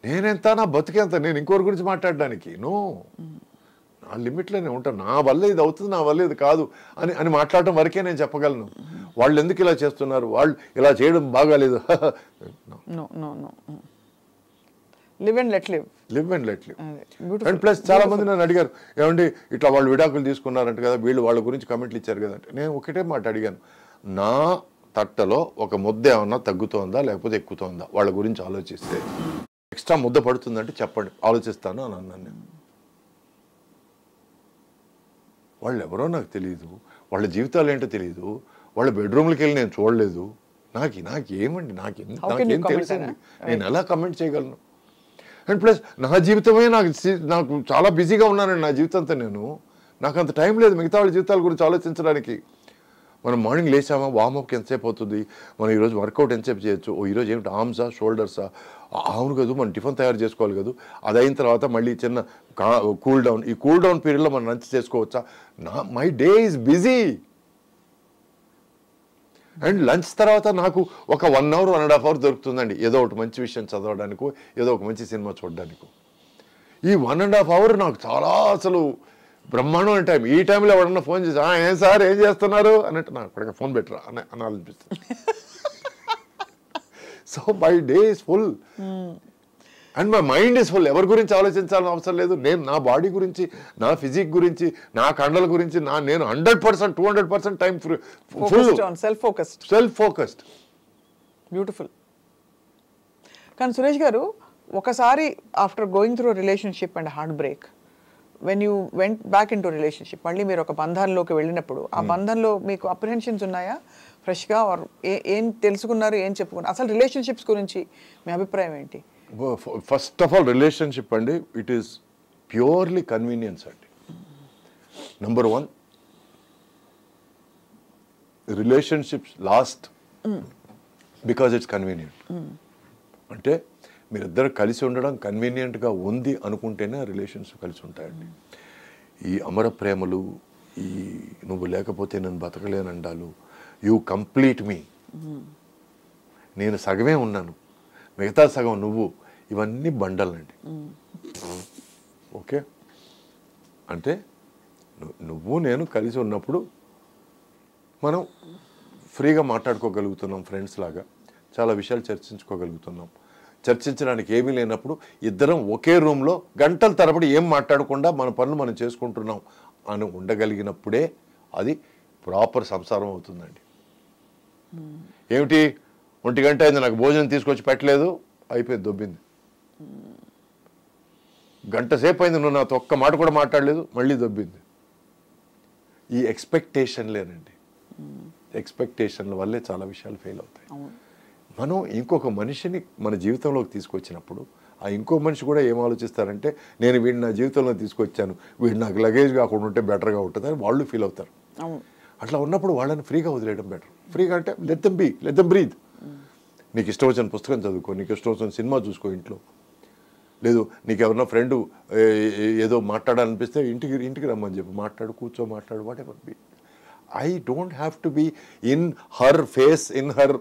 Speaker 3: నేనెంత, నా బతుకెంత? నేను ఇంకోరి గురించి మాట్లాడడానికి నో, నా లిమిట్లోనే ఉంటాను. నా వల్ల ఇది అవుతుంది, నా వల్ల ఇది కాదు అని మాట్లాడటం వరకే నేను చెప్పగలను. వాళ్ళు ఎందుకు ఇలా చేస్తున్నారు, వాళ్ళు ఇలా చేయడం బాగాలేదు.
Speaker 2: Live and let live.
Speaker 3: And plus చాలా మంది నన్ను అడిగారు, ఏమండి ఇట్లా వాళ్ళు విడాకులు తీసుకున్నారంట కదా, వీళ్ళు వాళ్ళ గురించి కమెంట్లు ఇచ్చారు కదా అంటే, నేను ఒకటే మాట అడిగాను, నా తట్టలో ఒక ముద్ద ఏమన్నా తగ్గుతోందా లేకపోతే ఎక్కుతోందా? వాళ్ళ గురించి ఆలోచిస్తే ఎక్స్ట్రా ముద్ద పడుతుందంటే చెప్పండి, ఆలోచిస్తాను అని అన్నాను నేను. వాళ్ళు ఎవరో నాకు తెలియదు, వాళ్ళ జీవితాలు ఏంటో తెలియదు, వాళ్ళ బెడ్రూమ్లకి వెళ్ళి నేను చూడలేదు. నాకేమండి, నాకేం తెలుసండి, నేను ఎలా కమెంట్ చేయగలను? అండ్ ప్లస్ నా జీవితమే నాకు చాలా బిజీగా ఉన్నానండి నా జీవితంతో. నాకు అంత టైం లేదు మిగతా వాళ్ళ జీవితాల గురించి ఆలోచించడానికి. మనం మార్నింగ్ లేచామా, వార్మప్కి ఎంతసేపు అవుతుంది, మనం ఈరోజు వర్కౌట్ ఎంతసేపు చేయొచ్చు, ఈరోజు ఏమిటి ఆర్మ్సా షోల్డర్సా, అవును కదా మనం టిఫిన్ తయారు చేసుకోవాలి కదా, అది అయిన తర్వాత మళ్ళీ చిన్న కూల్ డౌన్, ఈ కూల్ డౌన్ పీరియడ్లో మనం లంచ్ చేసుకోవచ్చా? My day is busy. And lunch తర్వాత నాకు ఒక 1 hour 1.5 hours దొరుకుతుందండి ఏదో ఒకటి మంచి విషయం చదవడానికి, ఏదో ఒక మంచి సినిమా చూడడానికి. ఈ 1.5 hours నాకు చాలా అసలు బ్రహ్మాండమైన టైం. ఈ టైంలో ఎవరన్నా ఫోన్ చేసి ఏం సార్ ఏం చేస్తున్నారు అన్నట్టు నాకు ఇప్పటికే ఫోన్ పెట్టరా అనాలనిపిస్తుంది. So my day is full and my mind is full. ఎవరి గురించి ఆలోచించాలని అవసరం లేదు. నేను నా బాడీ గురించి, నా ఫిజిక్ గురించి, నా కండల గురించి నేను 100% 200% time full self focused.
Speaker 2: Beautiful. కానీ సురేష్ గారు, ఒకసారి after going through relationship and heart break, when you went back in to relationship, మళ్ళీ మీరు ఒక బంధంలోకి వెళ్ళినప్పుడు ఆ బంధంలో మీకు అప్రిహెన్షన్స్ ఉన్నాయా? ఫ్రెష్గా ఏం తెలుసుకున్నారు, ఏం చెప్పుకున్నారు, అసలు రిలేషన్షిప్స్ గురించి మీ అభిప్రాయం ఏంటి?
Speaker 3: ఫస్ట్ ఆఫ్ ఆల్ రిలేషన్షిప్ అండి, ఇట్ ఈస్ ప్యూర్లీ కన్వీనియన్స్ అండి. Number 1, relationships last because it's convenient. అంటే మీరిద్దరు కలిసి ఉండడం కన్వీనియంట్గా ఉంది అనుకుంటేనే రిలేషన్స్ కలిసి ఉంటాయండి. ఈ అమర ప్రేమలు, ఈ నువ్వు లేకపోతే నేను బతకలేనండాలు, యూ కంప్లీట్ మీ, నేను సగమే ఉన్నాను మిగతా సగం నువ్వు, ఇవన్నీ బండలండి. ఓకే, అంటే నువ్వు నేను కలిసి ఉన్నప్పుడు మనం ఫ్రీగా మాట్లాడుకోగలుగుతున్నాం, ఫ్రెండ్స్ లాగా చాలా విషయాలు చర్చించుకోగలుగుతున్నాం. చర్చించడానికి ఏమీ లేనప్పుడు ఇద్దరం ఒకే రూమ్లో గంటల తరబడి ఏం మాట్లాడకుండా మన పనులు మనం చేసుకుంటున్నాం అని ఉండగలిగినప్పుడే అది ప్రాపర్ సంసారం అవుతుందండి. ఏమిటి 1 గంట అయింది నాకు భోజనం తీసుకొచ్చి పెట్టలేదు, అయిపోయింది, దొబ్బింది. గంట సేపు అయింది నువ్వు నాతో ఒక్క మాట కూడా మాట్లాడలేదు, మళ్ళీ దొబ్బింది. ఈ ఎక్స్పెక్టేషన్లేనండి, ఎక్స్పెక్టేషన్ల వల్లే చాలా విషయాలు ఫెయిల్ అవుతాయి. మనం ఇంకొక మనిషిని మన జీవితంలోకి తీసుకొచ్చినప్పుడు ఆ ఇంకో మనిషి కూడా ఏం ఆలోచిస్తారంటే, నేను వీడిని నా జీవితంలో తీసుకొచ్చాను, వీడు నాకు లగేజ్ కాకుండా ఉంటే బెటర్గా ఉంటుంది అని వాళ్ళు ఫీల్ అవుతారు. అట్లా ఉన్నప్పుడు వాళ్ళని ఫ్రీగా వదిలేయడం బెటర్. ఫ్రీగా అంటే లెట్ దెమ్ బ్రీత్. నీకు ఇష్టం వచ్చిన పుస్తకం చదువుకో, నీకు ఇష్టం వచ్చిన సినిమా చూసుకో ఇంట్లో. లేదు నీకు ఎవరన్నా ఫ్రెండ్ ఏదో మాట్లాడాలనిపిస్తే ఇంటికి రమ్మని చెప్పి మాట్లాడు, మాట్లాడు, whatever be. I don't have to be in her face, in her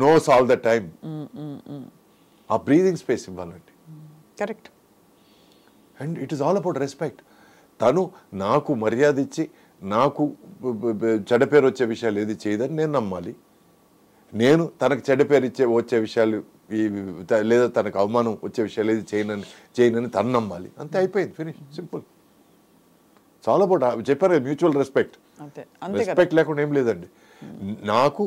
Speaker 3: nose all the time. ఆ బ్రీదింగ్ స్పేస్ ఇవ్వాలండి.
Speaker 2: Correct.
Speaker 3: And it is all about respect. తను నాకు మర్యాద ఇచ్చి నాకు చెడ్డ పేరు వచ్చే విషయాలు ఏది చేయదని నేను నమ్మాలి. నేను తనకు చెడ్డ పేరు వచ్చే విషయాలు లేదా తనకు అవమానం వచ్చే విషయాలు ఏది చేయనని తను నమ్మాలి. అంతే, అయిపోయింది, ఫినిష్, సింపుల్. చాలా అబౌట్ చెప్పారు మ్యూచువల్ రెస్పెక్ట్. రెస్పెక్ట్ లేకుండా ఏం లేదండి. నాకు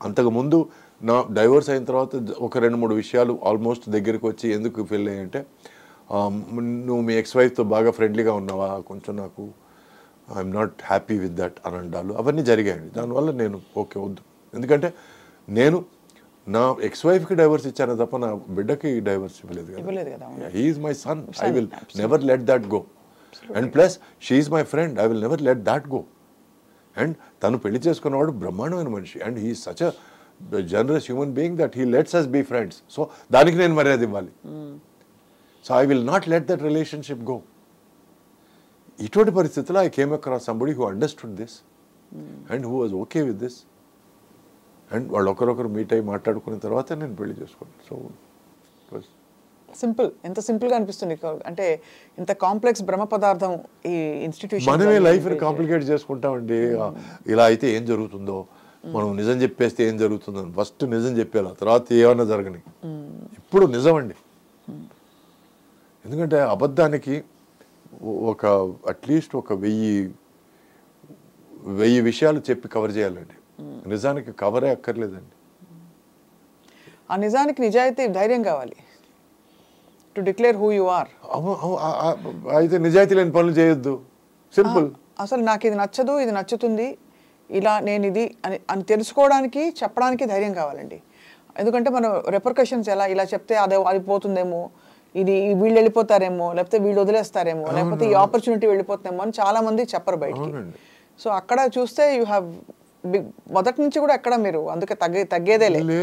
Speaker 3: అంతకుముందు నా డైవర్స్ అయిన తర్వాత ఒక 2-3 విషయాలు ఆల్మోస్ట్ దగ్గరికి వచ్చి ఎందుకు ఫెయిల్ అయ్యాయంటే, నువ్వు మీ ఎక్స్-వైఫ్తో బాగా ఫ్రెండ్లీగా ఉన్నావా, కొంచెం నాకు I'm not happy with that అని అంటారు. అవన్నీ జరిగాయండి. దానివల్ల నేను ఓకే వద్దు, ఎందుకంటే నేను నా ఎక్స్-వైఫ్కి డైవర్స్ ఇచ్చాను తప్ప నా బిడ్డకి డైవర్స్ ఇవ్వలేదు కదా. He is my son, I will never let that go. And plus she is my friend, I will never let that go. And తను పెళ్లి చేసుకున్నవాడు బ్రహ్మాండమైన మనిషి, and he is such a generous human being that he lets us be friends. So దానికి నేను మర్యాద ఇవ్వాలి. So I will not let that relationship go. ఇటువంటి పరిస్థితుల్లో I came across somebody who understood this and who was okay with this. And వాళ్ళు ఒకరొకరు meet అయ్యి మాట్లాడుకున్న తర్వాత నేను పెళ్లి చేసుకున్నాను. So
Speaker 2: simple. ఎంత సింపుల్గా అనిపిస్తుంది. అంటే ఇంత కాంప్లెక్స్ బ్రహ్మ పదార్థం ఈ ఇన్స్టిట్యూషన్.
Speaker 3: మనమే లైఫ్ని కాంప్లికేట్ చేసుకుంటామండి. ఇలా అయితే ఏం జరుగుతుందో, మనం నిజం చెప్పేస్తే ఏం జరుగుతుందో, ఫస్ట్ నిజం చెప్పేలా, తర్వాత ఏమన్నా జరగని. ఇప్పుడు నిజం అండి. ఎందుకంటే అబద్ధానికి అట్లీస్ట్ ఒక 1000 విషయాలు చెప్పి కవర్ చేయాలండి. నిజానికి కవరే అక్కర్లేదండి.
Speaker 2: ఆ నిజానికి నిజాయితీ, ధైర్యం కావాలి. To declare who you are.
Speaker 3: అయితే నిజాయితీ లేని పనులు చేయొద్దు, సింపుల్.
Speaker 2: అసలు నాకు ఇది నచ్చదు, ఇది నచ్చుతుంది, ఇలా నేను ఇది అని తెలుసుకోవడానికి, చెప్పడానికి ధైర్యం కావాలండి. ఎందుకంటే మనం రెపర్కషన్స్ ఇలా చెప్తే అది పోతుందేమో, ఇది వీళ్ళు వెళ్ళిపోతారేమో, లేకపోతే వీళ్ళు వదిలేస్తారేమో, లేకపోతే ఈ ఆపర్చునిటీ వెళ్ళిపోతుందేమో అని చాలా మంది చెప్పరు బయటికి. సో అక్కడ చూస్తే యూ హ్యావ్ మొదటి నుంచి కూడా ఎక్కడ మీరు అందుకే తగ్గేదే లేదు,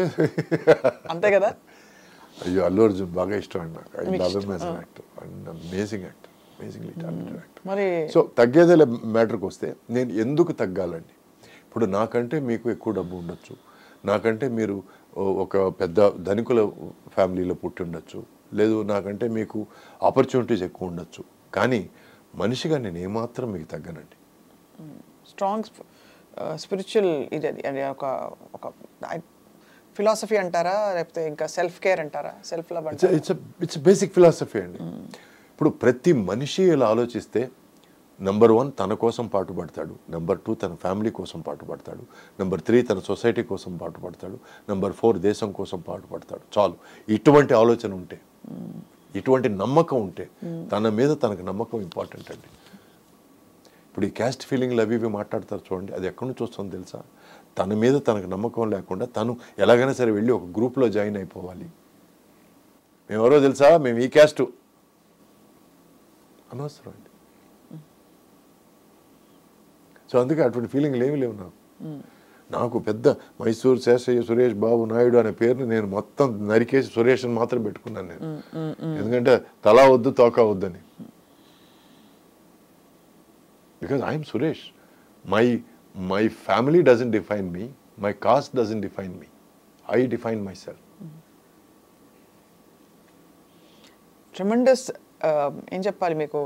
Speaker 2: అంతే కదా.
Speaker 3: అయ్యో, అల్లు అర్జున్ బాగా ఇష్టం అండి నాకు. I love him as an actor, amazing actor, amazingly talented actor.
Speaker 2: మరి
Speaker 3: సో తగ్గేదే మ్యాటర్కి వస్తే నేను ఎందుకు తగ్గాలండి? ఇప్పుడు నాకంటే మీకు ఎక్కువ డబ్బు ఉండొచ్చు, నాకంటే మీరు ఒక పెద్ద ధనికుల ఫ్యామిలీలో పుట్టి ఉండొచ్చు, లేదు నాకంటే మీకు ఆపర్చునిటీస్ ఎక్కువ ఉండొచ్చు, కానీ మనిషిగా నేను ఏమాత్రం మీకు తగ్గనండి.
Speaker 2: స్ట్రాంగ్ స్పిరిచువల్ ఇది అది ఒక ఫిలాసఫీ అంటారా, లేకపోతే ఇంకా సెల్ఫ్ కేర్ అంటారా, సెల్ఫ్ లవ్ అంటారా?
Speaker 3: ఇట్స్ బేసిక్ ఫిలాసఫీ అండి. ఇప్పుడు ప్రతి మనిషి ఇలా ఆలోచిస్తే, నెంబర్ 1 తన కోసం పాటుపడతాడు, నెంబర్ 2 తన ఫ్యామిలీ కోసం పాటుపడతాడు, నెంబర్ 3 తన సొసైటీ కోసం పాటుపడతాడు, నెంబర్ 4 దేశం కోసం పాటుపడతాడు. చాలు. ఇటువంటి ఆలోచన ఉంటే, ఇటువంటి నమ్మకం ఉంటే, తన మీద తనకు నమ్మకం ఇంపార్టెంట్ అండి. ఇప్పుడు ఈ క్యాస్ట్ ఫీలింగ్లు అవి మాట్లాడతారు చూడండి, అది ఎక్కడి నుంచి వస్తుందో తెలుసా? తన మీద తనకు నమ్మకం లేకుండా తను ఎలాగైనా సరే వెళ్ళి ఒక గ్రూప్లో జాయిన్ అయిపోవాలి. మేము ఎవరో తెలుసా, మేము ఈ క్యాస్ట్ అనవసరం అండి. సో అందుకే అటువంటి ఫీలింగ్లు ఏమీ లేవు నాకు. నాకు పెద్ద మైసూర్ శేషయ్య సురేష్ బాబు నాయుడు అనే పేరుని నేను మొత్తం నరికేసి సురేష్ అని మాత్రం పెట్టుకున్నాను నేను. ఎందుకంటే తలా వద్దు తోక వద్దని. Because I'm Suresh. My family doesn't define me, my cast doesn't define me, I define my self.
Speaker 2: Tremendous ఏం చెప్పాలి మీకు,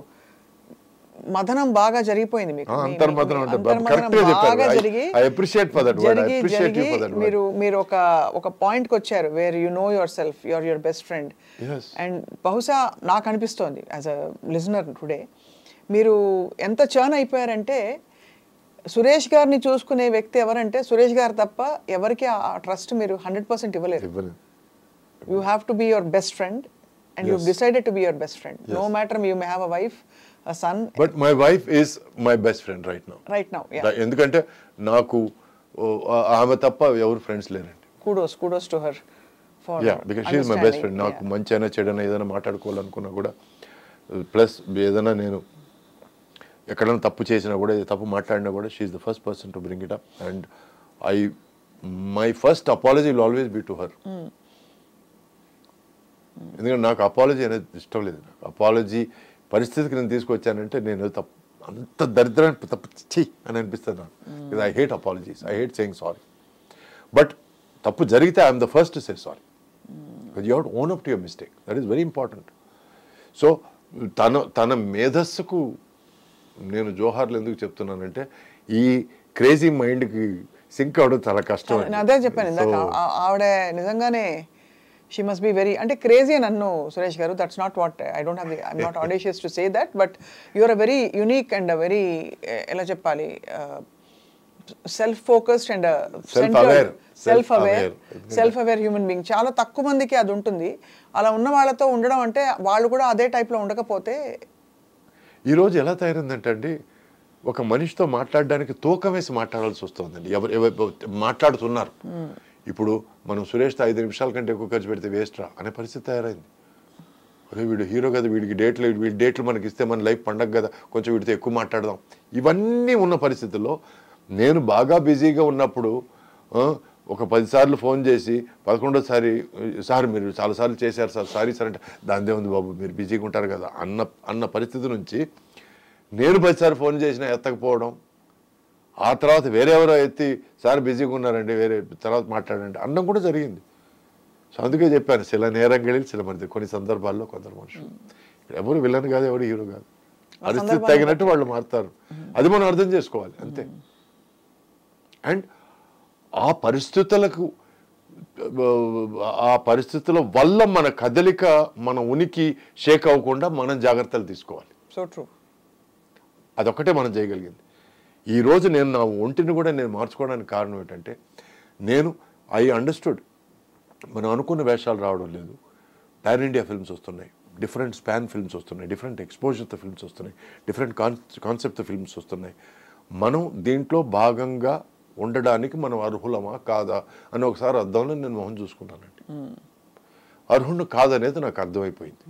Speaker 2: మదనం బాగా జరిగిపోయింది మీకు.
Speaker 3: అంతర్మదనం అంటే కరెక్ట్గా చెప్పారు. I appreciate for that word. I appreciate you for that word.
Speaker 2: మీరు ఒక పాయింట్కి వచ్చారు where you know your self, your best friend. And బహుశా నాకు అనిపిస్తోంది యాజ్ అ లిజనర్ టుడే, మీరు ఎంత చర్న్ అయిపోయారంటే సురేష్ గారిని చూసుకునే వ్యక్తి ఎవరంటే సురేష్ గారు తప్ప ఎవరికి ఆ ట్రస్ట్ మీరు 100% ఇవ్వలేరు. You have to be your best friend and you've decided to be your best friend. No matter you may have a wife, a son.
Speaker 3: But my wife is my best friend right now.
Speaker 2: Right now, yeah.
Speaker 3: ఎందుకంటే నాకు ఆమె తప్ప ఎవరు friends లేరండి.
Speaker 2: Kudos to her for
Speaker 3: because she is my best friend. నాకు మంచి అయినా చెడైనా ఏదైనా మాట్లాడుకోవాలనుకున్నా కూడా, ప్లస్ ఏదైనా నేను ఎక్కడైనా తప్పు చేసినా కూడా, తప్పు మాట్లాడినా కూడా, she is the first person to bring it up, and my first apology will always be to her. ఎందుకంటే నాకు అపాలజీ అనేది ఇష్టం లేదు. నాకు అపాలజీ పరిస్థితికి నేను తీసుకొచ్చానంటే నేను అంత దరిద్రాన్ని తప్పు ఛీ అని అనిపిస్తుంది నాకు. I hate apologies, I hate saying sorry. But తప్పు జరిగితే I'm the first to say sorry. Because you have to own up to your mistake. That is very important. So తన మేధస్సుకు నేను జోహార్లు ఎందుకు చెప్తున్నానంటే, ఈ క్రేజీ మైండ్కి సింక్ అవడం చాలా కష్టం.
Speaker 2: అదే చెప్పాను ఇందాక, ఆవిడ నిజంగానే she must be very అంటే crazy అని అన్ను సురేష్ గారు. that's not what I'm not audacious to say that, but you are a very unique and a very ఎలా చెప్పాలి self focused and self aware human being. చాలా తక్కువ మందికి అది ఉంటుంది. అలా ఉన్న వాళ్ళతో ఉండడం అంటే వాళ్ళు కూడా అదే టైప్లో ఉండకపోతే.
Speaker 3: ఈరోజు ఎలా తయారైందంటే అండి, ఒక మనిషితో మాట్లాడడానికి తూకం వేసి మాట్లాడాల్సి వస్తుందండి. ఎవరు మాట్లాడుతున్నారు. ఇప్పుడు మనం సురేష్తో 5 నిమిషాల కంటే ఎక్కువ ఖర్చు పెడితే వేస్ట్రా అనే పరిస్థితి తయారైంది. అదే వీడు హీరో కదా, వీడి డేట్లు మనకి ఇస్తే మన లైఫ్ పండగ కదా, కొంచెం వీడితో ఎక్కువ మాట్లాడదాం. ఇవన్నీ ఉన్న పరిస్థితుల్లో నేను బాగా బిజీగా ఉన్నప్పుడు ఒక 10 సార్లు ఫోన్ చేసి 11వ సార్ మీరు చాలాసార్లు చేశారు సార్, సారీ సార్ అంటే దానిదే ఉంది బాబు మీరు బిజీగా ఉంటారు కదా అన్న పరిస్థితి నుంచి నేను 10 సార్లు ఫోన్ చేసినా ఎత్తకపోవడం, ఆ తర్వాత వేరెవరో ఎత్తి సార్ బిజీగా ఉన్నారండి వేరే తర్వాత మాట్లాడండి అన్నం కూడా జరిగింది. సో అందుకే చెప్పాను, చిల నేరంగళి చిల మంది. కొన్ని సందర్భాల్లో కొందరు మనుషులు ఎవరు విలన్ కాదు, ఎవరు హీరో కాదు. పరిస్థితి తగినట్టు వాళ్ళు మారుతారు. అది మనం అర్థం చేసుకోవాలి అంతే. అండ్ ఆ పరిస్థితుల వల్ల మన కదలిక, మన ఉనికి షేక్ అవ్వకుండా మనం జాగ్రత్తలు తీసుకోవాలి.
Speaker 2: So true.
Speaker 3: అదొక్కటే మనం చేయగలిగింది. ఈరోజు నేను నా ఒంటిని కూడా నేను మార్చుకోవడానికి కారణం ఏంటంటే, ఐ అండర్స్టూడ్ మనం అనుకున్న వేషాలు రావడం లేదు. పాన్ ఇండియా ఫిల్మ్స్ వస్తున్నాయి, డిఫరెంట్ స్పాన్ ఫిల్మ్స్ వస్తున్నాయి, డిఫరెంట్ ఎక్స్పోజర్తో ఫిల్మ్స్ వస్తున్నాయి, డిఫరెంట్ కాన్సెప్ట్తో ఫిల్మ్స్ వస్తున్నాయి. మనం దీంట్లో భాగంగా ఉండడానికి మనం అర్హులమా కాదా అని ఒకసారి అర్థంలో నేను మొహం చూసుకున్నానండి. అర్హుడు కాదనేది నాకు అర్థమైపోయింది.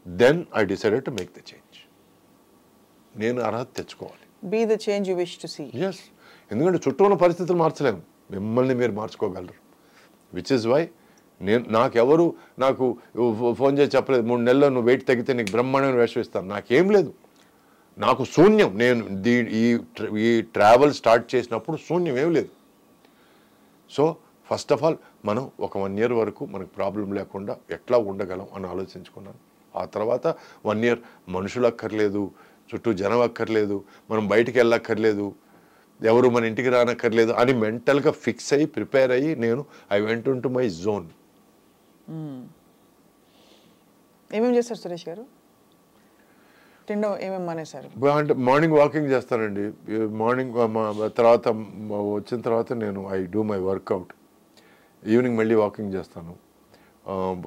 Speaker 3: Then I decided to make the change. నేను అర్హత తెచ్చుకోవాలి.
Speaker 2: Be the change you wish to see.
Speaker 3: Yes. ఎందుకంటే చుట్టూ ఉన్న పరిస్థితులు మార్చలేము, మిమ్మల్ని మీరు మార్చుకోగలరు. విచ్ ఇస్ వై నాకు ఫోన్ చేసి చెప్పలేదు 3 నెలల్లో నువ్వు వెయిట్ తగ్గితే నీకు బ్రహ్మాండమైన వేషం ఇస్తాను. నాకేం లేదు, నాకు శూన్యం. నేను ఈ ట్రావెల్ స్టార్ట్ చేసినప్పుడు శూన్యం ఏం లేదు. సో ఫస్ట్ ఆఫ్ ఆల్ మనం ఒక 1 year వరకు మనకు ప్రాబ్లం లేకుండా ఎట్లా ఉండగలం అని ఆలోచించుకున్నాను. ఆ తర్వాత 1 year మనుషులు అక్కర్లేదు, చుట్టూ జనం అక్కర్లేదు, మనం బయటికి వెళ్ళక్కర్లేదు, ఎవరు మన ఇంటికి రానక్కర్లేదు అని మెంటల్గా ఫిక్స్ అయ్యి ప్రిపేర్ అయ్యి I went in to my zone.
Speaker 2: ఏమేమి చేస్తారు సురేష్ గారు? తిండం ఏమేమి మానేశారు?
Speaker 3: అంటే మార్నింగ్ వాకింగ్ చేస్తానండి. మార్నింగ్ తర్వాత వచ్చిన తర్వాత I do my workout. Evening మళ్ళీ వాకింగ్ చేస్తాను.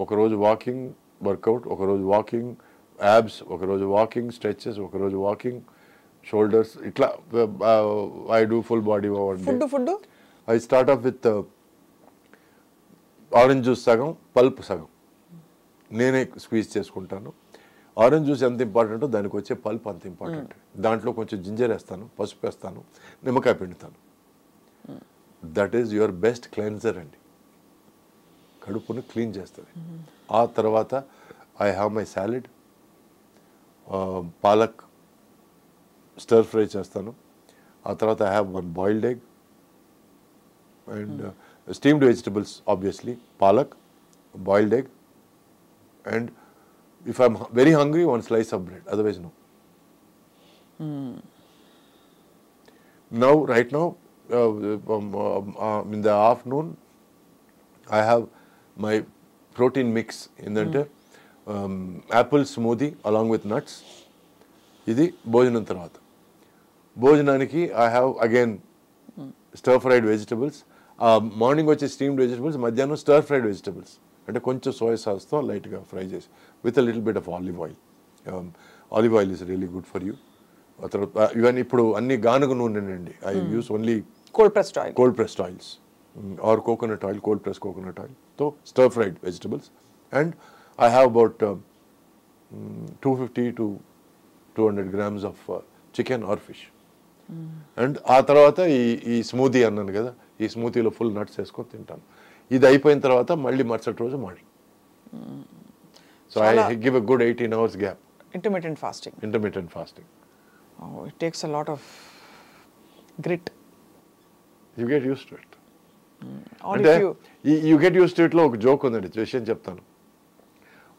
Speaker 3: ఒకరోజు వాకింగ్ వర్కౌట్, ఒకరోజు వాకింగ్ యాబ్స్, ఒకరోజు వాకింగ్ స్ట్రెచెస్, ఒకరోజు వాకింగ్ షోల్డర్స్, ఇట్లా I do full body.
Speaker 2: Food
Speaker 3: I start of with orange juice సగం, పల్ప్ సగం నేనే స్క్వీజ్ చేసుకుంటాను. ఆరెంజ్ జ్యూస్ ఎంత ఇంపార్టెంటో దానికి వచ్చే పల్ప్ అంత ఇంపార్టెంట్. దాంట్లో కొంచెం జింజర్ వేస్తాను, పసుపు వేస్తాను, నిమ్మకాయ పిండుతాను. That is your best cleanser అండి, కడుపును క్లీన్ చేస్తుంది. ఆ తర్వాత I have my salad, palak stir fry చేస్తాను. ఆ తర్వాత I have 1 boiled egg and steamed vegetables, obviously palak, boiled egg, and if I'm very hungry, 1 slice of bread, otherwise no. Now, right now, in the afternoon, I have my protein mix in the apple smoothie along with nuts. Idi bhojanam tarvata. Bhojananiki I have again stir fried vegetables. Morning vache steamed vegetables, madhyano stir fried vegetables. అంటే కొంచెం soya సాస్తో లైట్గా fry చేసి with a little bit of olive oil. Olive oil is really good for you. ఆ తర్వాత ఇవన్నీ ఇప్పుడు అన్ని గానుగ నూనెనండి. I use only
Speaker 2: cold pressed oils or coconut oil, cold press coconut oil. So stir fried vegetables and I have about 250 to 200 grams of chicken or fish. And ఆ తర్వాత ఈ స్మూదీ అన్నాను కదా, ఈ స్మూతీలో ఫుల్ నట్స్ వేసుకొని తింటాను. ఇది అయిపోయిన తర్వాత మళ్ళీ మరుసటి రోజు morning. So I give a good 18 hours gap. Intermittent fasting. It takes a lot of grit.
Speaker 3: You get use to it. అంటే యూ గెట్ యూస్ టు ఇట్లో ఒక జోక్ ఉందండి, విషయం చెప్తాను.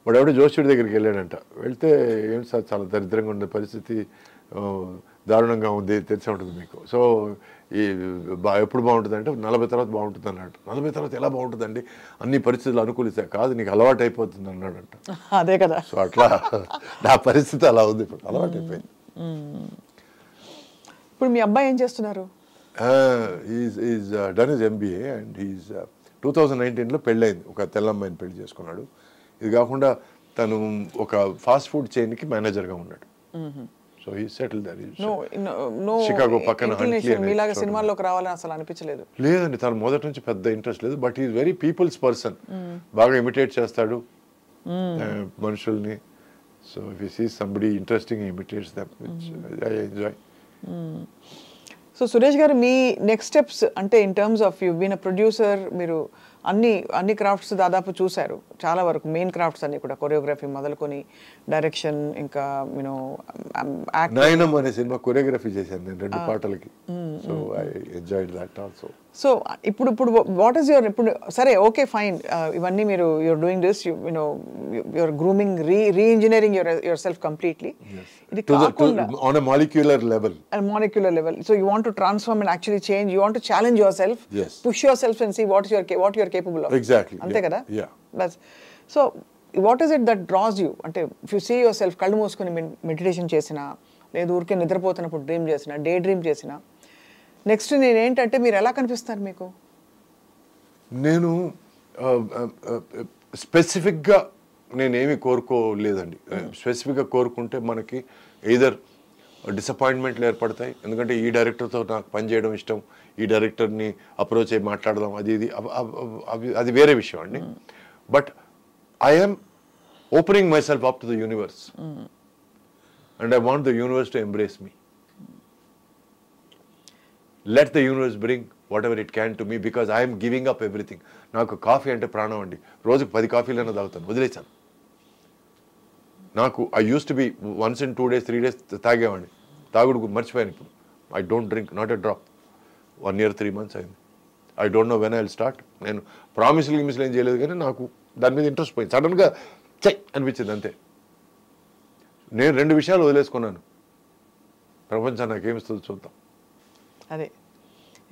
Speaker 3: వాడు ఎవడో జోష్యుడి దగ్గరికి వెళ్ళాడంట. వెళ్తే ఏంటి సార్ చాలా దరిద్రంగా ఉండే పరిస్థితి, దారుణంగా ఉంది, తెలిసే ఉంటుంది మీకు. సో ఈ ఎప్పుడు బాగుంటుంది అంటే 40 తర్వాత బాగుంటుంది అన్నాడు. 40 తర్వాత ఎలా బాగుంటుందండి, అన్ని పరిస్థితులు అనుకూలిస్తాయి. కాదు, నీకు అలవాటు అయిపోతుంది అన్నాడంట.
Speaker 2: అదే కదా.
Speaker 3: సో అట్లా నా పరిస్థితి అలా ఉంది, ఇప్పుడు అలవాటు అయిపోయింది.
Speaker 2: ఇప్పుడు మీ అబ్బాయి ఏం చేస్తున్నారు?
Speaker 3: Is done his MBA and is 2019లో పెళ్ళయింది. ఒక తెల్లమ్మాయిని పెళ్లి చేసుకున్నాడు. ఇది కాకుండా తను ఒక ఫాస్ట్ ఫుడ్ చైన్కి మేనేజర్గా ఉన్నాడు. So he settle there. Chicago పక్కన
Speaker 2: మీలాగా సినిమాల్లోకి రావాలని అసలు అనిపించలేదు?
Speaker 3: లేదండి, తను మొదటి నుంచి పెద్ద ఇంట్రెస్ట్ లేదు. But is very people's person. బాగా ఇమిటేట్ చేస్తాడు మనుషుల్ని. So if you see somebody interesting imitates them, which I enjoy.
Speaker 2: So Suresh garu, మీ నెక్స్ట్ స్టెప్స్ అంటే in terms of you been a producer, మీరు అన్ని క్రాఫ్ట్స్ దాదాపు చూశారు, చాలా వరకు మెయిన్ క్రాఫ్ట్స్ అన్ని కూడా, కొరియోగ్రఫీ మొదలుకొని డైరెక్షన్, ఇంకా యూనో
Speaker 3: నయనం అనే సినిమా కొరియోగ్రఫీ చేశాను నేను 2 పాటలకి. So I enjoyed that also.
Speaker 2: So ఇప్పుడు వాట్ ఈస్ యువర్, ఇప్పుడు సరే ఓకే ఫైన్, ఇవన్నీ మీరు you're doing this, you know your grooming, reengineering your self completely. ఇది కాకుండా
Speaker 3: on a molecular level.
Speaker 2: So you want to transform and actually change, you want to challenge yourself,
Speaker 3: yes,
Speaker 2: push yourself and see what you are capable of.
Speaker 3: Exactly.
Speaker 2: Ante kada?
Speaker 3: Yeah.
Speaker 2: That's so what is it that draws you? Ante if you see yourself kallu moskoni meditation chesina, ledu urke nidrapotunnappudu dream chesina, day dream chesina, next నేను ఏంటంటే మీరు ఎలా కనిపిస్తారు మీకు?
Speaker 3: నేను స్పెసిఫిక్గా నేనేమి కోరుకోలేదండి. స్పెసిఫిక్గా కోరుకుంటే మనకి ఎయిదర్ డిసప్పాయింట్మెంట్లు ఏర్పడతాయి. ఎందుకంటే ఈ డైరెక్టర్తో నాకు పనిచేయడం ఇష్టం, ఈ డైరెక్టర్ని అప్రోచ్ అయ్యి మాట్లాడదాం, అది వేరే విషయం అండి. But I'm opening my self up to the universe and I want the universe to embrace me. Let the universe bring what ever it can to me, because I'm giving up everything. నాకు coffee అంటే ప్రాణం అండి. రోజుకు 10 కాఫీలైనా తాగుతాను, వదిలేసాను. నాకు I use to be once in 2 days 3 days తాగేవాడిని. తాగుడు మర్చిపోయాను ఇప్పుడు. I don't drink, not a drop. 1 year 3 months అయింది. I don't know when I will start. నేను ప్రామిస్లు ఏం చేయలేదు, కానీ నాకు దాని మీద ఇంట్రెస్ట్ పోయింది. సడన్గా అనిపించింది అంతే. నేను 2 విషయాలు వదిలేసుకున్నాను. ప్రపంచం నాకేమిస్తుందో చూద్దాం.
Speaker 2: అదే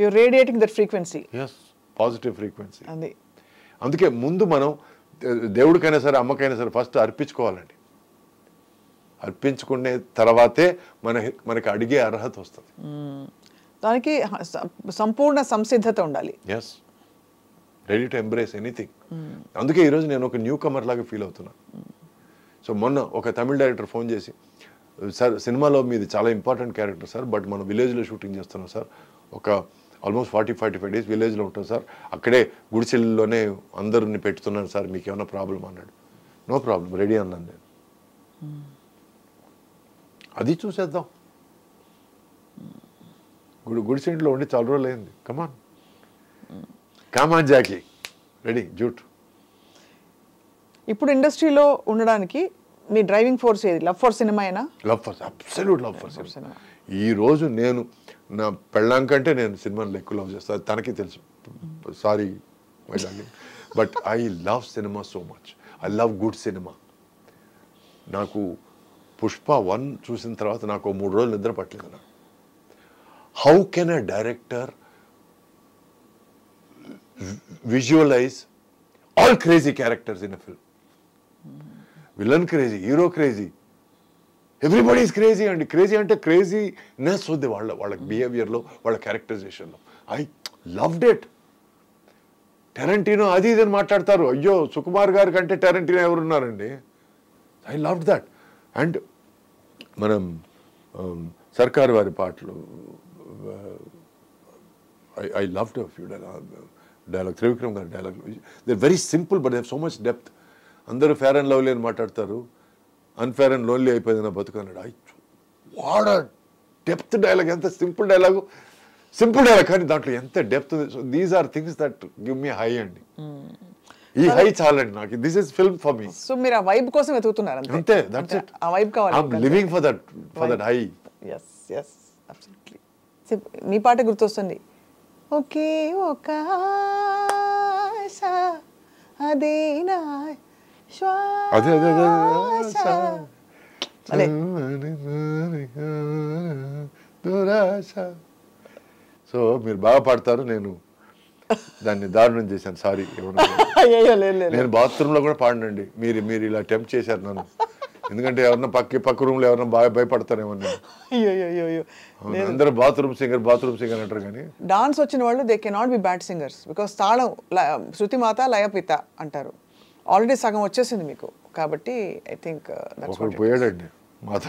Speaker 2: you radiating that frequency.
Speaker 3: yes, positive frequency.
Speaker 2: అదే
Speaker 3: అందుకే ముందు మనం దేవుడికైనా సరే అమ్మకైనా సరే ఫస్ట్ అర్పించుకోవాలండి. అర్పించుకునే తర్వాతే మనకి అడిగే అర్హత వస్తుంది.
Speaker 2: దానికి సంపూర్ణ సంసిద్ధత ఉండాలి.
Speaker 3: Yes, ready to embrace anything. అందుకే ఈరోజు నేను ఒక న్యూ కమర్ లాగా ఫీల్ అవుతున్నాను. సో మొన్న ఒక తమిళ డైరెక్టర్ ఫోన్ చేసి, సార్ సినిమాలో మీది చాలా ఇంపార్టెంట్ క్యారెక్టర్ సార్, బట్ మనం విలేజ్లో షూటింగ్ చేస్తున్నాం సార్, ఒక ఆల్మోస్ట్ 40-45 డేస్ విలేజ్లో ఉంటాం సార్, అక్కడే గుడిసెల్లోనే అందరిని పెట్టుతున్నాను సార్, మీకు ఏమైనా ప్రాబ్లం అన్నాడు. నో ప్రాబ్లం, రెడీ అన్నాను నేను. అది చూసేద్దాం. గుడిసెంట్లో ఉండి చాలా రోజులు అయింది. కమాన్ జాకీ, రెడీ జూట్.
Speaker 2: ఇప్పుడు ఇండస్ట్రీలో ఉండడానికి మీ డ్రైవింగ్ ఫోర్స్ ఏది? లవ్ ఫర్ సినిమా అయినా?
Speaker 3: Love for, absolute love for cinema. ఈరోజు నేను నా పెళ్ళాం కంటే నేను సినిమాని ఎక్కువ లవ్ చేస్తాను, తనకి తెలుసు. Sorry my darling, but I love cinema so much. I love good cinema. నాకు పుష్ప 1 చూసిన తర్వాత నాకు 3 రోజులు నిద్ర పట్టలేదు. నాకు how can a director visualise all crazy characters in a film? Villain crazy, hero crazy, everybody is crazy అండి. Crazy అంటే క్రేజీనెస్ ఉంది వాళ్ళ బిహేవియర్లో, వాళ్ళ క్యారెక్టరైజేషన్లో. I loved it. టెరెంటినో అది ఇదని మాట్లాడతారు, అయ్యో సుకుమార్ గారి కంటే టెరెంటినో ఎవరున్నారండి? I loved that. అండ్ మనం సర్కార్ వారి పాటలు, I loved few dialogue, Trivikram గారి dialogue. They very simple but they have so much depth. అందరూ ఫేర్ అండ్ లవ్లీ అని మాట్లాడతారు, అన్ఫేర్ అండ్ లోన్లీ అయిపోయింది నా బతుకు అన్నాడు. వాడ డెప్త్ డైలాగ్, ఎంత సింపుల్ డైలాగ్ కానీ దాంట్లో ఎంత depth. So these are things that give me high అండి. ఈ హై చాలండి నాకు. This is film for me.
Speaker 2: So మీరు ఆ వైబ్ కోసం వెతుకుతున్నారు
Speaker 3: అంతే, దట్స్ ఇట్.
Speaker 2: ఆ వైబ్ కావాలి.
Speaker 3: I am living for that high.
Speaker 2: yes absolutely. మీ పాట గుర్తొస్తుంది, ఓకే ఒక ఆశ అదేనా
Speaker 3: అదే సో మీరు బాగా పాడతారు, నేను దాన్ని దారుణం చేశాను, సారీ. నేను బాత్రూంలో కూడా పాడనండి, మీరు ఇలా టెంప్ట్ చేశారు నన్ను. ఎందుకంటే ఎవరన్నా పక్క రూమ్లో ఎవరన్నా బాగా భయపడతారేమో. అందరూ బాత్రూమ్ సింగర్ అంటారు, కానీ
Speaker 2: డాన్స్ వచ్చిన వాళ్ళు they cannot be bad singers. Because తాళం శృతి మాత లయపిత అంటారు. ఆల్రెడీ సగం వచ్చేసింది మీకు, కాబట్టి ఐ థింక్
Speaker 3: ఒకడు పోయాడండి, మాత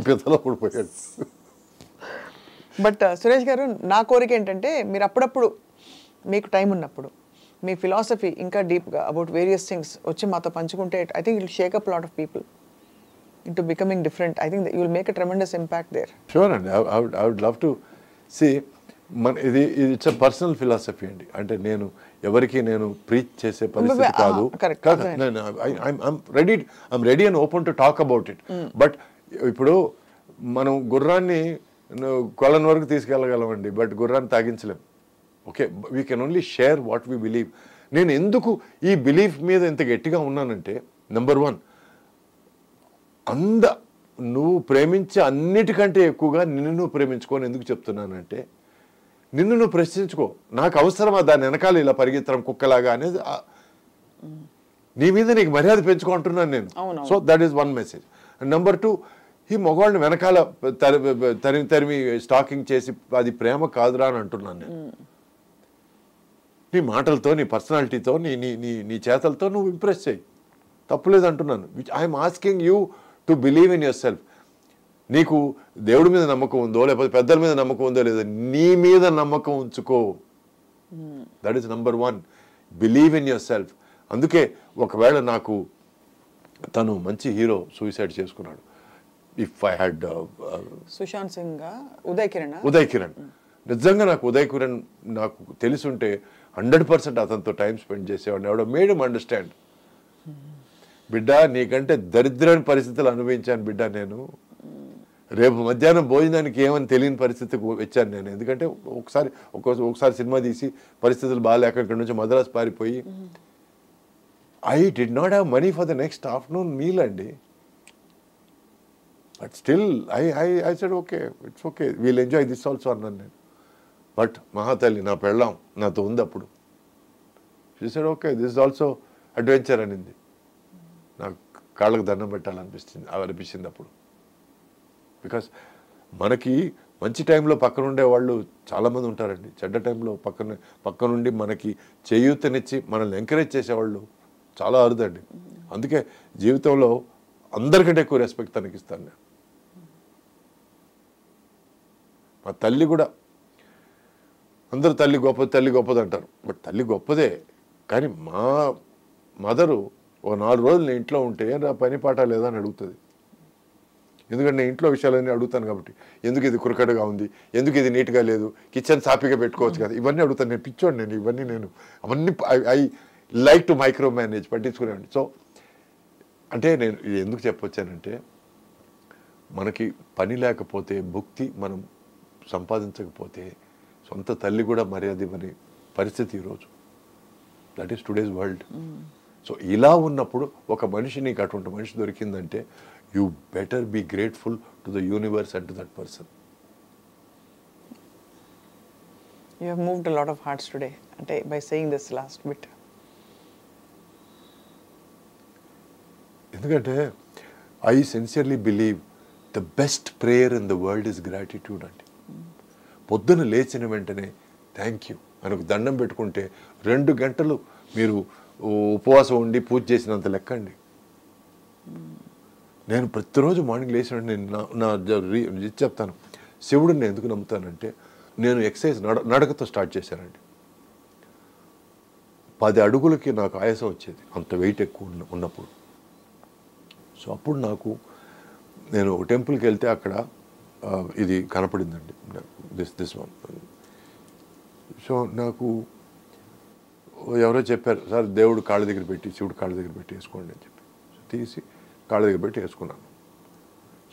Speaker 3: పితలో ఒకడు పోయాడు.
Speaker 2: బట్ సురేష్ గారు, నా కోరిక ఏంటంటే మీరు అప్పుడప్పుడు మీకు టైం ఉన్నప్పుడు మీ ఫిలాసఫీ ఇంకా డీప్గా అబౌట్ వేరియస్ థింగ్స్ వచ్చి మాతో పంచుకుంటే, I think it will Sheikh up lot of people into becoming different. I think that you will make a tremendous impact there.
Speaker 3: Sure, and I would love to see. It's a personal philosophy అండి. అంటే నేను ఎవరికి నేను preach చేసే పరిస్థితి కాదు. I'm ready and open to talk about it. But ఇప్పుడు మనం గుర్రాన్ని కొలన్ వరకు తీసుకెళ్ళగలమండి, బట్ గుర్రాన్ని తాగించలేం. Okay, we can only share what we believe. నేను ఎందుకు ఈ బిలీఫ్ మీద ఇంత గట్టిగా ఉన్నానంటే, నెంబర్ 1, నువ్వు ప్రేమించే అన్నిటికంటే ఎక్కువగా నిన్ను నువ్వు ప్రేమించుకోని ఎందుకు చెప్తున్నానంటే, నిన్ను నువ్వు ప్రశ్నించుకో, నాకు అవసరమా దాని వెనకాల ఇలా పరిగెత్తడం కుక్కలాగా అనేది. నీ మీద నీకు మర్యాద పెంచుకుంటున్నాను నేను. So that is 1 message. And number 2, ఈ మగవాళ్ళని వెనకాల తరిమి స్టాకింగ్ చేసి అది ప్రేమ కాదురా అని అంటున్నాను నేను. నీ మాటలతో, నీ పర్సనాలిటీతో, నీ చేతలతో నువ్వు ఇంప్రెస్ చేయి, తప్పులేదు అంటున్నాను. Which I'm asking you to believe in your self. నీకు దేవుడి మీద నమ్మకం ఉందో, లేకపోతే పెద్దల మీద నమ్మకం ఉందో లేదో, నీ మీద నమ్మకం ఉంచుకో. That is number 1. Believe in your self. అందుకే ఒకవేళ నాకు తను మంచి హీరో సూసైడ్ చేసుకున్నాడు, if I had
Speaker 2: Sushant Singh, Uday Kiran, నిజంగా నాకు ఉదయ్ కిరణ్ నాకు తెలుసుంటే 100% అతనితో టైం స్పెండ్ చేసేవాడిని. ఎవడో మేడ్ హిమ్ అండర్స్టాండ్, బిడ్డ నీకంటే దరిద్రమైన పరిస్థితులు అనుభవించాను బిడ్డ నేను. రేపు మధ్యాహ్నం భోజనానికి ఏమని తెలియని పరిస్థితికి వచ్చాను నేను. ఎందుకంటే ఒకసారి సినిమా తీసి పరిస్థితులు బాగాలేక ఇక్కడ నుంచి మద్రాసు పారిపోయి, I did not have money for the next afternoon meal అండి. But still I said okay, it's okay, we'll enjoy this also అన్నాను నేను. బట్ మహాతల్లి నా పెళ్ళాం నాతో ఉంది అప్పుడు. She said okay, this is also adventure అనింది. నాకు కాళ్ళకు దండం పెట్టాలనిపించింది అప్పుడు. బికాస్ మనకి మంచి టైంలో పక్కన ఉండే వాళ్ళు చాలామంది ఉంటారండి, చెడ్డ టైంలో పక్కనుండి మనకి చేయూతనిచ్చి మనల్ని ఎంకరేజ్ చేసేవాళ్ళు చాలా అరుదండి. అందుకే జీవితంలో అందరికంటే ఎక్కువ రెస్పెక్ట్ తనకి ఇస్తాను నేను. మా తల్లి కూడా
Speaker 3: అందరూ తల్లి గొప్పది అంటారు. బట్ తల్లి గొప్పదే, కానీ మా మదరు ఒక 4 రోజులు నేను ఇంట్లో ఉంటే నా పని పాట లేదా అని అడుగుతుంది. ఎందుకంటే నేను ఇంట్లో విషయాలన్నీ అడుగుతాను కాబట్టి, ఎందుకు ఇది కురకడగా ఉంది, ఎందుకు ఇది నీట్గా లేదు, కిచెన్ సాఫీగా పెట్టుకోవచ్చు కదా, ఇవన్నీ అడుగుతాను. నేను పిచ్చోండి, అవన్నీ I like to micromanage, పట్టించుకునేవాడిని. సో అంటే నేను ఇది ఎందుకు చెప్పొచ్చానంటే, మనకి పని లేకపోతే, భుక్తి మనం సంపాదించకపోతే సొంత తల్లి కూడా మర్యాద ఇవ్వని పరిస్థితి ఈరోజు. That is today's world. So ఇలా ఉన్నప్పుడు ఒక మనిషి, నీకు అటువంటి మనిషి దొరికిందంటే you better be grateful to the universe and to that person.
Speaker 2: You have moved a lot of hearts today by saying this last bit.
Speaker 3: ఎందుకంటే I sincerely believe the best prayer in the world is gratitude అండి. పొద్దున లేచిన వెంటనే thank you అని ఒక దండం పెట్టుకుంటే 2 గంటలు మీరు ఉపవాసం ఉండి పూజ చేసినంత లెక్క అండి. నేను ప్రతిరోజు మార్నింగ్ లేచిన వెంటనే నా చెప్తాను, శివుడిని నేను ఎందుకు నమ్ముతానంటే, నేను ఎక్సర్సైజ్ నడకతో స్టార్ట్ చేశానండి. 10 అడుగులకి నాకు ఆయాసం వచ్చేది, అంత వెయిట్ ఎక్కువ ఉన్నప్పుడు. సో అప్పుడు నేను ఒక టెంపుల్కి వెళ్తే అక్కడ ఇది కనపడిందండి, దిస్ వన్. సో నాకు ఎవరో చెప్పారు, సార్ దేవుడు కాళ్ళ దగ్గర పెట్టి, శివుడు కాళ్ళ దగ్గర పెట్టి వేసుకోండి అని చెప్పి తీసి కాళ్ళ దగ్గర పెట్టి వేసుకున్నాను.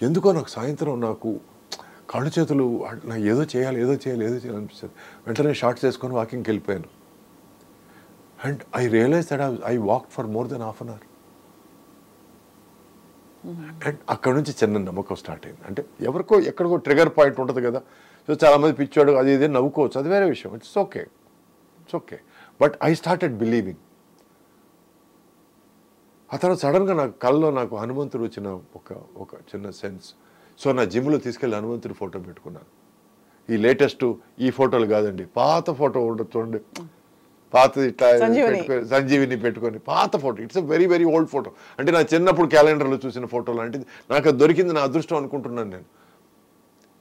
Speaker 3: ఎందుకో నాకు సాయంత్రం కాళ్ళు చేతులు ఏదో చేయాలి అనిపిస్తుంది. వెంటనే షార్ట్స్ వేసుకొని వాకింగ్కి వెళ్ళిపోయాను. And I realise that I walk for more than half an hour. అండ్ అక్కడ నుంచి చిన్న నమ్మకం స్టార్ట్ అయింది. అంటే ఎవరికో ఎక్కడికో ట్రిగర్ పాయింట్ ఉంటుంది కదా. సో చాలామంది పిచ్చాడు అది ఇది నవ్వుకోవచ్చు, అది వేరే విషయం. It's okay. But I started believing. ఆ తర్వాత సడన్గా నాకు కళ్ళలో హనుమంతుడు వచ్చిన ఒక చిన్న సెన్స్. సో నా జిమ్లో తీసుకెళ్ళి హనుమంతుడి ఫోటో పెట్టుకున్నాను. ఈ లేటెస్ట్ ఈ ఫోటోలు కాదండి, పాత ఫోటో ఉండదు చూడండి, పాతది ఇట్లా సంజీవిని పెట్టుకొని పాత photo. It's a very very old photo. అంటే నా చిన్నప్పుడు క్యాలెండర్లో చూసిన ఫోటోలు లాంటిది. నాకు అది దొరికింది నా అదృష్టం అనుకుంటున్నాను నేను.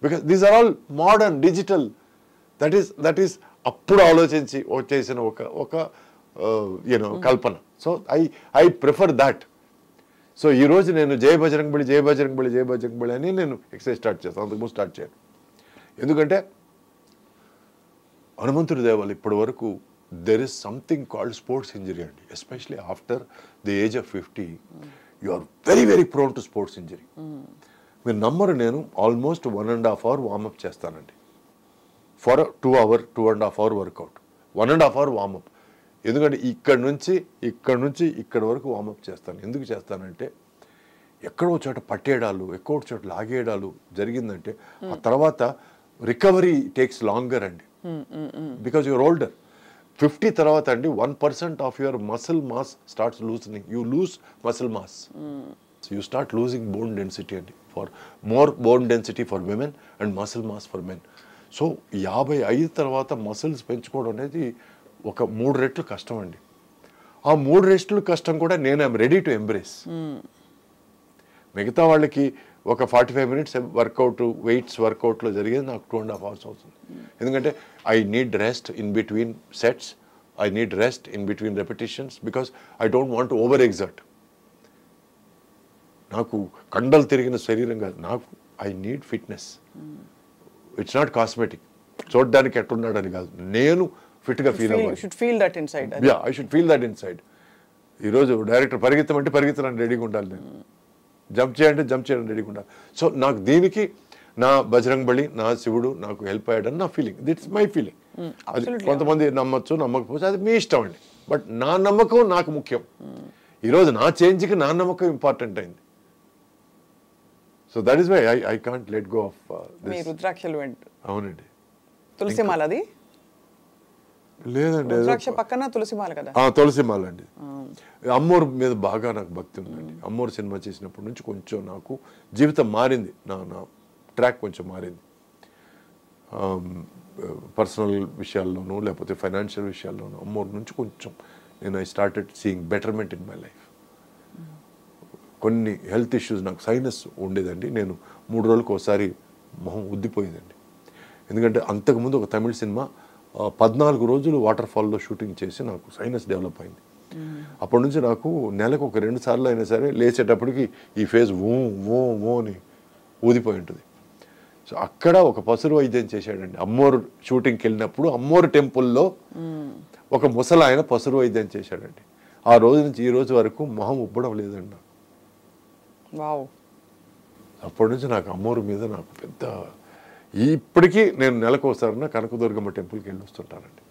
Speaker 3: Because these are all modern digital. That is అప్పుడు ఆలోచించి చేసిన ఒక కల్పన. So I prefer that. So ఈరోజు నేను జై బజరంగ్ బలి అని నేను ఎక్సర్సైజ్ స్టార్ట్ చేస్తాను, అంతకుముందు స్టార్ట్ చేయను. ఎందుకంటే హనుమంతుడి దేవాలు ఇప్పటి వరకు there is something called sports injury అండి. Especially after the age of 50 you are very very prone to sports injury. మీరు నమ్మరు, నేను ఆల్మోస్ట్ 1.5 hour వార్మప్ చేస్తానండి for 2.5 hour workout. 1.5 hour warmup. ఎందుకంటే ఇక్కడ నుంచి ఇక్కడ వరకు వార్మప్ చేస్తాను. ఎందుకు చేస్తానంటే, ఎక్కడో చోట పట్టేయడాలు, ఎక్కడో చోట లాగేయడాలు జరిగిందంటే ఆ తర్వాత రికవరీ టేక్స్ లాంగర్ అండి. Because you're older. 50 తర్వాత అండి 1% of your muscle mass starts loosening. You lose muscle mass. So you start losing bone density అండి. For more bone density for women and muscle mass for men. So 55 తర్వాత muscles పెంచుకోవడం అనేది ఒక 3 రెట్లు కష్టం అండి. ఆ 3 రెట్లు కష్టం కూడా నేను ఐఎమ్ రెడీ టు ఎంబ్రేస్. మిగతా వాళ్ళకి ఒక 45 minutes వర్కౌట్, వెయిట్స్ వర్కౌట్లో జరిగేది నాకు 2.5 hours అవుతుంది. ఎందుకంటే I need rest in between sets, I need rest in between repetitions, because I don't want over exert. నాకు కండలు తిరిగిన శరీరం కాదు, నాకు I need fitness. It's not cosmetic. చూడడానికి ఎట్టున్నాడని కాదు, నేను ఫిట్గా ఫీల్ అవ్వాలి. I should feel that inside. ఈరోజు డైరెక్టర్ పరిగెత్తమంటే పరిగెత్తడానికి రెడీగా ఉండాలి, నేను జంప్ చేయడం రెడీగా ఉండాలి. సో నాకు దీనికి నా బజరంగ్ బలి, నా శివుడు నాకు హెల్ప్ అయ్యాడని నా ఫీలింగ్. దిట్స్ my feeling. అది కొంతమంది నమ్మచ్చు, నమ్మకపోవచ్చు, అది మీ ఇష్టం అండి. బట్ నా నమ్మకం నాకు ముఖ్యం. ఈరోజు నా చేంజ్కి నా నమ్మకం ఇంపార్టెంట్ అయింది. So that is why I can't let go of this.
Speaker 2: రుద్రాక్షలు
Speaker 3: అవునండి.
Speaker 2: తులసిమాల అది
Speaker 3: లేదండి,
Speaker 2: రుద్రాక్ష పక్కన తులసిమాల కదా.
Speaker 3: తులసిమాల అండి. అమ్మోరు మీద బాగా నాకు భక్తి ఉందండి. అమ్మోరు సినిమా చేసినప్పటి నుంచి కొంచెం నాకు జీవితం మారింది, నా ట్రాక్ కొంచెం మారింది. పర్సనల్ విషయాల్లోనూ లేకపోతే ఫైనాన్షియల్ విషయాల్లోనూ అమ్మోరు నుంచి కొంచెం I started seeing betterment in my life. కొన్ని హెల్త్ ఇష్యూస్, నాకు సైనస్ ఉండేదండి. నేను 3 రోజులకు ఒకసారి మొహం ఉద్దిపోయిందండి. ఎందుకంటే అంతకుముందు ఒక తమిళ సినిమా 14 రోజులు వాటర్ ఫాల్లో షూటింగ్ చేసి నాకు సైనస్ డెవలప్ అయింది. అప్పటి నుంచి నాకు నెలకు ఒక 2 సార్లు అయినా సరే లేచేటప్పటికి ఈ ఫేస్ ఓ అని ఊదిపోయి ఉంటుంది. సో అక్కడ ఒక పసురు వైద్యం చేశాడండి. అమ్మోరు షూటింగ్కి వెళ్ళినప్పుడు అమ్మోరు టెంపుల్లో ఒక ముసలి ఆయన పసురు వైద్యం చేశాడండి. ఆ రోజు నుంచి ఈ రోజు వరకు మొహం ఉబ్బడం లేదండి నాకు.
Speaker 2: వావ్.
Speaker 3: అప్పటి నుంచి నాకు అమ్మోరు మీద నాకు పెద్ద, ఇప్పటికీ నేను నెలకు ఒకసారి కనకదుర్గమ్మ టెంపుల్కి వెళ్ళి వస్తుంటానండి.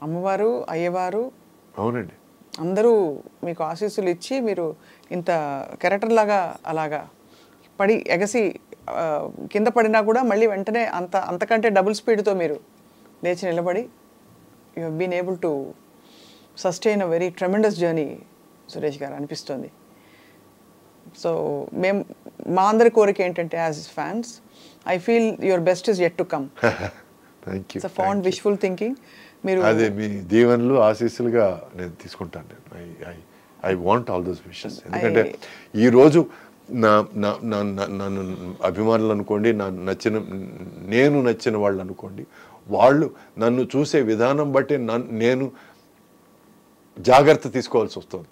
Speaker 2: అమ్మవారు, అయ్యవారు,
Speaker 3: అవునండి,
Speaker 2: అందరూ మీకు ఆశీస్సులు ఇచ్చి మీరు ఇంత కెరటన్ లాగా అలాగా పడి ఎగసి కింద పడినా కూడా మళ్ళీ వెంటనే అంతకంటే డబుల్ స్పీడ్తో మీరు లేచి నిలబడి you have been able to sustain a very tremendous journey Suresh garu అనిపిస్తుంది. సో మా అందరి కోరిక ఏంటంటే as fans I feel your best is yet to come.
Speaker 3: Thank you.
Speaker 2: It's a fond wishful thinking. మీరు
Speaker 3: అదే మీ దీవెనలు ఆశీస్సులుగా నేను తీసుకుంటాను. నేను I want all those wishes. ఎందుకంటే ఈరోజు నన్ను అభిమానులు అనుకోండి, నేను నచ్చిన వాళ్ళు అనుకోండి, వాళ్ళు నన్ను చూసే విధానం బట్టి నేను జాగ్రత్త తీసుకోవాల్సి వస్తుంది.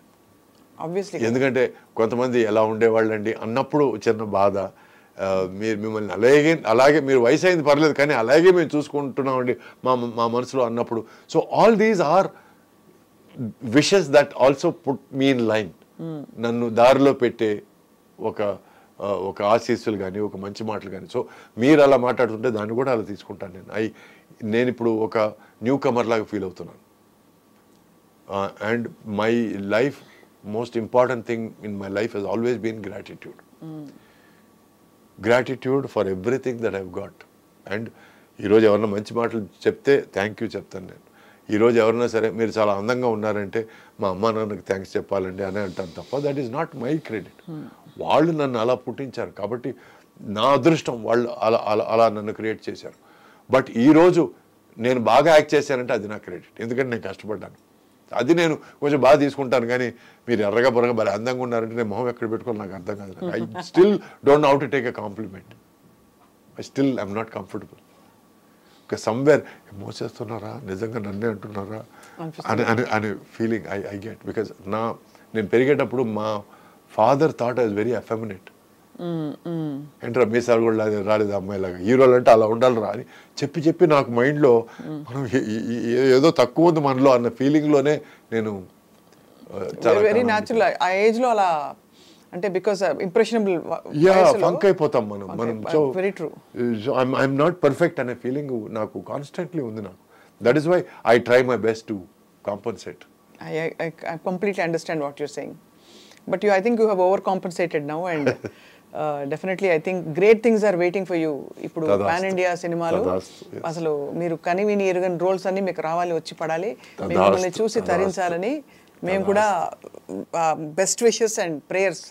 Speaker 3: ఎందుకంటే కొంతమంది ఎలా ఉండేవాళ్ళండి అన్నప్పుడు చిన్న బాధ, మీరు మిమ్మల్ని అలాగే మీరు వయసు అయింది పర్లేదు కానీ అలాగే మేము చూసుకుంటున్నామండి మా మనసులో అన్నప్పుడు. So all these are wishes that also put me in line. నన్ను దారిలో పెట్టే ఒక ఆశీస్సులు కానీ ఒక మంచి మాటలు కానీ. సో మీరు అలా మాట్లాడుతుంటే దాన్ని కూడా అలా తీసుకుంటాను నేను ఇప్పుడు ఒక న్యూ కమర్ లాగా ఫీల్ అవుతున్నాను. And my life most important thing in my life has always been gratitude. Gratitude for everything that I've got. And ఈరోజు ఎవరన్నా మంచి మాటలు చెప్తే థ్యాంక్ యూ చెప్తాను నేను. ఈరోజు ఎవరన్నా సరే మీరు చాలా అందంగా ఉన్నారంటే మా అమ్మ నాన్నకి థ్యాంక్స్ చెప్పాలండి అని అంటాను తప్ప that is not my credit. వాళ్ళు నన్ను అలా పుట్టించారు కాబట్టి నా అదృష్టం, వాళ్ళు అలా నన్ను క్రియేట్ చేశారు. బట్ ఈరోజు నేను బాగా యాక్ట్ చేశానంటే అది నా క్రెడిట్, ఎందుకంటే నేను కష్టపడ్డాను. అది నేను కొంచెం బాగా తీసుకుంటాను. కానీ మీరు ఎర్రగా బొరగా భలే అందంగా ఉన్నారంటే నేను మొహం ఎక్కడ పెట్టుకోవాలి నాకు అర్థం కాదు. I still don't know how to take a compliment. I still I'm not comfortable. Okay, somewhere మోసేస్తున్నారా, నిజంగా నన్నే అంటున్నారా అని ఫీలింగ్ ఐ గెట్. బికాజ్ నేను పెరిగేటప్పుడు మా father thought I was very effeminate. ఏంట్రా మీసాలు కూడా రాలేదు అమ్మాయిలాగా, హీరోలు అంటే అలా ఉండాలి రా అని చెప్పి నాకు మైండ్లో మనం ఏదో తక్కువ ఉంది మనలో అన్న ఫీలింగ్లోనే నేను
Speaker 2: వెరీ న్యాచురల్ ఆ ఏజ్లో అలా అంటే బికాస్ ఇంప్రెషనబుల్
Speaker 3: ఫంక్ అయిపోతాం మనం. So
Speaker 2: very true.
Speaker 3: I'm not perfect అనే ఫీలింగ్ నాకు కాన్స్టెంట్లీ ఉంది నాకు. That is why I try my best to compensate.
Speaker 2: I completely understand what you're saying. But I think you have overcompensated now and definitely I think great things are waiting for you. ఇప్పుడు pan India సినిమాలు అసలు మీరు కని విని ఎరుగని roles అన్ని మీకు రావాలి, వచ్చి పడాలి, మిమ్మల్ని చూసి తరించాలని మేము కూడా బెస్ట్ విషెస్ అండ్ ప్రేయర్స్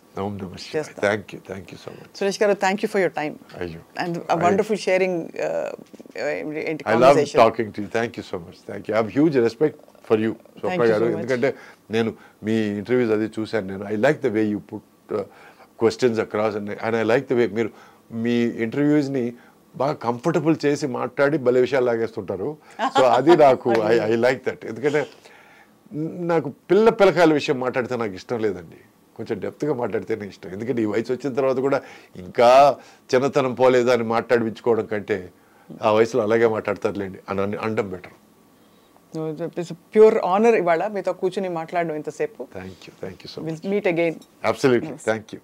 Speaker 2: చేస్తాం.
Speaker 3: Thank you so much
Speaker 2: Suresh garu. Thank you for your time and wonderful sharing.
Speaker 3: I love talking to you. Thank you so much. Thank you. I have huge respect for you, Swapna garu. ఎందుకంటే నేను మీ interviews అది చూశాను నేను. I like the way you put questions across and I like the way మీరు మీ ఇంటర్వ్యూస్ని బాగా comfortable చేసి మాట్లాడి భలే విషయాలు లాగేస్తుంటారు. సో అది నాకు ఐ లైక్ దట్. ఎందుకంటే నాకు పిల్లకాయల విషయం మాట్లాడితే నాకు ఇష్టం లేదండి, కొంచెం డెప్త్గా మాట్లాడితేనే ఇష్టం. ఎందుకంటే ఈ వయసు వచ్చిన తర్వాత కూడా ఇంకా చిన్నతనం పోలేదా అని మాట్లాడిపించుకోవడం కంటే ఆ వయసులో అలాగే మాట్లాడతారులేండి అని అనడం బెటర్.
Speaker 2: ప్యూర్ ఆనర్ ఇవాళ మీతో కూర్చుని మాట్లాడడం ఇంతసేపు.
Speaker 3: Thank you so much.
Speaker 2: Meet again.
Speaker 3: Absolutely. Thank you.